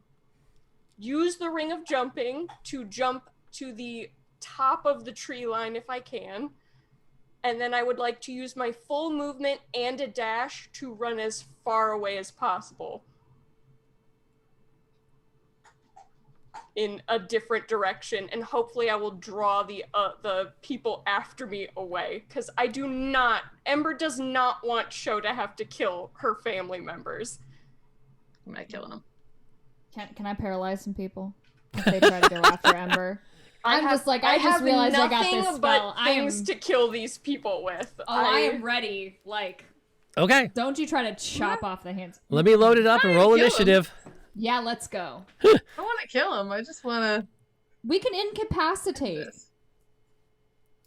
use the ring of jumping to jump to the top of the tree line if I can. And then I would like to use my full movement and a dash to run as far away as possible in a different direction, and hopefully I will draw the people after me away, because Ember does not want Sho to have to kill her family members. I'm not killing him. Can I paralyze some people if they try to go after Ember? I just realized I got this nothing spell. but things to kill these people with. I am ready. Like, Okay. Don't you try to chop off the hands. Let me load it up and roll kill him. initiative. Yeah, let's go. I don't want to kill him. I just want to. We can incapacitate.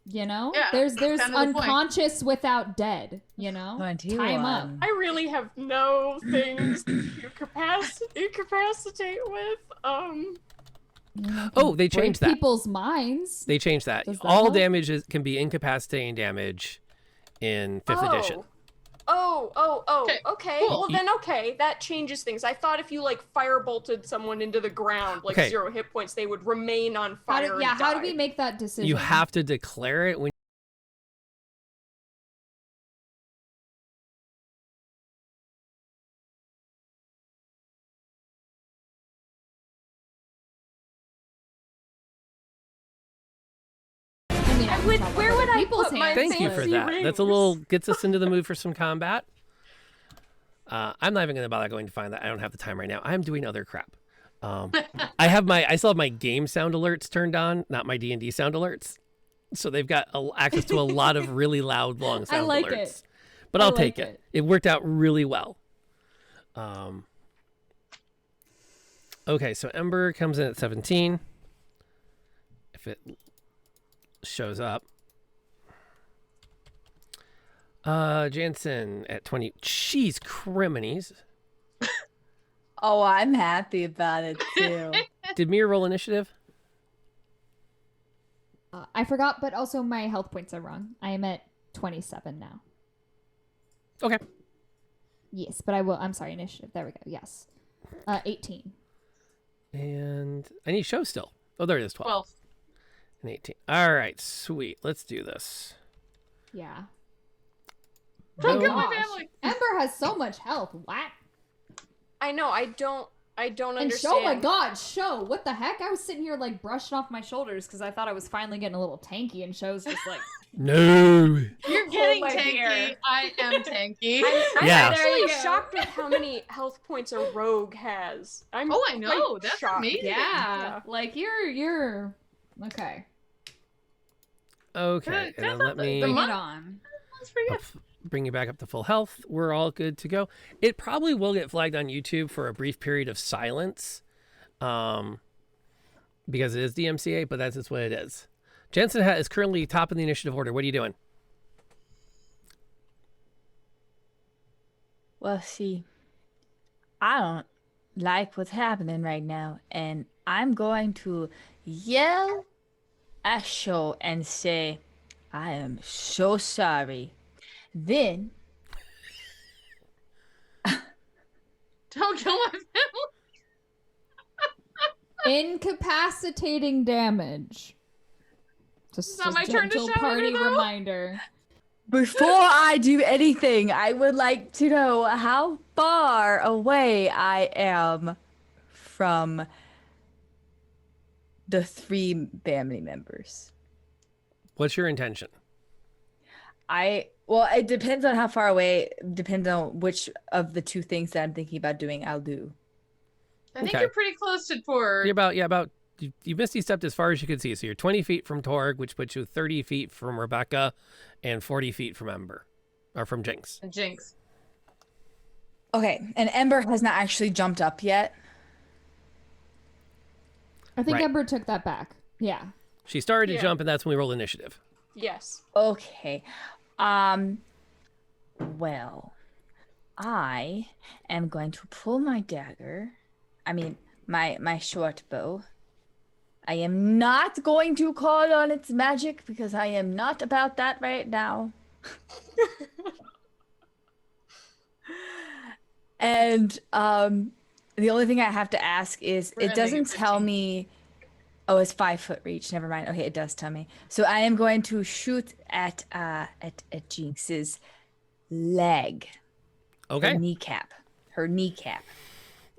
You know? Yeah, There's kind of the point. unconscious without dead, you know? 21. Time up. I really have no things to incapacitate with. Oh, they Break changed that. people's minds. They changed that. Does that All help? damage can be incapacitating damage in 5th edition. Okay. cool. Well then, okay, that changes things. I thought if you like firebolted someone into the ground, like Okay. 0 hit points, they would remain on fire. How do we make that decision? You have to declare it when I mean, I would- can chop where off would other I people's put my hands, Thank you but- for fancy that. That's a rings. little gets us into the mood for some combat. I'm not even going to bother going to find that. I don't have the time right now. I'm doing other crap. I still have my game sound alerts turned on, not my D&D sound alerts. So they've got access to a lot of really loud, long sound like alerts. it. But I I'll like take it. it. It worked out really well. Okay, so Ember comes in at 17. If it shows up. Jansenn at 20. Jeez, criminies. Oh, I'm happy about it too. Did Mir roll initiative? I forgot, but also my health points are wrong. I am at 27 now. Okay. Yes, but I will. I'm sorry, initiative. There we go. Yes. 18. And I need show still. Oh, there it is. 12 Well, and 18. All right, sweet. Let's do this. Yeah. don't No- kill my Gosh. family. Ember has so much health. What? I know. I don't And understand. show, my God, show. What the heck? I was sitting here like brushing off my shoulders because I thought I was finally getting a little tanky, and Show's just like, No. You're getting my tanky. beer. I am tanky. I'm Yeah. actually There you go. shocked with how many health points a rogue has. Oh, I know. quite That's shocked. amazing. yeah. Like you're okay. Okay. And then let me. The bring monk- it on. That's for you. bring you back up to full health. We're all good to go. It probably will get flagged on YouTube for a brief period of silence, because it is DMCA, but that's just what it is. Jansenn is currently top of the initiative order. What are you doing? Well, see, I don't like what's happening right now, and I'm going to yell at Show and say, I am so sorry. Then, Don't kill my family. Incapacitating damage. Just not my turn to gentle shout at her, party though? reminder. before I do anything, I would like to know how far away I am from the 3 family members. What's your intention? Well, it depends on how far away, depends on which of the 2 things that I'm thinking about doing, I'll do. I think Okay. you're pretty close to Tor. You're about you misty stepped as far as you could see. So you're 20 feet from Torg, which puts you 30 feet from Rebecca and 40 feet from Ember, or from Jinx. And Jinx. Okay, and Ember has not actually jumped up yet. I think Right. Ember took that back. Yeah. She started to Yeah. jump, and that's when we roll initiative. Yes. Okay. Well, I am going to pull my dagger. I mean, my short bow. I am not going to call on its magic because I am not about that right now. And the only thing I have to ask is We're it ending doesn't at tell 15. me. Oh, it's 5 foot reach. Never mind. Okay, it does tell me. So I am going to shoot at Jinx's leg. Okay. Her kneecap. Her kneecap.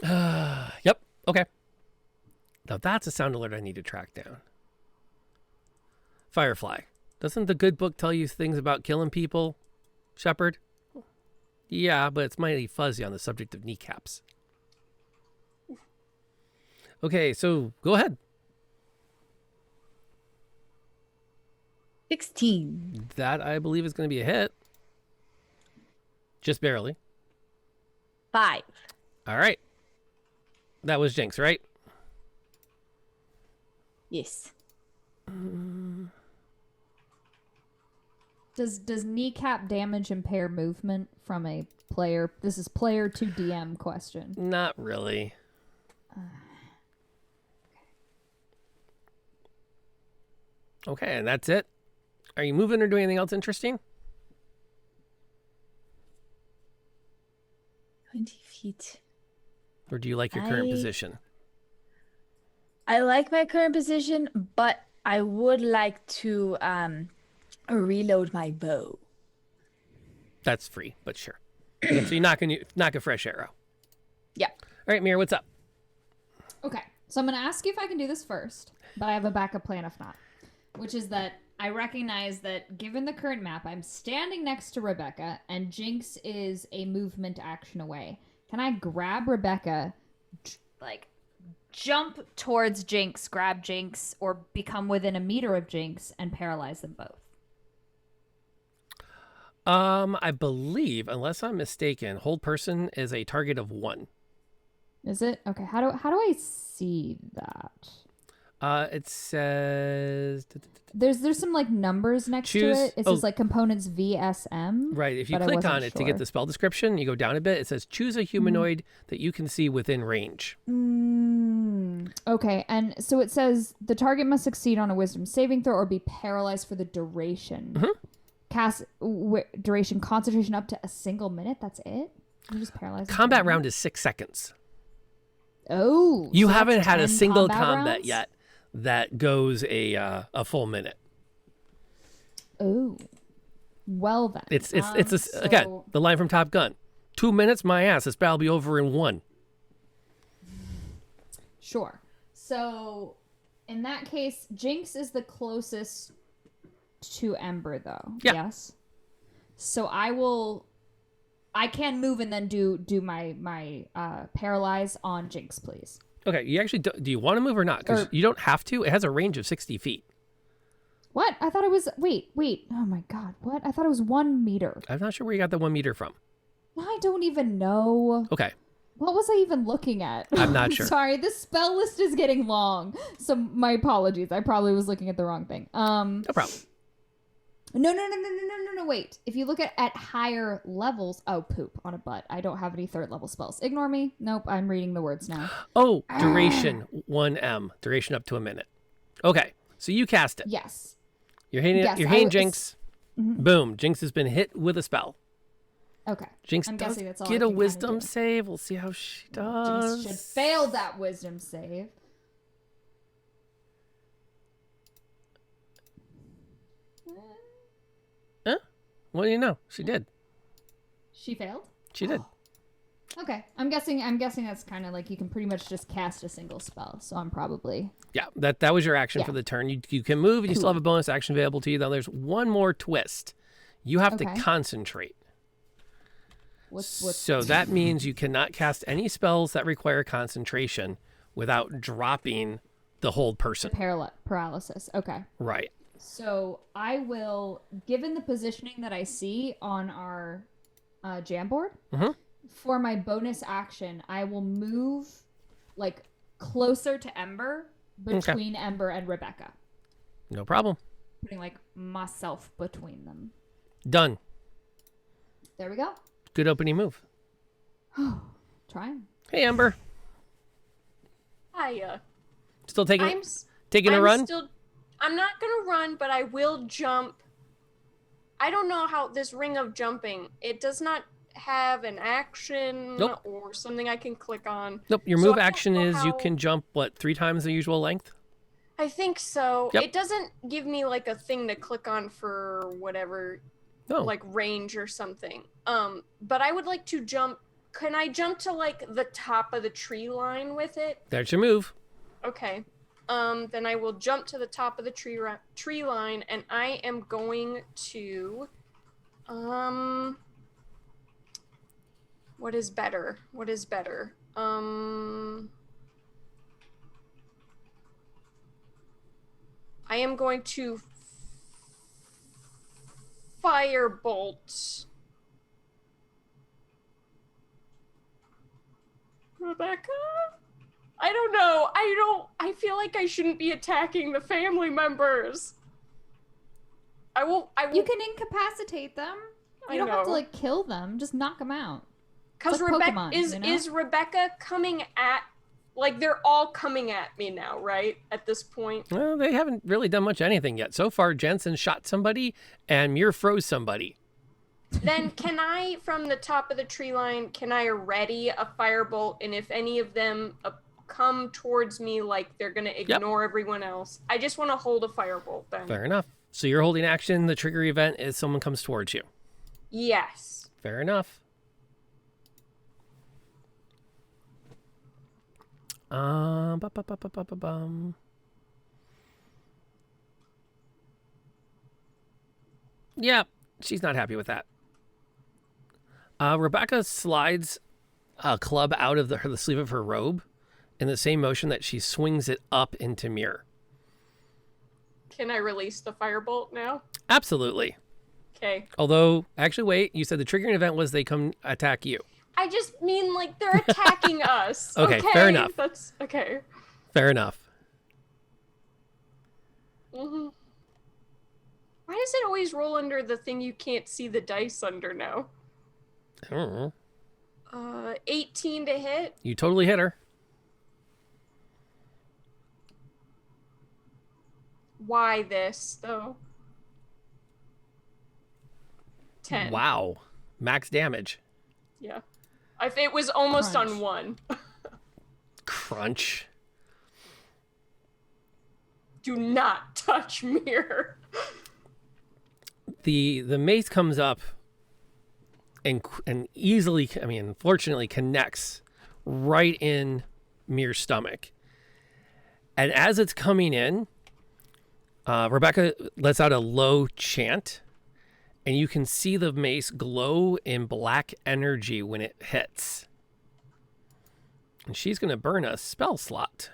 Yep. Okay. Now that's a sound alert I need to track down. Firefly. Doesn't the good book tell you things about killing people, Shepard? Yeah, but it's mighty fuzzy on the subject of kneecaps. Okay, so go ahead. 16. That, I believe, is going to be a hit. Just barely. 5. All right. That was Jinx, right? Yes. Does kneecap damage impair movement from a player? This is player to DM question. Not really. Okay, and that's it. Are you moving or doing anything else interesting? 20 feet. Or do you like your current I- position? I like my current position, but I would like to reload my bow. That's free, but sure. So you're not going to knock a fresh arrow. Yep. All right, Mira, what's up? Okay, so I'm going to ask you if I can do this first, but I have a backup plan if not, which is that I recognize that given the current map, I'm standing next to Rebecca, and Jinx is a movement action away. Can I grab Rebecca, Like, jump towards Jinx, grab Jinx, or become within a meter of Jinx and paralyze them both? I believe, unless I'm mistaken, hold person is a target of 1. is it? Okay, how do I see that? It says... There's some like numbers next Choose- to it. It says like components VSM. Right, if you but I click wasn't on it to sure. get the spell description, you go down a bit, it says choose a humanoid that you can see within range. Okay, and so it says the target must succeed on a wisdom saving throw or be paralyzed for the duration. Duration concentration up to a single minute. That's it. You just paralyze. them Combat for a round minute? is 6 seconds. Oh, You so haven't that's had a 10 single combat combat rounds? yet that goes a full minute. Oh, well then. It's again, the line from Top Gun. 2 minutes, my ass. This battle will be over in 1. Sure. So, in that case, Jinx is the closest to Ember, though. Yeah. Yes. So I can move and then do my paralyze on Jinx, please. Okay, you actually do you want to move or not? Because Or- you don't have to. It has a range of 60 feet. What? I thought it was. Wait. Oh my god. What? I thought it was 1 meter. I'm not sure where you got the 1 meter from. I don't even know. Okay. What was I even looking at? I'm not sure. Sorry, this spell list is getting long. So my apologies. I probably was looking at the wrong thing. No problem. No, wait. If you look at higher levels, oh, poop on a butt. I don't have any 3rd level spells. Ignore me. Nope, I'm reading the words now. Oh, duration 1M. Duration up to a minute. Okay, so you cast it. Yes. You're hitting, Yes, you're hitting Jinx. Boom. Jinx has been hit with a spell. Okay. Jinx I'm does guessing that's all I get a can kinda wisdom do. save. We'll see how she does. Jinx should fail that wisdom save. Huh? What do you know? She did. She failed? She did. Okay. I'm guessing that's kind of like you can pretty much just cast a single spell. So I'm probably Yeah, that was your action Yeah. for the turn. You can move and you still have a bonus action available to you. Now there's one more twist. You have to Okay. concentrate. what's So that means you cannot cast any spells that require concentration without dropping the hold person. paralysis. Okay. Right. So I will, given the positioning that I see on our jam board, for my bonus action, I will move like closer to Ember, between Ember and Rebecca, No problem. putting like myself between them. Done. There we go. Good opening move. Trying. Hey, Amber. Hiya. Still taking I'm a run? I'm not gonna run, but I will jump. I don't know how this ring of jumping. It does not have an action Nope. or something I can click on. Nope. Your So move I don't action know is you how- can jump, 3 times the usual length? I think so. Yep. It doesn't give me like a thing to click on for whatever, No. like range or something. But I would like to jump. Can I jump to like the top of the tree line with it? There's your move. Okay. Then I will jump to the top of the tree line, and I am going to, what is better? I am going to firebolt Rebecca? I don't know. I feel like I shouldn't be attacking the family members. I will. You can incapacitate them. I You don't have to know. like kill them. Just knock them out. Because like Rebecca Pokemon, is you know? is Rebecca coming at, like, they're all coming at me now, right? At this point. Well, they haven't really done much anything yet. So far, Jansenn shot somebody and Muir froze somebody. Then can I, from the top of the tree line, can I ready a firebolt? And if any of them come towards me like they're gonna ignore everyone else, I just want to hold a firebolt then. Fair enough. So you're holding action. The trigger event is someone comes towards you. Yes. Fair enough. Ba-ba-ba-ba-ba-ba-bum. Yeah, she's not happy with that. Rebecca slides a club out of the sleeve of her robe in the same motion that she swings it up into Muir. Can I release the firebolt now? Absolutely. Okay. Although, actually, wait, you said the triggering event was they come attack you. I just mean like they're attacking us. Okay, fair enough. That's okay. Fair enough. Mm-hmm. Why does it always roll under the thing you can't see the dice under now? I don't know. 18 to hit. You totally hit her. Why this though? 10. Wow. Max damage. Yeah. It was almost Crunch. on 1. Crunch. Do not touch mirror. The mace comes up and easily, unfortunately connects right in Mir's stomach. And as it's coming in, Rebecca lets out a low chant, and you can see the mace glow in black energy when it hits. And she's going to burn a spell slot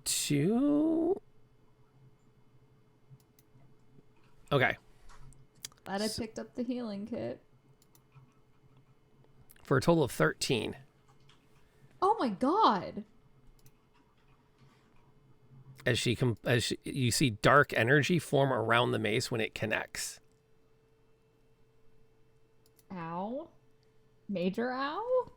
to Okay. Glad I picked up the healing kit. For a total of 13. Oh my god. As you see dark energy form around the mace when it connects. Ow. Major ow?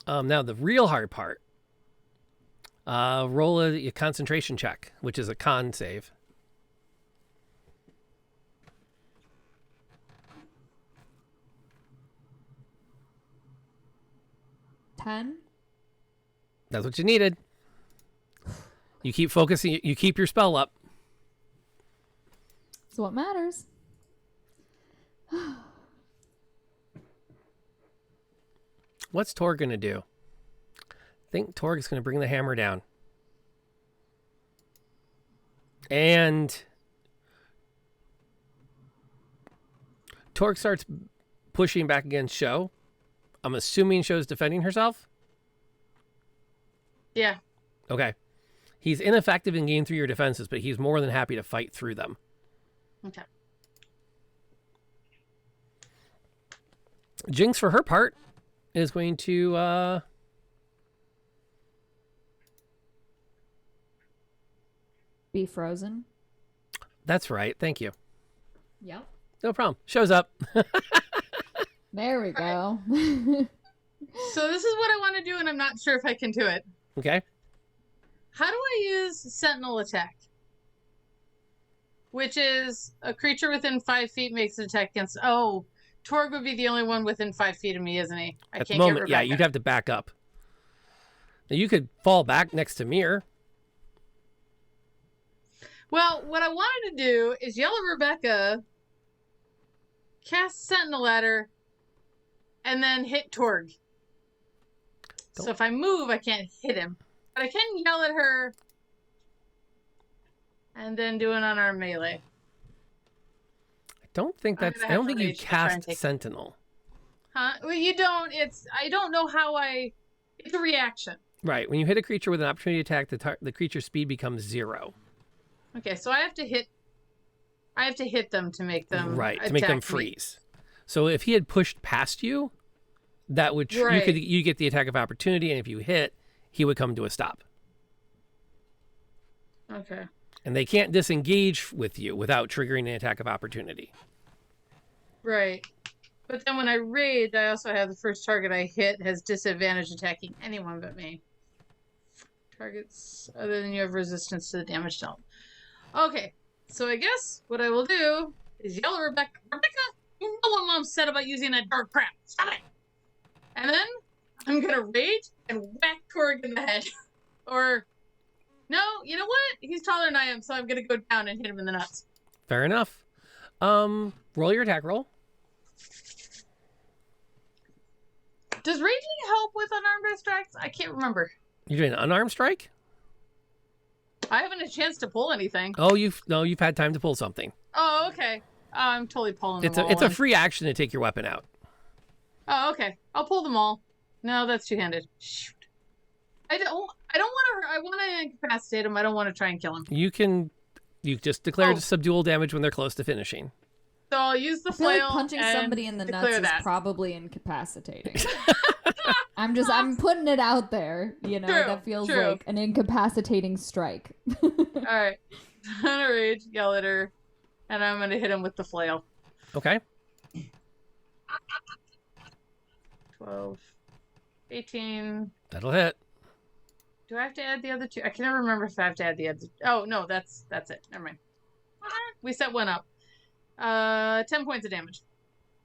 Now the real hard part. Roll a concentration check, which is a con save. $10? That's what you needed. You keep focusing. You keep your spell up. That's what matters. What's Torg going to do? I think Torg is going to bring the hammer down. And Torg starts pushing back against Sho. I'm assuming Sho's defending herself? Yeah. Okay. He's ineffective in getting through your defenses, but he's more than happy to fight through them. Okay. Jinx, for her part, is going to Be frozen. That's right. Thank you. Yep. No problem. Shows up. There we go. So this is what I want to do, and I'm not sure if I can do it. Okay. How do I use Sentinel Attack? Which is a creature within 5 feet makes an attack against... Oh, Torg would be the only one within 5 feet of me, isn't he? At the moment, yeah, you'd have to back up. Now, you could fall back next to Mir. Well, what I wanted to do is yell at Rebecca, cast Sentinel at her, and then hit Torg. So if I move, I can't hit him. But I can yell at her and then do an unarmed melee. I don't think I'm that's... gonna I don't have think to you rage to try and cast take- Sentinel. Huh? Well, you don't. I don't know how I... It's a reaction. Right. When you hit a creature with an opportunity attack, the creature's speed becomes 0. Okay, so I have to hit them to make them Right, to make them attack me. freeze. So if he had pushed past you, that would Right. you get the attack of opportunity, and if you hit, he would come to a stop. Okay. And they can't disengage with you without triggering an attack of opportunity. Right. But then when I rage, I also have the first target I hit has disadvantage attacking anyone but me. Targets other than you have resistance to the damage dealt. Okay, so I guess what I will do is yell at Rebecca. Rebecca, you know what Mom said about using that dark crap. Stop it! And then I'm gonna rage and whack Torg in the head. Or, no, you know what? He's taller than I am, so I'm gonna go down and hit him in the nuts. Fair enough. Roll your attack roll. Does raging help with unarmed strikes? I can't remember. You're doing an unarmed strike? I haven't had a chance to pull anything. Oh, you've had time to pull something. Oh, okay. I'm totally pulling them all. It's a in. free action to take your weapon out. Oh, okay. I'll pull them all. No, that's two-handed. Shoot. I don't want to. I want to incapacitate him. I don't want to try and kill him. You just declare subdual damage when they're close to finishing. So I'll use the I feel like flail. punching and somebody in the nuts declare is that. probably incapacitating. I'm putting it out there, you know, True, that feels true. like an incapacitating strike. All right. I'm gonna rage, yell at her, and I'm gonna hit him with the flail. Okay. 12, 18. That'll hit. Do I have to add the other two? I can never remember if I have to add the other. Oh no, that's it. Never mind. We set one up. 10 points of damage.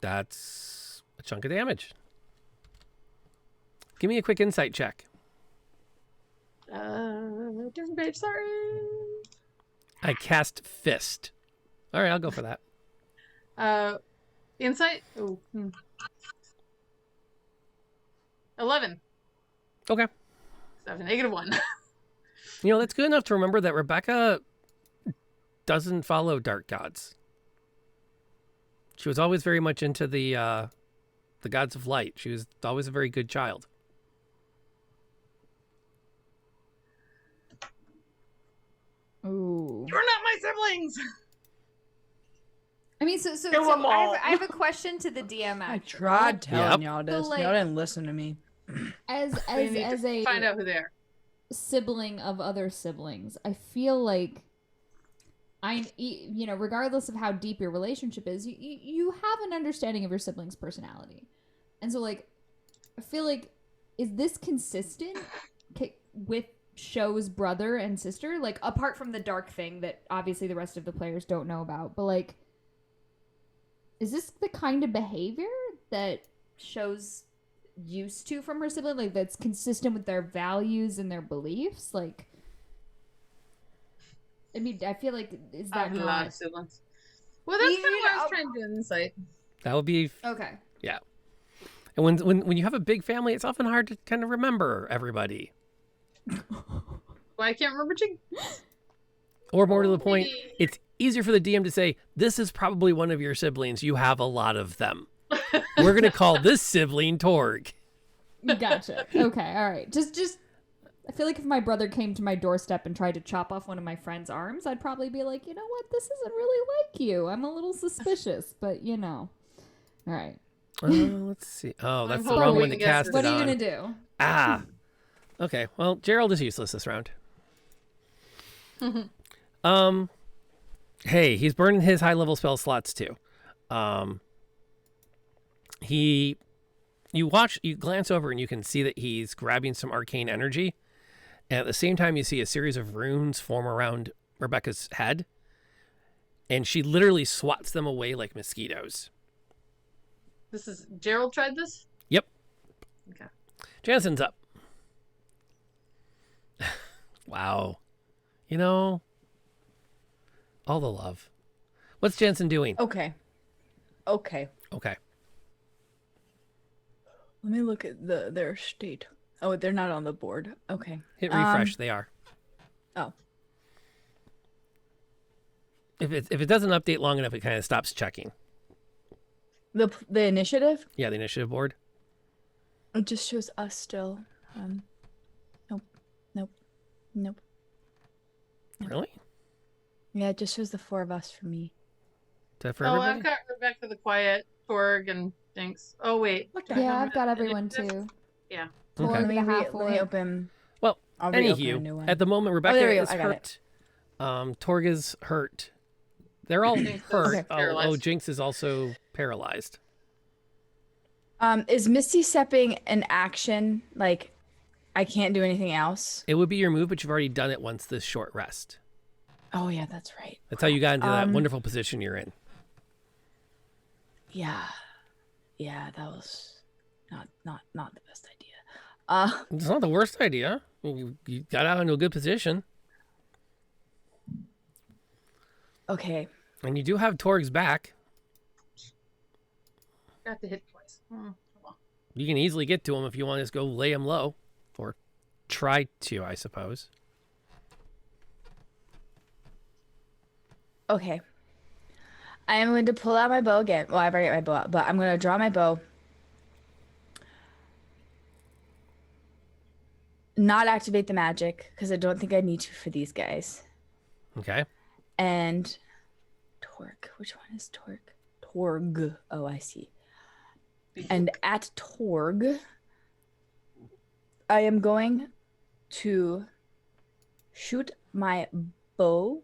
That's a chunk of damage. Give me a quick insight check. Different page. Sorry. I cast Fist. All right, I'll go for that. Insight. Oh. 11. Okay. So I have a -1. That's good enough to remember that Rebecca doesn't follow dark gods. She was always very much into the gods of light. She was always a very good child. my siblings. I mean, so Kill 'em all. I have a question to the DM. I Actually. tried telling Yep. y'all this. like- Y'all didn't listen to me. As We need as to a find out who they are. sibling of other siblings, I feel like regardless of how deep your relationship is, you have an understanding of your sibling's personality. And so, like, I feel like, is this consistent with Show's brother and sister? Like, apart from the dark thing that obviously the rest of the players don't know about, but, like, is this the kind of behavior that Show's used to from her sibling? Like, that's consistent with their values and their beliefs? Like, I mean, I feel like, is I that have a lot not... of siblings. Well, that's kind of what I Yeah. was trying to do in insight. That would be, Okay. yeah. And when you have a big family, it's often hard to kind of remember everybody. Well, I can't remember Jinx. Or more to the point, it's easier for the DM to say, this is probably one of your siblings. You have a lot of them. We're going to call this sibling Torg. Gotcha. Okay, all right. Just I feel like if my brother came to my doorstep and tried to chop off one of my friend's arms, I'd probably be like, you know what? This isn't really like you. I'm a little suspicious, but you know. All right. Let's see. Oh, that's the hoping wrong we one to can guess cast this. it What are you on. going to do? Ah. Okay. Well, Gerald is useless this round. Hey, he's burning his high-level spell slots too. You glance over and you can see that he's grabbing some arcane energy. And at the same time, you see a series of runes form around Rebecca's head. And she literally swats them away like mosquitoes. This is Gerald tried this? Yep. Okay. Janssen's up. Wow. You know, all the love. What's Jansenn doing? Okay. Okay. Let me look at their state. Oh, they're not on the board. Okay. Hit refresh. They are. Oh. If it doesn't update long enough, it kind of stops checking. The initiative? Yeah, the initiative board. It just shows us still. Nope. Really? Yeah, it just shows the 4 of us for me. Is that for Oh, everybody? I've got Rebecca the Quiet, Torg, and Jinx. Oh, wait. Yeah, I've got everyone too. Yeah. Okay. Torg, Let me, the let me half-orc. open. Well, I'll reopen a new anywho, one. at the moment, Rebecca there we go. is I got it. hurt. Torg is hurt. They're all Jinx is hurt. paralyzed. Oh, Jinx is also paralyzed. Is Misty Stepping an action? Like, I can't do anything else? It would be your move, but you've already done it once this short rest. Oh, yeah, that's right. That's how you got into that wonderful position you're in. Yeah, that was not the best idea. It's not the worst idea. You got out into a good position. Okay. And you do have Torg's back. Got to hit twice. Come on. You can easily get to him if you want to just go lay him low. Or try to, I suppose. Okay. I am going to pull out my bow again. Well, I've already got my bow out, but I'm going to draw my bow. Not activate the magic, because I don't think I need to for these guys. Okay. And Torg. Which one is Torg? Torg. Oh, I see. And at Torg, I am going to shoot my bow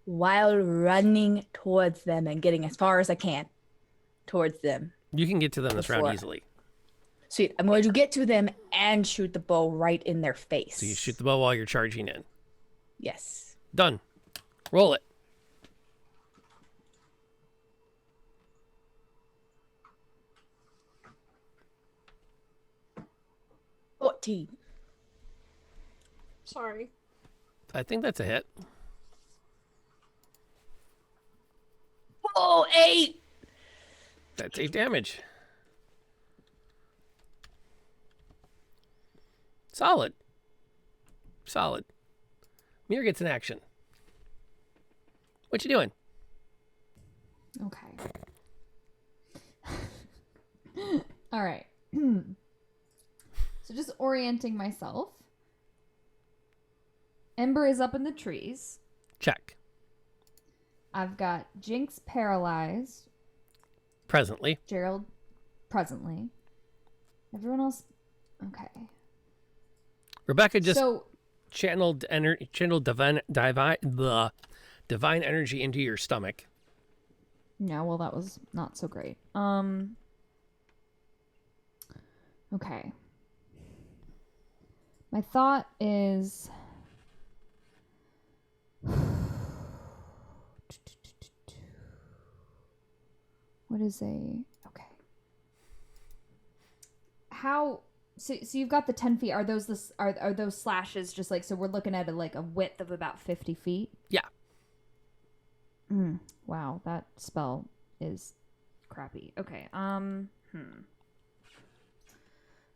while running towards them and getting as far as I can towards them. You can get to them this round Before. easily. Sweet. I'm going to get to them and shoot the bow right in their face. So you shoot the bow while you're charging in. Yes. Done. Roll it. $14. Sorry. I think that's a hit. Oh, 8. That's 8 damage. Solid. Mir gets an action. What you doing? Okay. All right. So just orienting myself. Ember is up in the trees. Check. I've got Jinx paralyzed. Presently. Gerald presently. Everyone else. Okay. Rebecca just So channeled divine energy into your stomach. no, well that was not so great. Okay. My thought is what is a okay. How so you've got the 10 feet. Are those are those slashes just like so we're looking at a width of about 50 feet? Yeah. Wow, that spell is crappy. Okay.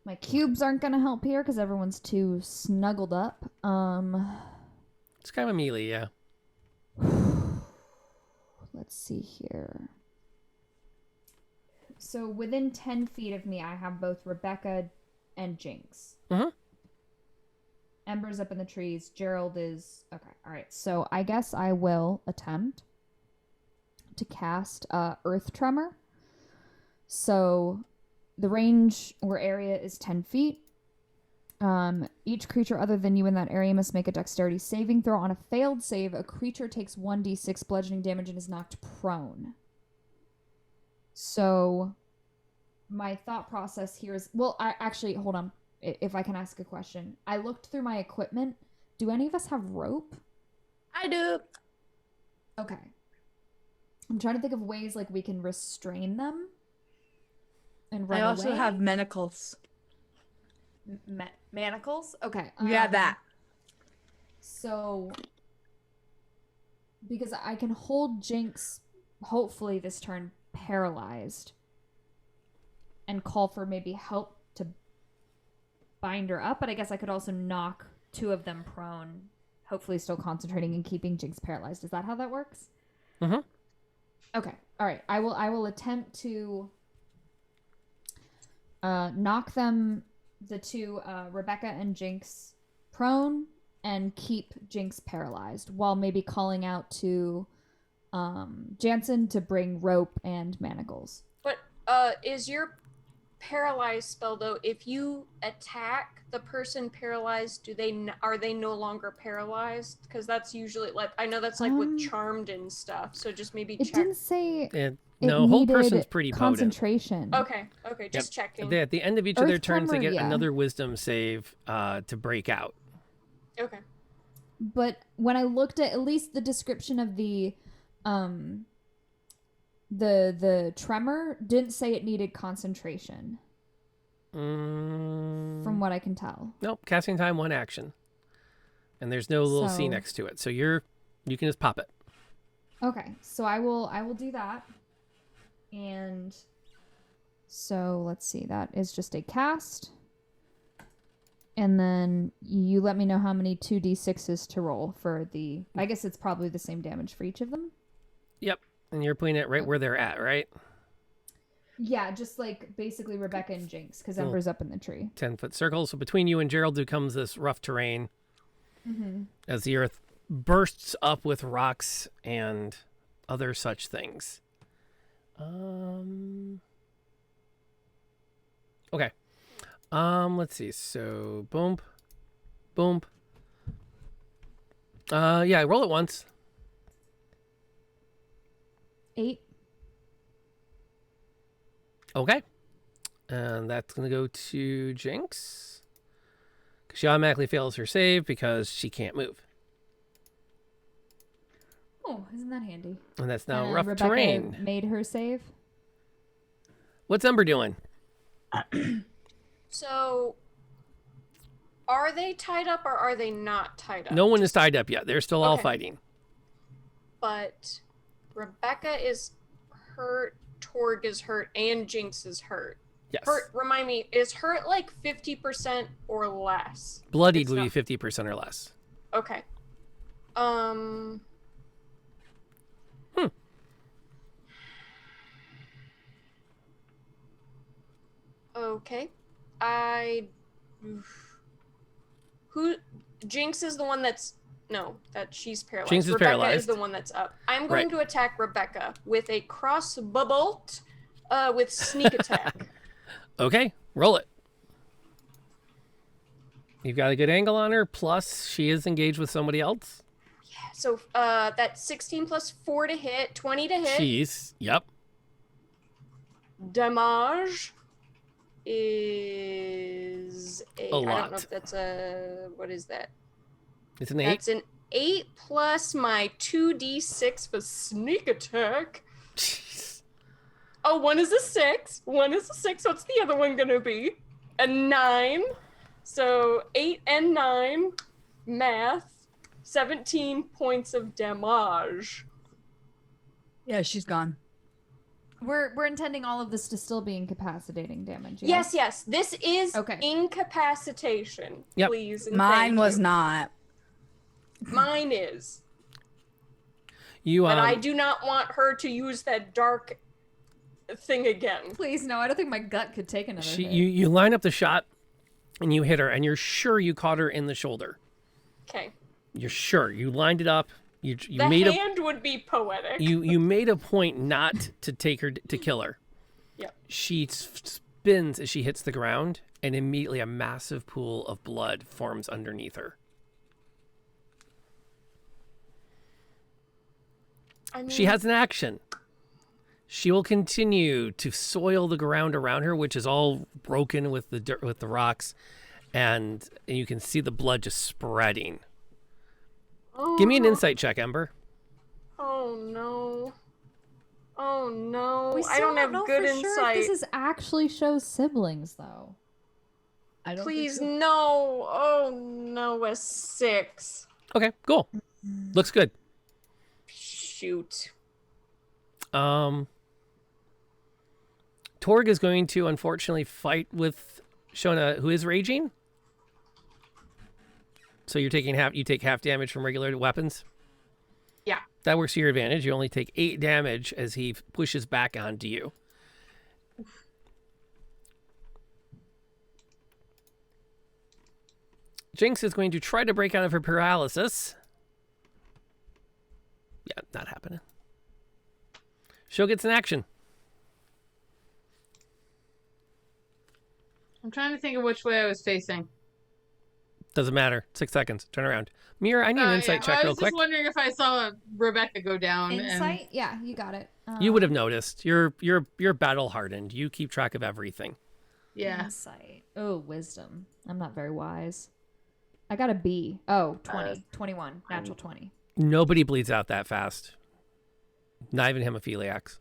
My cubes aren't gonna help here because everyone's too snuggled up. It's kind of a melee, yeah. Let's see here. So within 10 feet of me, I have both Rebecca and Jinx. Mm-hmm. Ember's up in the trees. Gerald is... Okay, all right. So I guess I will attempt to cast Earth Tremor. So the range or area is 10 feet. Each creature other than you in that area must make a dexterity saving throw. On a failed save, a creature takes 1d6 bludgeoning damage and is knocked prone. So my thought process here is... Well, actually, hold on. If I can ask a question. I looked through my equipment. Do any of us have rope? I do. Okay. I'm trying to think of ways like we can restrain them and run I also away. have manacles. Manacles? Okay. You have that. So, because I can hold Jinx, hopefully this turn, paralyzed, and call for maybe help to bind her up, but I guess I could also knock two of them prone, hopefully still concentrating and keeping Jinx paralyzed. Is that how that works? Mm-hmm. Okay. All right. I will attempt to knock them, the two, Rebecca and Jinx, prone and keep Jinx paralyzed while maybe calling out to Jansenn to bring rope and manacles. But is your paralyzed spell though? If you attack the person paralyzed, are they no longer paralyzed? Because that's usually like I know that's like with charmed and stuff. So just maybe It check. didn't say. No, it whole needed person's pretty potent. concentration. Okay, just checking. At the end of each of their Earth turns, they Tremor, get yeah. another wisdom save to break out. Okay. But when I looked at least the description of the tremor didn't say it needed concentration. From what I can tell. Nope, casting time, one action. And there's no little C next to it. So you can just pop it. Okay, so I will do that. And so let's see, that is just a cast. And then you let me know how many 2d6s to roll for the... I guess it's probably the same damage for each of them. Yep, and you're putting it right where they're at, right? Yeah, just like basically Rebecca and Jinx, because Ember's up in the tree. 10-foot circle. So between you and Gerald becomes this rough terrain as the earth bursts up with rocks and other such things. Okay. Let's see. So boom. Yeah, roll it once. 8. Okay. And that's going to go to Jinx. Because she automatically fails her save because she can't move. Oh, isn't that handy? And that's now rough Rebecca terrain. made her save. What's Ember doing? So, are they tied up or are they not tied up? No one is tied up yet. They're still all Okay. fighting. But Rebecca is hurt, Torg is hurt, and Jinx is hurt. Yes. Hurt, remind me, is hurt like 50% or less? Bloodied It's would not- be 50% or less. Okay. Okay. Who Jinx is the one that's No, that she's paralyzed. Jinx is Rebecca paralyzed. is the one that's up. I'm going Right. to attack Rebecca with a crossbow bolt with sneak attack. Okay, roll it. You've got a good angle on her, plus she is engaged with somebody else. So that's 16 plus 4 to hit, 20 to hit. She's, yep. Damage is I don't know lot. if that's a, what is that? It's an 8. That's an 8 plus my 2d6 for sneak attack. Jeez. Oh, one is a 6. One is a 6. What's the other one gonna be? A 9. So 8 and 9. Math. 17 points of damage. Yeah, she's gone. We're intending all of this to still be incapacitating damage. Yeah? Yes. This is Okay. incapacitation. Yep. Please. And Mine thank was you. not. Mine is. You But I do not want her to use that dark thing again. Please, no, I don't think my gut could take another hit. you line up the shot and you hit her and you're sure you caught her in the shoulder. Okay. You're sure you lined it up. You The made hand would be poetic. you made a point not to take her to kill her. Yep. She spins as she hits the ground, and immediately a massive pool of blood forms underneath her. I mean, She has an action. She will continue to soil the ground around her, which is all broken with the dirt, with the rocks, and you can see the blood just spreading. Give me an insight check, Ember. Oh no. Oh no. We I still don't have know good for insight. sure if this is actually shows siblings, though. I don't Please, think so. no. Oh no, a 6. Okay, cool. Looks good. Shoot. Torg is going to unfortunately fight with Shona, who is raging. So you take half damage from regular weapons. Yeah. That works to your advantage. You only take 8 damage as he pushes back onto you. Jinx is going to try to break out of her paralysis. Yeah, not happening. She'll get an action. I'm trying to think of which way I was facing. Doesn't matter. 6 seconds. Turn around. Mira, I need an insight check I real was quick. just wondering if I saw Rebecca go down. Insight? Yeah, you got it. You would have noticed. You're battle hardened. You keep track of everything. Yeah. Insight. Oh, wisdom. I'm not very wise. I got a B. Oh, 20. 21. Natural 20. Nobody bleeds out that fast. Not even hemophiliacs.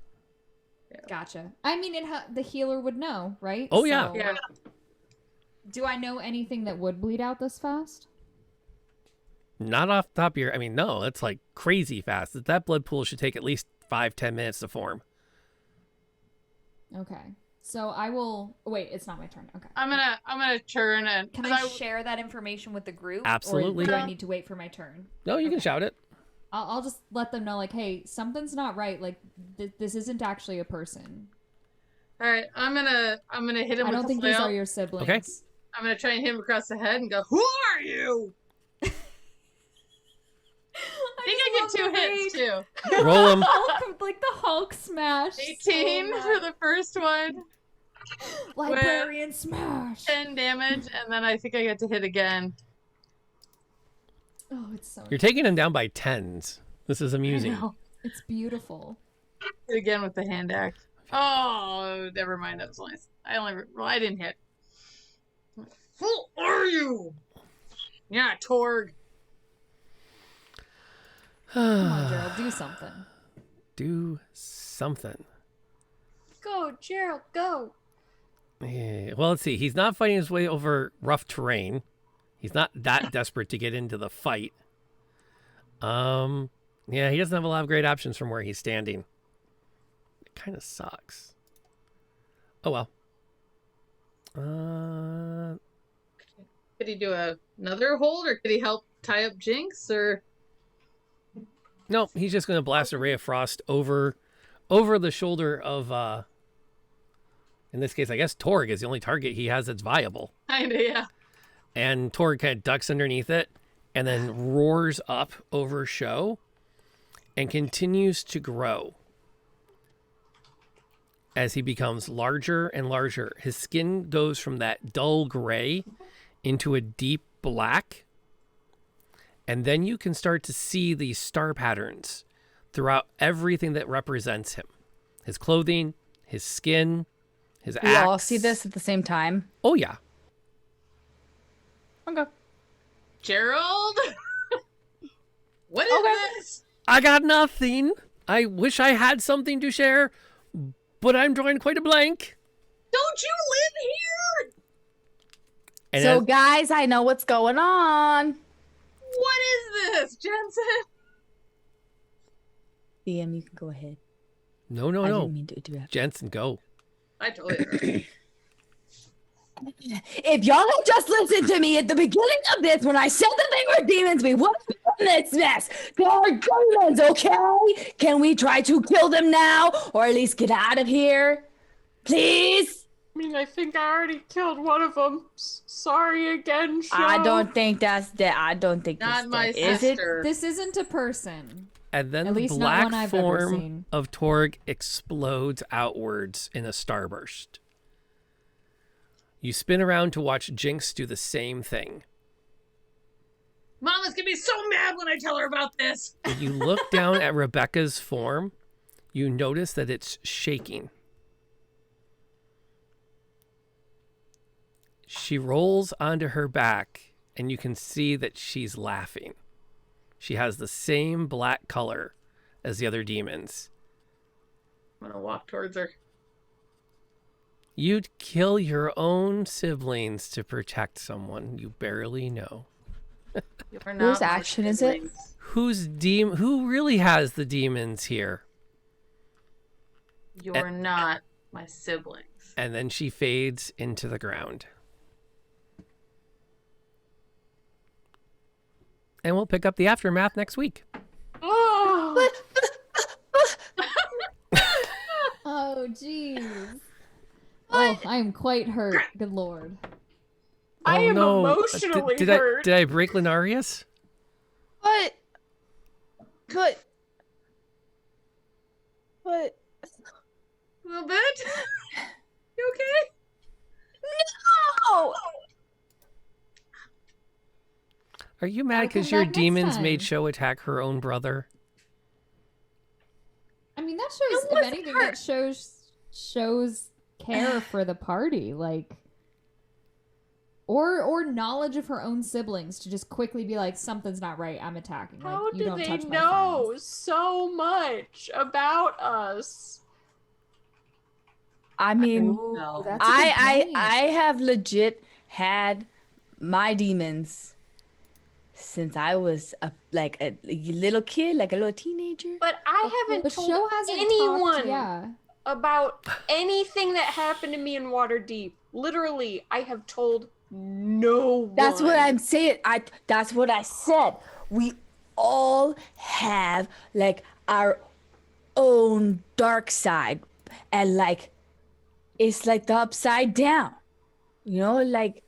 Gotcha. I mean, the healer would know, right? Oh, yeah. So, Yeah. do I know anything that would bleed out this fast? Not off the top of your... I mean, no, it's like crazy fast. That blood pool should take at least 5-10 minutes to form. Okay. So I will... Wait, it's not my turn. Okay. I'm gonna turn and Can I share that information with the group? Absolutely. Or do I need to wait for my turn? No, you can shout it. I'll just let them know, like, hey, something's not right. Like, this isn't actually a person. all right. I'm gonna hit him I with don't the think these flail. are your siblings. Okay. I'm gonna try and hit him across the head and go, "Who are you?" I think I get 2 hits too. Roll him. Hulk, like the Hulk smash. 18 for the first one, Librarian smash. 10 damage, and then I think I get to hit again. Oh, it's so... You're taking him down by 10s. This is amusing. No. It's beautiful. Hit again with the hand axe. Oh, never mind. That was only I didn't hit. Who are you? Yeah, Torg. Come on, Gerald, do something. Do something. Go, Gerald, go. Yeah, well, let's see. He's not fighting his way over rough terrain. He's not that desperate to get into the fight. Yeah, he doesn't have a lot of great options from where he's standing. It kind of sucks. Oh well. Could he do another hold, or could he help tie up Jinx, or? No, he's just going to blast a ray of frost over the shoulder of, in this case, I guess Torg is the only target he has that's viable. Kinda, yeah. And Torg kind of ducks underneath it, and then roars up over Sho and continues to grow as he becomes larger and larger. His skin goes from that dull gray into a deep black. And then you can start to see these star patterns throughout everything that represents him. His clothing, his skin, his We axe. all see this at the same time. Oh, yeah. Okay. Gerald? What is this? I got nothing. I wish I had something to share, but I'm drawing quite a blank. Don't you live here? And So, as- guys, I know what's going on. What is this, Jansenn? DM, you can go ahead. no, I no. didn't mean to do that. Jansenn, go. I totally agree. If y'all had just listened to me at the beginning of this when I said that they were demons, we wouldn't have done this mess. They're demons, okay? Can we try to kill them now or at least get out of here? Please? I mean, I think I already killed one of them. Sorry again, Sho. I don't think that's that. I don't think Not that's my that. Is it? sister. This isn't a person. And then At the least not black one I've ever form seen. of Torg explodes outwards in a starburst. You spin around to watch Jinx do the same thing. Mama's gonna be so mad when I tell her about this. When you look down at Rebecca's form, you notice that it's shaking. She rolls onto her back, and you can see that she's laughing. She has the same black color as the other demons. I'm gonna walk towards her. You'd kill your own siblings to protect someone you barely know. You're not Whose my action is it? siblings. Who really has the demons here? You're not my siblings. And then she fades into the ground. And we'll pick up the aftermath next week. Oh, Oh, jeez. Oh, I am quite hurt. Good lord. I am no. emotionally did hurt. Did I break Linarius? What? What? A little bit? You okay? No! Are you mad I'll because come your back next demons made time. Sho attack her own brother? I mean, that shows, if wasn't anything, her. that shows care for the party, like, or knowledge of her own siblings to just quickly be like, something's not right. I'm attacking. How like, you do don't they touch my know friends. so much about us? I mean, No. That's a good point. I have legit had my demons since I was a little kid, like a little teenager. But I haven't But told Sho hasn't anyone talked, yeah. about anything that happened to me in Waterdeep. Literally, I have told no one. That's what I'm saying. That's what I said. We all have like our own dark side, and like it's like the upside down. You know, like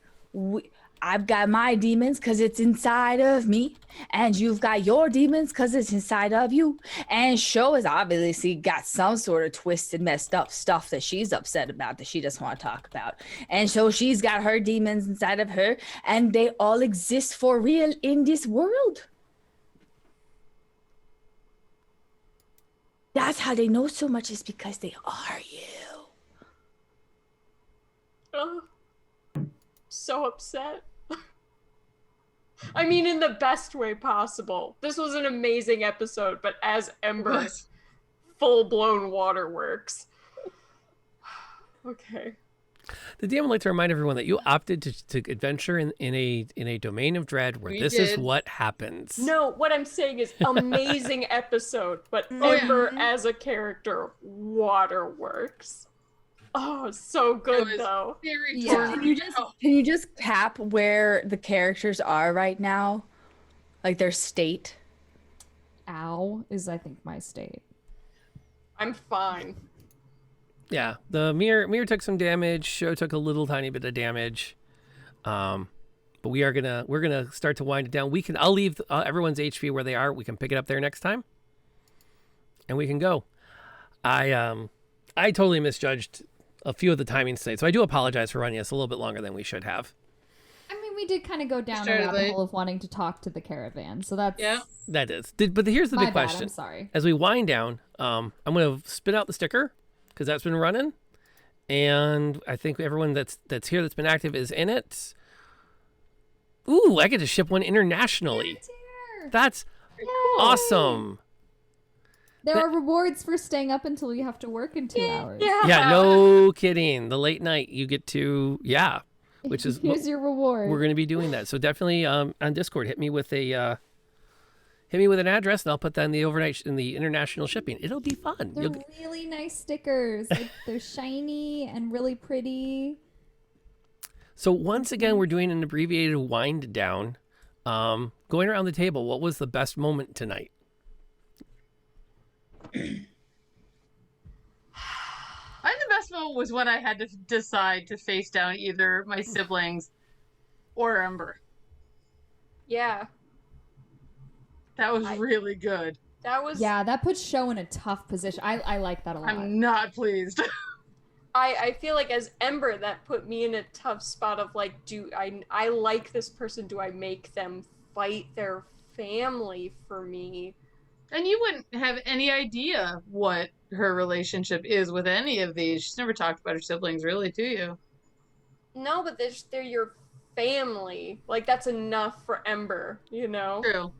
I've got my demons because it's inside of me, and you've got your demons because it's inside of you. And Sho has obviously got some sort of twisted, messed up stuff that she's upset about that she doesn't want to talk about. And so she's got her demons inside of her, and they all exist for real in this world. That's how they know so much, is because they are you. Ugh. So upset. I mean, in the best way possible. This was an amazing episode, but as Ember, full-blown waterworks. Okay. The DM would like to remind everyone that you opted to adventure in a domain of dread where We this is did. what happens. No, what I'm saying is amazing episode, but Oh, yeah. Ember as a character, waterworks. Oh, so good was- though. Very Yeah. torn. Can you just cap where the characters are right now? Like their state? Ow is, I think, my state. I'm fine. Yeah, the mirror took some damage. Sho took a little tiny bit of damage. But we're gonna start to wind it down. I'll leave everyone's HP where they are. We can pick it up there next time, and we can go. I totally misjudged a few of the timings today, so I do apologize for running us a little bit longer than we should have. I mean, we did kind of go down a rabbit hole of wanting to talk to the caravan, so that's That is. But here's the big question. I'm sorry. As we wind down, I'm going to spit out the sticker because that's been running, and I think everyone that's here that's been active is in it. Ooh, I get to ship one internationally. That's awesome. There are rewards for staying up until you have to work in 2 hours. Yeah, no kidding. The late night you get to, which is here's your reward. We're going to be doing that. So definitely on Discord, hit me with an address, and I'll put that in the overnight in the international shipping. It'll be fun. They're really nice stickers. Like, they're shiny and really pretty. So once again, we're doing an abbreviated wind down. Going around the table, what was the best moment tonight? I think the best moment was when I had to decide to face down either my siblings or Ember. Yeah. That was really good. That puts Sho in a tough position. I like that a lot. I'm not pleased. I feel like as Ember, that put me in a tough spot of like, do I like this person? Do I make them fight their family for me? And you wouldn't have any idea what her relationship is with any of these. She's never talked about her siblings really to you. No, but they're your family. Like, that's enough for Ember, you know? True.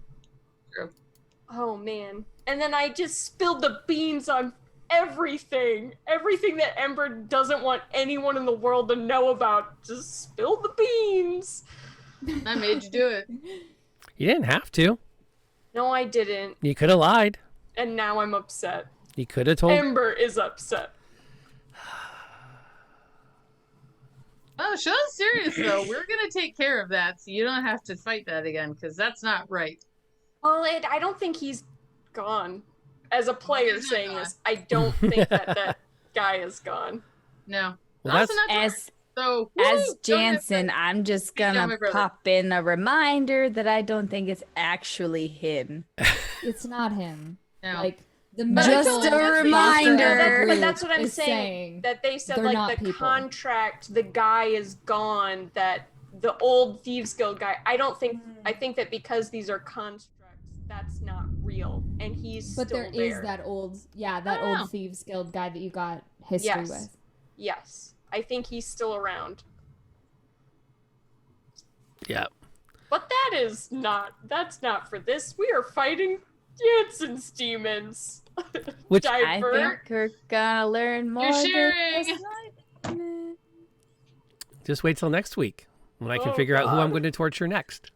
Oh, man. And then I just spilled the beans on everything. Everything that Ember doesn't want anyone in the world to know about. Just spill the beans. I made you do it. You didn't have to. No, I didn't. You could have lied. And now I'm upset. You could have told. Ember is upset. Oh, Show's serious, though. We're going to take care of that, so you don't have to fight that again, because that's not right. Well, I don't think he's gone. As a player saying this, I don't think that guy is gone. No. Well, as Jansenn, Jansenn, I'm just gonna pop in a reminder that I don't think it's actually him. It's not him. No. Like, Just a reminder. But that's what I'm is saying. That they said, they're like, not the people. contract, the guy is gone, that the old Thieves Guild guy, I think that because these are constructs, that's not real. And he's But still there there. is that old Thieves Guild guy that you got history with. Yes. I think he's still around. Yeah. But that's not for this. We are fighting Janssen's demons. Which I think we're gonna learn more. You're sharing. Just wait till next week when I can figure out who I'm going to torture next.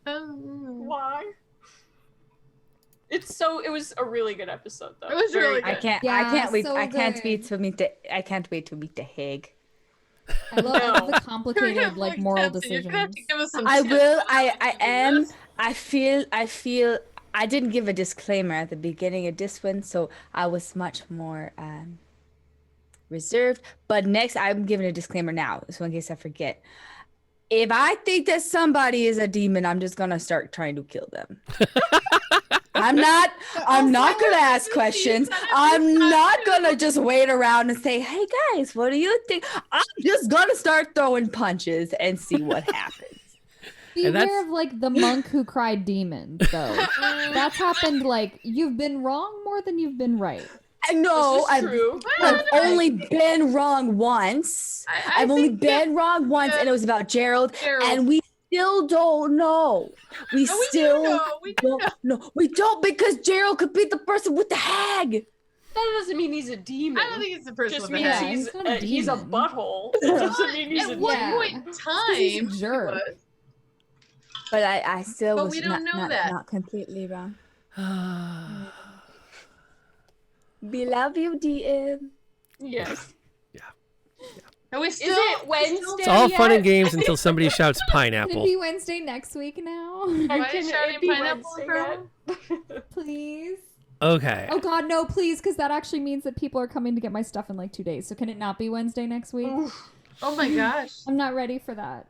Why? It was a really good episode, though. It was really good. I can't wait. so I can't good. wait to meet the Hague. I love the complicated, You're like, gonna moral have to- you're gonna have decisions. to give us some I tips will. on how to I do am. this. I feel. I didn't give a disclaimer at the beginning of this one, so I was much more reserved. But next, I'm giving a disclaimer now, so in case I forget. If I think that somebody is a demon, I'm just gonna start trying to kill them. I'm not gonna ask questions. I'm not gonna just wait around and say, "Hey guys, what do you think?" I'm just gonna start throwing punches and see what happens. Beware of, like, the monk who cried demons, though. That's happened, like, you've been wrong more than you've been right. I know. This is true. I've only been wrong once. I've only been wrong once, and it was about Gerald, and we still don't know. We still don't know. We don't, because Gerald could be the person with the hag. That doesn't mean he's a demon. I don't think it's the person Just with the means head. he's not a he's a demon. butthole. It doesn't mean he's a At what demon. point in time? He's a jerk. he was. But I still But was we don't know not, that. not completely wrong. We love you, DM. Yes. And we Is still, it Wednesday? It's all fun yet? and games until somebody shouts Can it pineapple. be Wednesday next week now? Why Can is it shouting be pineapple Wednesday yet? Please? Okay. Oh god, no, please, because that actually means that people are coming to get my stuff in like 2 days. So can it not be Wednesday next week? Oh my gosh. I'm not ready for that.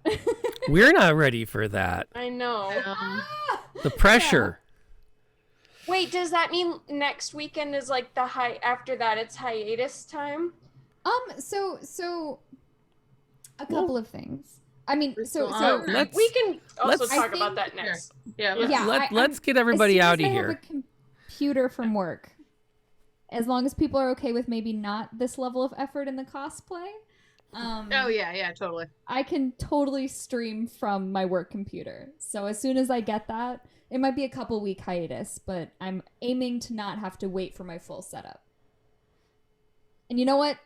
We're not ready for that. I know. The pressure. Wait, does that mean next weekend is like the after that it's hiatus time? So a couple of things. I mean, so we can also let's- talk about that next. Yeah. Let's get everybody out of I here. have a computer from work. As long as people are okay with maybe not this level of effort in the cosplay. Oh yeah, totally. I can totally stream from my work computer. So as soon as I get that, it might be a couple week hiatus, but I'm aiming to not have to wait for my full setup. And you know what?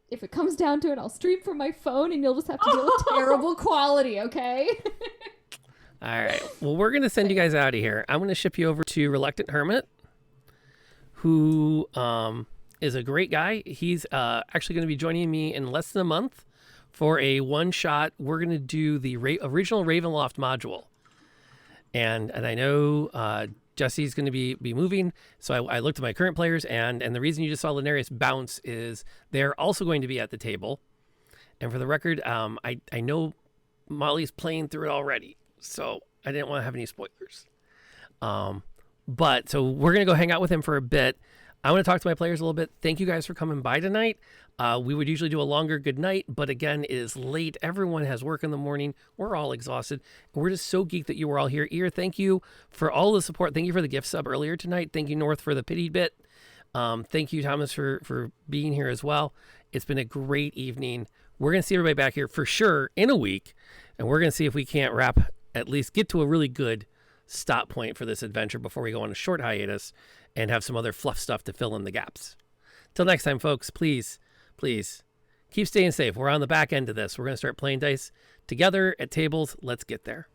If it comes down to it, I'll stream from my phone and you'll just have to deal with terrible quality, okay? All right. Well, we're going to send you guys out of here. I'm going to ship you over to Reluctant Hermit, who is a great guy. He's actually going to be joining me in less than a month for a one-shot. We're going to do the original Ravenloft module. And I know Jesse's going to be moving, so I looked at my current players, and the reason you just saw Linarius bounce is they're also going to be at the table. And for the record, I know Molly's playing through it already, so I didn't want to have any spoilers. But so we're going to go hang out with him for a bit. I want to talk to my players a little bit. Thank you guys for coming by tonight. We would usually do a longer good night, but again, it is late. Everyone has work in the morning. We're all exhausted. We're just so geeked that you were all here. Ear, thank you for all the support. Thank you for the gift sub earlier tonight. Thank you, North, for the pity bit. Thank you, Thomas, for being here as well. It's been a great evening. We're going to see everybody back here for sure in a week, and we're going to see if we can't at least get to a really good stop point for this adventure before we go on a short hiatus and have some other fluff stuff to fill in the gaps. Till next time, folks, please keep staying safe. We're on the back end of this. We're going to start playing dice together at tables. Let's get there.